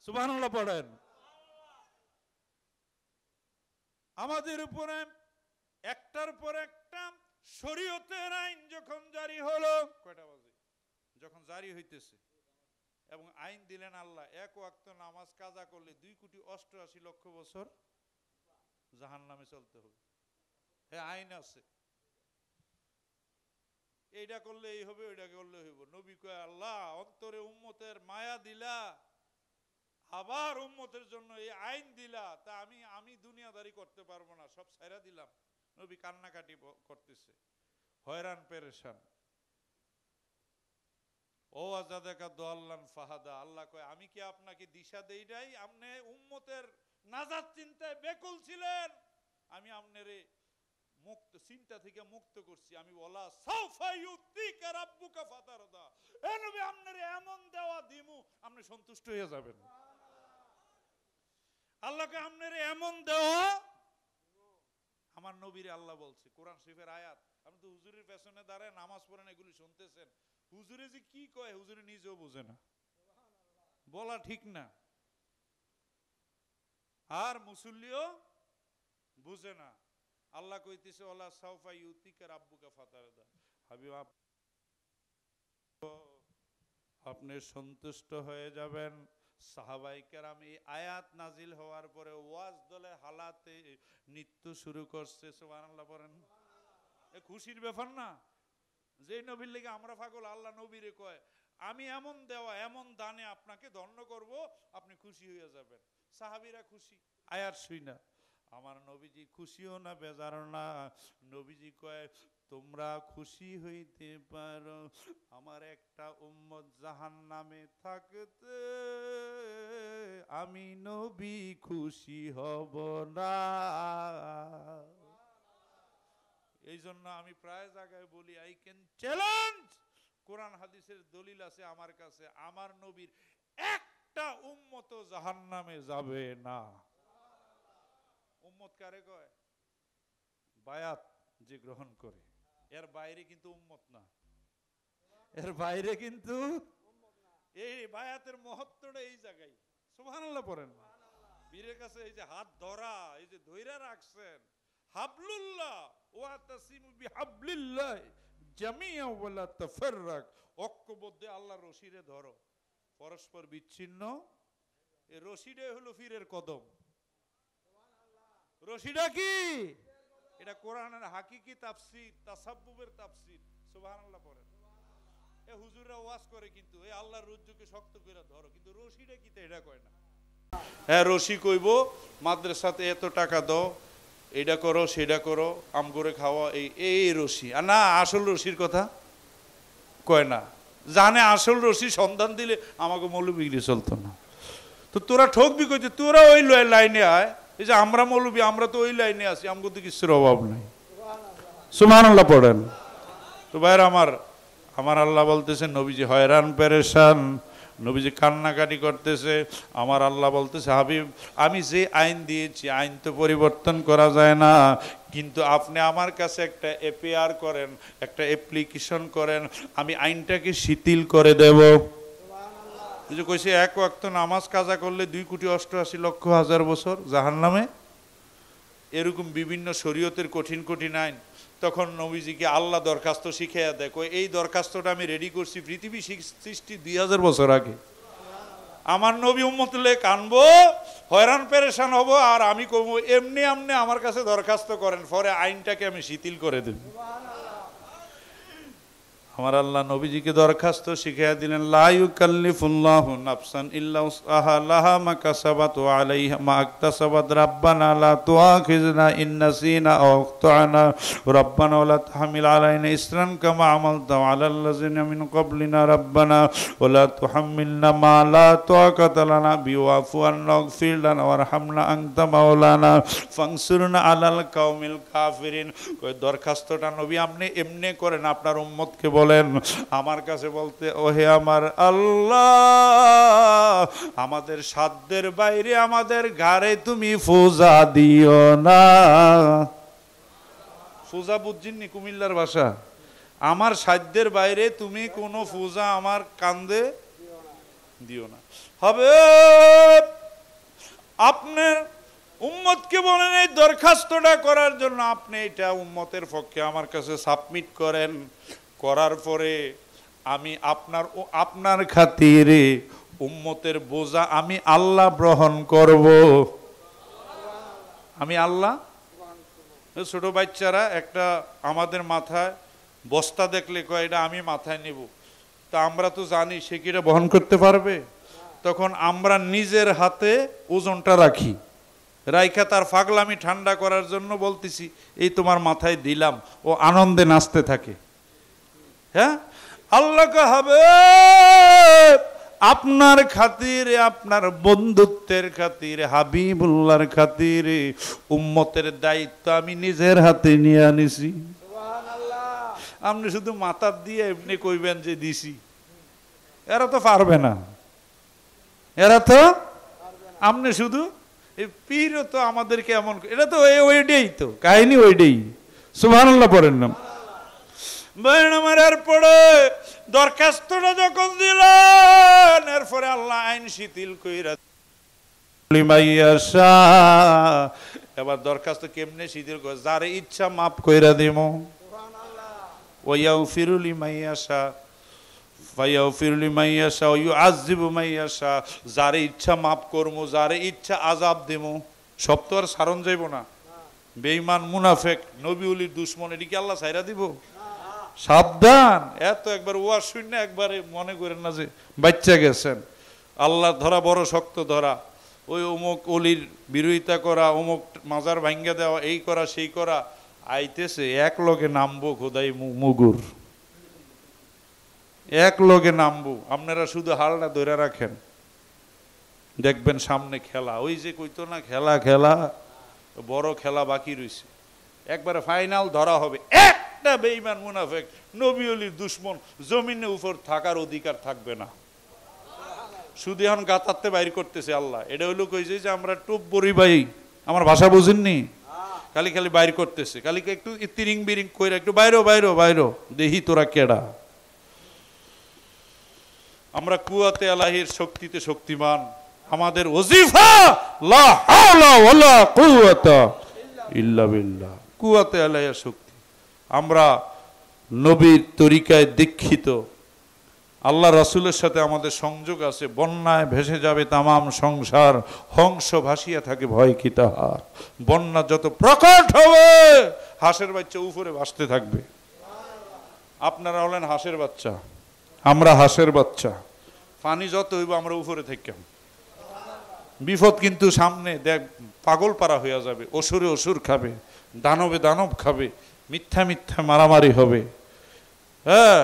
সুবহানাল্লাহ পড়েন। আমাদের উপরে একটার পর একটা শরীয়তের আইন যখন জারি হলো, কয়টা বাজে, যখন জারি হইতেছে এবং আইন দিলেন আল্লাহ, এক ওয়াক্ত নামাজ কাজা করলে 2,88,00,000 বছর জাহান্নামে চলতে হবে। হ্যাঁ, আইন আছে, এইটা করলে এই হবে, ওইটা করলে হইব। নবী কয়, আল্লাহ অন্তরে উম্মতের মায়া দিলা, আবার উম্মতের জন্য এই আইন দিলা, তা আমি দুনিয়াদারি করতে পারবো না, সব ছাইরা দিলাম। নবী কান্নাকাটি করতেছে, হয়রান পেরেশান। ও আজাদাকা দোয়াল্লান ফাহাদা, আল্লাহ কয়, আমি কি আপনাকে দিশা দেই নাই? আপনি উম্মতের নাজাত চিন্তায় বেকুল ছিলেন, আমি আপনারে মুক্ত চিন্তা থেকে মুক্ত করছি। আমি বলা সাউফা ইউতিকা রাব্বুকা ফাতারদা, এ নবী আপনারে এমন দেওয়া দিমু আপনি সন্তুষ্ট হয়ে যাবেন। আল্লাহকে আপনারে এমন দেওয়া, আমার নবীরে আল্লাহ বলছে, কোরআন শরীফের আয়াত। আপনি তো হুজুরের পেছনে দাঁড়ায় নামাজ পড়েন, এগুলি শুনতেছেন, হুজুরে যে কি কয় হুজুরে নিজেও বোঝে না, বলা ঠিক না, আর মুসল্লিও বুঝে না। আল্লাহ কইতেছে, ওয়ালা সাউফা ইউতিকা রাব্বুকা ফাতারদা, হাবিব আপনি সন্তুষ্ট হয়ে যাবেন। সাহাবায়ে কেরাম এই আয়াত নাজিল হওয়ার পরে ওয়াজ দলে হালাতে নৃত্য শুরু করছে। সুবহানাল্লাহ পড়েন। এ খুশির ব্যাপার না, যে নবীর লেগে আমরা পাগল। আল্লাহ নবীরে কয়, আমি এমন দেওয়া এমন দানে আপনাকে ধন্য করব, আপনি খুশি হয়ে যাবেন। সাহাবীরা খুশি আয়াত শুইনা। আমার নবীজি খুশিও না বেজারও না। নবীজি কয়, তোমরা খুশি হইতে পারো, আমার একটা উম্মত জাহান্নামে থাকতে আমি নবী খুশি হব না। এই জন্য আমি প্রায় জায়গায় বলি, আই ক্যান চ্যালেঞ্জ, কোরআন হাদিসের দলিল আছে আমার কাছে, আমার নবীর একটা উম্মত জাহান্নামে যাবে না। উম্মত কারে কয়? বায়াত যে গ্রহণ করে, এর বাইরে কিন্তু উম্মত না, এর বাইরে কিন্তু এই বায়াতের মহত্বটা এই জায়গায়। সুবহানাল্লাহ পড়েন। বীরের কাছে এই যে হাত ধরা, এই যে ধইরা রাখছেন, হাবলুল্লাহ ওয়া তাসিমু বিহাবলিল্লাহ জামিআ ওয়ালা তাফাররাক, ঐক্যবদ্ধ আল্লাহর রশিরে ধরো, পরস্পর বিচ্ছিন্ন। এই রশিটাই হলো পীরের কদম। রশিটা কি? এটা কোরআনের হাকিকি তাফসীর, তাসাব্বুবের তাফসীর। সুবহানাল্লাহ পড়েন। এ হুজুররা ওয়াজ করে, কিন্তু এই আল্লাহর রজ্জুকে শক্ত করে ধরো, কিন্তু রশিটা কি তা এটা কয় না। হ্যাঁ, রশি কইব মাদ্রাসাতে এত টাকা দাও, এটা করো সেটা করো, আম করে খাওয়া, এই এই রশি। আর না, আসল রশির কথা কয় না, জানে আসল রশি সন্ধান দিলে আমাকে মৌলবীগিরি চলতো না। তো তোরা ঠকবি কইতে, তোরা ওই লাইনে আয়। এই যে আমরা মৌলবী, আমরা তো ওই লাইনে আছি, আমাকে তো কিছুর অভাব নাই। সুবহানাল্লাহ পড়েন। তো ভাইরা আমার আল্লাহ বলতেছে নবীজি হয়রান পেরেশান, নবীজি কান্নাকাটি করতেছে। আমার আল্লাহ বলতেছে হাবিব, আমি যে আইন দিয়েছি আইন তো পরিবর্তন করা যায় না, কিন্তু আপনি আমার কাছে একটা এপিআর করেন, একটা অ্যাপ্লিকেশন করেন, আমি আইনটাকে শিথিল করে দেব। যে কইছে এক ওয়াক্ত নামাজ কাজা করলে 2,88,00,000 বছর জাহান্নামে, এরকম বিভিন্ন শরীয়তের কঠিন কঠিন আইন। তখন নবীজিকে আল্লাহ দরখাস্ত শিখাইয়া দেয়, এই দরখাস্তটা আমি রেডি করছি পৃথিবী সৃষ্টি 2000 বছর আগে। আমার নবী উম্মত লে কানবো, হয়রান পেরেশান হব, আর আমি কব এমনি আমনে আমার কাছে দরখাস্ত করেন, পরে আইনটাকে আমি শিথিল করে দেব। আমার আল্লাহ নবীজিকে দরখাস্ত শিখাইয়া দিলেন, লা ইউকাল্লিফুল্লাহু নাফসান ইল্লা উসআহা লাহা মা কাসাবাত ওয়া আলাইহা মা ইকতাসাবাত রাব্বানা লা তুআখিযনা ইন নাসিনা আও আখতানা রাব্বানা ওয়া লা তাহমিল আলাইনা ইসরান কামা আমালতা আলাল লাযিনা মিন ক্বাবলিনা রাব্বানা ওয়া লা তুহাম্মিলনা মা লা তাকাতা লানা বিহি ওয়াফু আন্না ওয়াগফির লানা ওয়ারহামনা আনতা মাওলানা ফানসুরনা আলাল কাওমিল কাফিরিন। কই দরখাস্তটা নবী আপনি এমনি করেন, আপনার উম্মতকে বলেন আমার কাছে বলতে, ওহে আমার আল্লাহ, আমাদের সাধ্যের বাইরে আমাদের ঘাড়ে তুমি ফুজা দিও না। ফুজা বুঝিনি কুমিল্লার ভাষা? আমার সাধ্যের বাইরে তুমি কোনো ফুজা আমার কান্দে দিও না। হবে আপনার উম্মতকে বলেন এই দরখাস্তটা করার জন্য, আপনি এটা উম্মতের পক্ষে আমার কাছে সাবমিট করেন। করার পরে আমি আপনার খাতিরে উম্মতের বোঝা আমি আল্লাহ গ্রহণ করব। আমি আল্লাহ। ছোট বাচ্চারা একটা আমাদের মাথায় বস্তা দেখলে কয় এটা আমি মাথায় নেব, তা আমরা তো জানি সে কি এটা বহন করতে পারবে। তখন আমরা নিজের হাতে ওজনটা রাখি, রাইখা তার পাগলামি ঠান্ডা করার জন্য বলতেছি এই তোমার মাথায় দিলাম, ও আনন্দে নাচতে থাকে। হ্যাঁ, আল্লাহকে হবে আপনার খাতিরে, আপনার বন্ধুত্বের খাতিরে, হাবিবুল্লাহর খাতিরে উম্মতের দায়িত্ব আমি নিজের হাতে নিয়ে আনিছি। আপনি শুধু মাথা দিয়ে এমনি কইবেন যে দিছি, এরা তো পারবে না, এরা তো আপনি শুধু পীরও তো আমাদেরকে এমন, এটা তো ওইটাই তো কাহিনী, ওইটাই। সুবহানাল্লাহ পড়েন না। পরে দরখাস্তটা যখন দিলেন, এরপরে আল্লাহ আইন শিথিল কইরা, এবার দরখাস্ত কেমনে শিথিল করে, যারে ইচ্ছা মাফ কইরা দিব। ওয়ায়াগফিরু লিমান ইয়াশা ফায়াগফিরু লিমান ইয়াশা ওয়া ইউআযযিবু মান ইয়াশা, যারে ইচ্ছা মাফ করমু, যারে ইচ্ছা আযাব দেমু। সব তো আর সারণ যাইব না। বেঈমান মুনাফিক নবী ওলির দুশমন, এটি কি আল্লাহ ছাইরা দিব? সাবধান। এত একবার ওয়াজ শুনে একবারে মনে করেন না যে বাচ্চা গেছেন। আল্লাহ ধরা বড় শক্ত ধরা, ওই অমুক অলির বিরোধিতা করা, অমুক মাজার ভাঙ্গা দেওয়া, এই করা সেই করা, আইতেছে এক লগে নামবো খোদাই মুগুর, এক লগে নামবো। আপনারা শুধু হালটা ধরে রাখেন, দেখবেন সামনে খেলা। ওই যে কইতো না খেলা খেলা, বড় খেলা বাকি রয়েছে, একবারে ফাইনাল ধরা হবে। একটা বেঈমান মুনাফিক নবী ওলির দুশমন জমিনের উপর থাকার অধিকার থাকবে না। শুধু এখন গাতাতে বাইর করতেছে আল্লাহ। এটা হইলো কইছে যে আমরা টুপ বড়ি ভাই, আমার ভাষা বুঝেননি, খালি খালি বাইর করতেছে, খালি একটু তিরিং বিরিং কইরা একটু বাইরো বাইরো বাইরো, দেখি তোরা কেডা। আমরা কুয়াতে আলাহির শক্তিতে শক্তিমান, আমাদের ওজিফা লা হাওলা ওয়ালা কুওয়াতা ইল্লা বিল্লাহ, কুয়াতে আলাহির শক্তি। আমরা নবীর তরিকায় দীক্ষিত, আল্লাহ রাসূলের সাথে আমাদের সংযোগ আছে। বন্যায় ভেসে যাবে তামাম সংসার, হংস ভাসিয়া থাকে ভয় কি তাহার। বন্যা যত প্রকট হবে, হাঁসের বাচ্চা উপরে ভাসতে থাকবে। আপনারা হলেন হাঁসের বাচ্চা, আমরা হাঁসের বাচ্চা। পানি যত হইব আমরা উপরে থাকতাম। বিপদ কিন্তু সামনে দেখ, পাগল পারা হয়ে যাবে, অসুরে অসুর খাবে, দানবে দানব খাবে, মিথ্যা মিথ্যা মারামারি হবে, হ্যাঁ,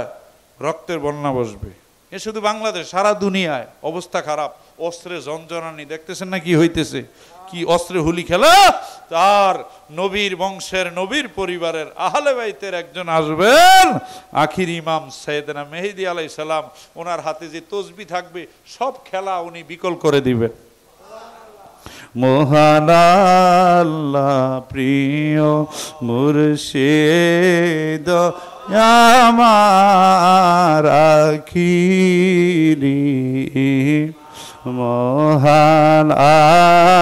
রক্তের বন্যা বসবে। এ শুধু বাংলাদেশ, সারা দুনিয়ায় অবস্থা খারাপ। অস্ত্রে জনজনানি দেখতেছেন না কি হইতেছে, কি অস্ত্রে হুলি খেলা। তার নবীর বংশের, নবীর পরিবারের আহলে বাইতের একজন আসবেন, আখির ইমাম সাইয়েদনা মেহেদী আলাইহিস সালাম। ওনার হাতে যে তসবিহ থাকবে সব খেলা উনি বিকল করে দিবেন। মহান আল্লাহ প্রিয় মুর্শিদ আমার আখিরি, মহান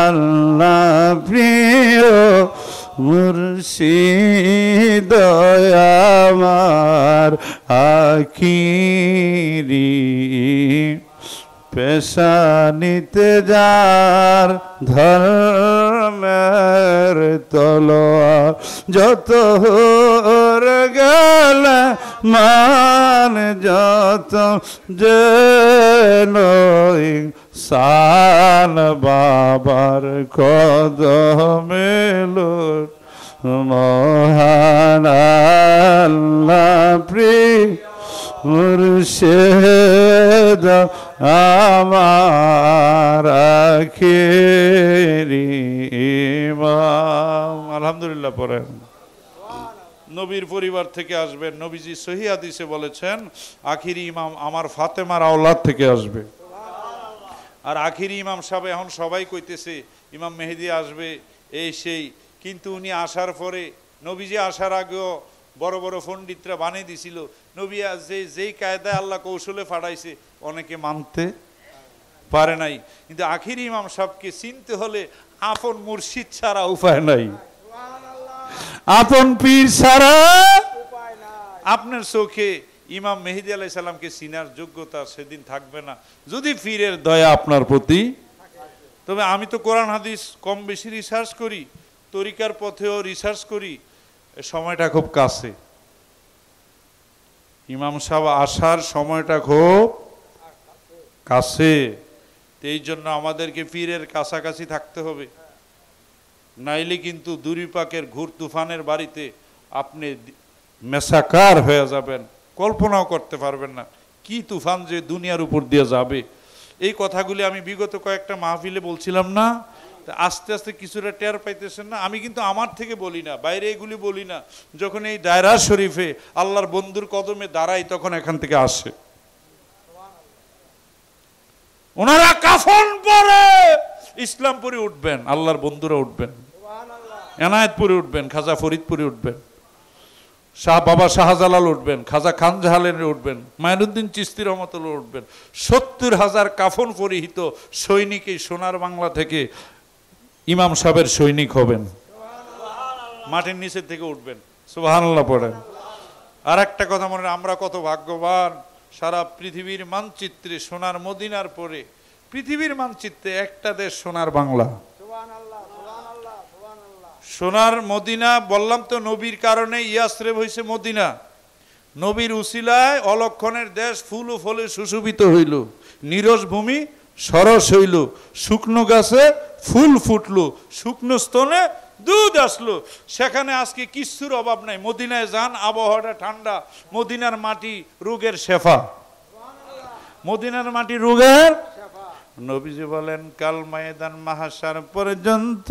আল্লাহ প্রিয় মুর্শিদ আমার আখিরি, পেশানিতে যার ধর্মের তলোয়ার, যত গেল মান যত যেন সান বাবার কদমে লুট, মহান আল্লাহ প্রিয় মুর্শিদ আমার আখিরি ইমাম। আলহামদুলিল্লাহ পড়েন। নবীর পরিবার থেকে আসবেন। নবীজি সহিহ হাদিসে বলেছেন আখিরি ইমাম আমার ফাতেমার আওলাদ থেকে আসবে। আর আখিরি ইমাম সাহেব এখন সবাই কইতেছে ইমাম মেহেদী আসবে এই সেই, কিন্তু উনি আসার পরে, নবীজি আসার আগেও বড় বড় পণ্ডিতরা বানিয়ে দিছিল, নবী যেই কায়দায় আল্লাহ কৌশলে ফাটাইছে অনেকে মানতে পারে নাই। কিন্তু আখিরি ইমাম সাহেবকে চিনতে হলে আপন মুর্শিদ ছাড়া উপায় নাই, আপন পীর ছাড়া আপনার চোখে ইমাম মেহেদী আলাইহিস সালামকে চিনার যোগ্যতা সেদিন থাকবে না যদি পীরের দয়া আপনার প্রতি। তবে আমি তো কোরআন হাদিস কম বেশি রিসার্চ করি, তরিকার পথেও রিসার্চ করি, সময়টা খুব কাছে, ইমাম সাহেব আসার সময়টা খুব কাছে। এই জন্য আমাদেরকে পীরের কাছাকাছি থাকতে হবে, নাইলে কিন্তু দুরিপাকের ঘুর তুফানের বাড়িতে আপনি মেসাকার হয়ে যাবেন, কল্পনাও করতে পারবেন না কি তুফান যে দুনিয়ার উপর দিয়ে যাবে। এই কথাগুলি আমি বিগত কয়েকটা মাহফিলে বলছিলাম না, আস্তে আস্তে কিছুটা টের পাইতেছেন না। আমি কিন্তু আমার থেকে বলি না, বাইরে এগুলি বলি না, যখন এই দায়রা শরীফে আল্লাহর বন্ধুর কদমে দাঁড়াই তখন এখান থেকে আসে। ওনারা কাফন পরে ইসলামপুরে উঠবেন, আল্লাহর বন্ধুরা উঠবেন, এনায়েতপুরে উঠবেন, খাজা ফরিদপুরে উঠবেন, বাবা শাহজালাল উঠবেন, খাজা খান জাহালের উঠবেন, মাইনুদ্দিন চিশতি রহমতুল্লাহ উঠবেন। 70,000 কাফন পরিহিত সৈনিক এই সোনার বাংলা থেকে ইমাম সাহেবের সৈনিক হবেন, মাটির নিচে থেকে উঠবেন। সুবহানাল্লাহ পড়েন। আর একটা কথা মনে, আমরা কত ভাগ্যবান, সারা পৃথিবীর মানচিত্রে সোনার মদিনার পরে পৃথিবীর মানচিত্রে একটা দেশ সোনার বাংলা। সোনার মদিনা বললাম তো, নবীর কারণে ইয়াসরেব হইছে মদিনা, নবীর উসিলায় অলক্ষণের দেশ ফুল ও ফলে সুশোভিত হইল, নিরস ভূমি সরস হইল, শুকনো গাছে ফুল ফুটলো, শুকনো স্তনে দুধ আসলো। সেখানে আজকে কিচ্ছুর অভাব নাই। মদিনায় যান, আবহাওয়াটা ঠান্ডা, মদিনার মাটি রোগের শেফা, মদিনার মাটি রোগের। নবীজি বলেন কাল ময়দান মাহশার পর্যন্ত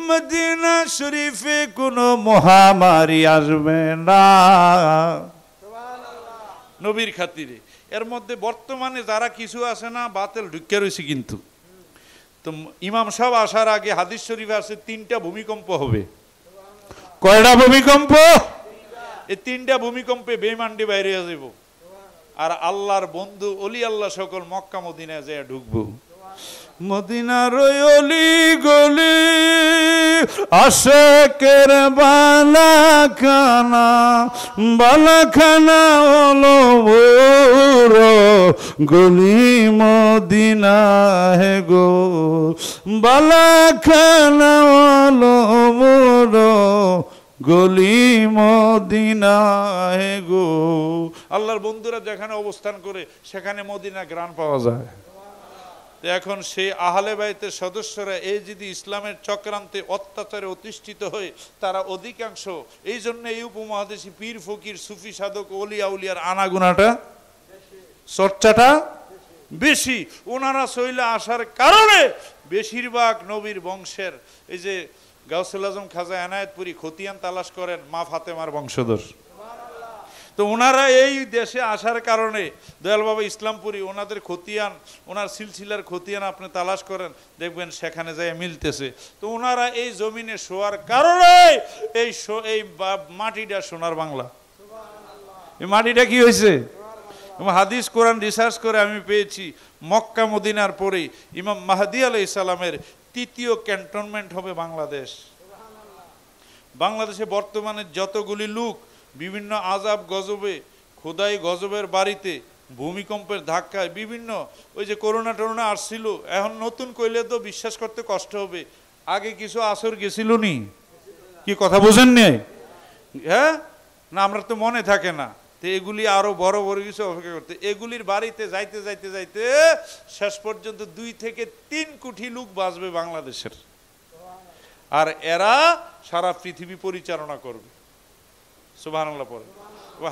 মদিনা শরীফে কোনো মহামারী আসবে না, নবীর খাতিরে। এর মধ্যে বর্তমানে যারা কিছু আছে না, বাতিল ঢুকে রয়েছে। কিন্তু তো ইমাম সাহেব আসার আগে হাদিস শরীফে আছে 3টা ভূমিকম্প হবে। কয়টা ভূমিকম্প? এই 3টা ভূমিকম্পে বেঈমানটি বাইরে যাব, আর আল্লাহর বন্ধু অলি আল্লাহ সকল মক্কা মদিনায় যায় ঢুকবো। মদিনার অলি গলি আশেকের বালাখানা, বালাখানা হলো গলি মদিনা হে গো, বালাখানা হলো গলি মদিনা হে গো। আল্লাহর বন্ধুরা যেখানে অবস্থান করে সেখানে মদিনা গ্রান পাওয়া যায়। তো এখন সেই আহলে বাইতের সদস্যরা এই যদি ইসলামের চক্রান্তে অত্যাচারে অতিষ্ঠিত হয়ে তারা অধিকাংশ, এই জন্য এই উপমহাদেশে পীর ফকির সুফি সাধক ওলিয়া উলিয়ার আনাগুনাটা চর্চাটা বেশি। ওনারা চইলে আসার কারণে বেশিরভাগ নবীর বংশের, এই যে গাউসুল আজম খাজা এনায়েতপুরী খতিয়ান তালাশ করেন মা ফাতেমার বংশধর। তো ওনারা এই দেশে আসার কারণে দয়াল বাবা ইসলামপুরী ওনাদের খতিয়ান, ওনার সিলসিলার খতিয়ান আপনি তালাশ করেন, দেখবেন সেখানে যায় মিলতেছে। তো ওনারা এই জমিনে শোয়ার কারণে এই মাটিটা সোনার বাংলা। এই মাটিটা কি হয়েছে? হাদিস কোরআন রিসার্চ করে আমি পেয়েছি মক্কা মদিনার পরে ইমাম মাহদী আলাইহিস সালামের তৃতীয় ক্যান্টনমেন্ট হবে বাংলাদেশ। বাংলাদেশে বর্তমানে যতগুলি লোক বিভিন্ন আযাব গজবে, খোদাই গজবের বাড়িতে, ভূমিকম্পের ধাক্কায়, বিভিন্ন ওই যে করোনা টরোনা আসছিল, এখন নতুন কইলে তো বিশ্বাস করতে কষ্ট হবে, আগে কিছু আসর গেছিল নি, কি কথা বুঝেননি? হ্যাঁ না, আমরা তো মনে থাকে না। তো এগুলি আরো বড় বড় কিছু অপেক্ষা করতে, এগুলির বাড়িতে যাইতে যাইতে যাইতে শেষ পর্যন্ত 2 থেকে 3 কোটি লোক বাঁচবে বাংলাদেশের, আর এরা সারা পৃথিবী পরিচালনা করবে। সুবহানাল্লাহ পড়ে।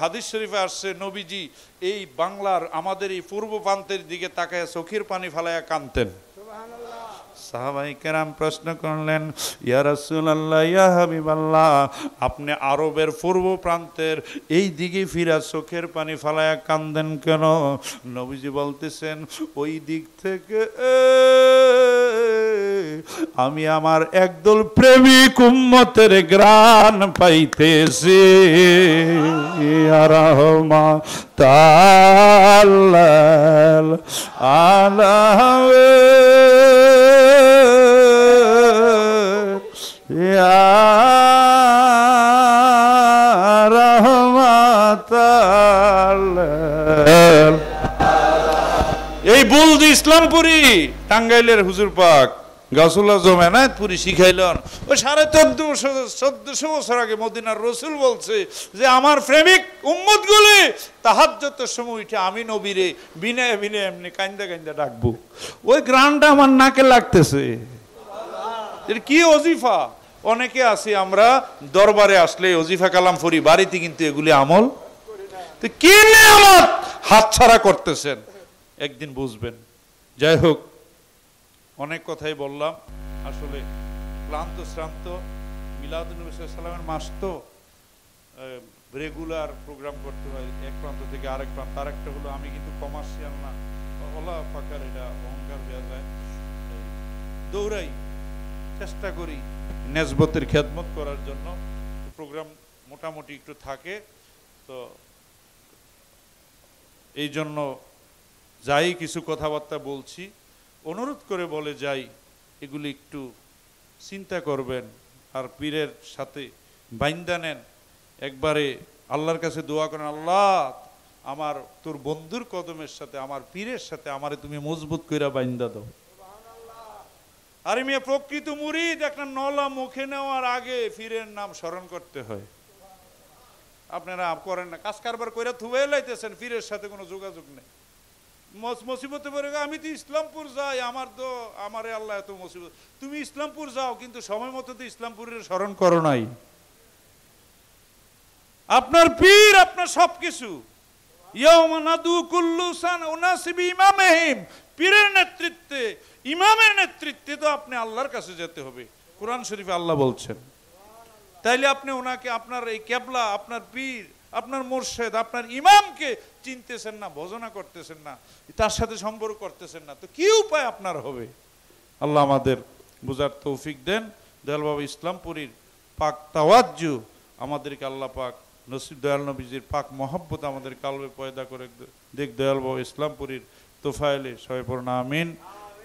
হাদিস শরীফে আসছে নবীজি এই বাংলার আমাদের এই পূর্ব প্রান্তের দিকে তাকায় চোখের পানি ফালাইয়া কাঁদতেন। সাহাবায়ে কেরাম প্রশ্ন করলেন, ইয়া রাসূলুল্লাহ, ইয়া হাবিবাল্লাহ, আপনি আরবের পূর্ব প্রান্তের এই দিকে ফিরা চোখের পানি ফালাইয়া কাঁদেন কেন? নবীজি বলতেছেন, ওই দিক থেকে আমি আমার একদল প্রেমিক উম্মতের গ্রাণ পাইতেছি। ইয়া রাহমাতাল আলামিন, ইয়া রাহমাতাল। এই বুলদি ইসলামপুরি টাঙ্গাইলের হুজুর পাক গাউসুল আজম এনায়েতপুরী শিখাইলেন, ওই 1450 বছর আগে মদিনার রসুল বলছে যে আমার প্রেমিক উম্মতগুলি তাহাজ্জুদের সময় উঠে আমি নবীরে বিনয় বিনয় এমনি কান্দা কান্দা ডাকবো। ওই গ্রানটা আমার নাকে লাগতেছে। এর কি ওজিফা? অনেকে আছি আমরা দরবারে আসলে ওজিফা কালাম পড়ি, বাড়িতে কিন্তু এগুলি আমল তো কি নিয়ামত হাতছাড়া করতেছেন, একদিন বুঝবেন। যাই হোক, অনেক কথাই বললাম, আসলে ক্লান্ত শ্রান্ত। মিলাদুন্নবী সাল্লাল্লাহু আলাইহি ওয়াসাল্লামের মাস তো রেগুলার প্রোগ্রাম করতে হয় এক প্রান্ত থেকে আরেক প্রান্ত। আরেকটা হলো আমি কিন্তু কমার্শিয়াল না, ওলা ফাঁকার এটা অহংকার দেওয়া যায়, দৌড়াই, চেষ্টা করি নেসবতের খেদমত করার জন্য। প্রোগ্রাম মোটামুটি একটু থাকে, তো এই জন্য যাই কিছু কথাবার্তা বলছি, অনুরোধ করে বলে যাই এগুলি একটু চিন্তা করবেন, আর পীরের সাথে বাইন্দা নেন, একবারে আল্লাহর কাছে দোয়া করেন, আল্লাহ আমার তোর বন্ধুর কদমের সাথে, আমার পীরের সাথে আমারে তুমি মজবুত কইরা বাইন্দা দাও। আরে মিয়া, প্রকৃত মুরিদ একটা নলা মুখে নেওয়ার আগে পীরের নাম স্মরণ করতে হয়। আপনারা করেন না, কাজ কারবার কইরা থুয়ে লাইতেছেন, পীরের সাথে কোনো যোগাযোগ নেই। মুসিবতে পড়ে আমি তো ইসলামপুর যাই, আমারে আল্লাহ এত মুসিবত। তুমি ইসলামপুর যাও, কিন্তু সময় মতো তো ইসলামপুরের স্মরণ করো নাই। আপনার পীর আপনার সবকিছু। ইয়াউমা নাদু কুল্লু সান উনাসিবি ইমামহিম, পীরের নেতৃত্বে, ইমামের নেতৃত্বে তো আপনি আল্লাহর কাছে যেতে হবে। কোরআন শরীফে আল্লাহ বলছেন। তাইলে আপনি ওনাকে, আপনার এই কেবলা, আপনার পীর, আপনার মুর্শেদ, আপনার ইমামকে চিনতেছেন না, ভজনা করতেছেন না, তার সাথে সম্পর্ক করতেছেন না, তো কি উপায় আপনার হবে? আল্লাহ আমাদের বুঝার তৌফিক দেন। দয়াল বাবা ইসলামপুরীর পাক তাওয়াজ্জু আমাদেরকে আল্লাহ পাক নসিব, দয়াল নবীজির পাক মহব্বত আমাদের কালবে পয়দা করে দেখ। দয়াল বাবা ইসলামপুরীর তোফায়েলে সবাই পড়ুন আমিন।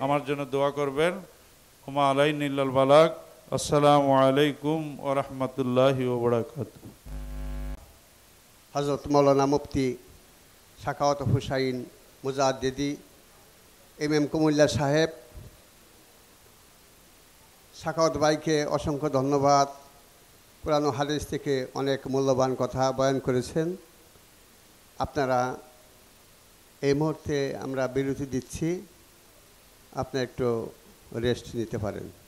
আমার জন্য দোয়া করবেন। হুমা আলাইনা ইল্লাল বালাগ। আসসালামু আলাইকুম ওয়া রাহমাতুল্লাহি ওয়া বারাকাতুহু।
হযরত মাওলানা মুফতি সাখাওয়াত হুসাইন মুজাদ্দিদি এমএম কুমিল্লা সাহেব, সাখাওয়াত ভাইকে অসংখ্য ধন্যবাদ। পুরানো হাদিস থেকে অনেক মূল্যবান কথা বয়ান করেছেন। আপনারা এই মুহূর্তে আমরা বিরতি দিচ্ছি। আপনি একটু রেস্ট নিতে পারেন।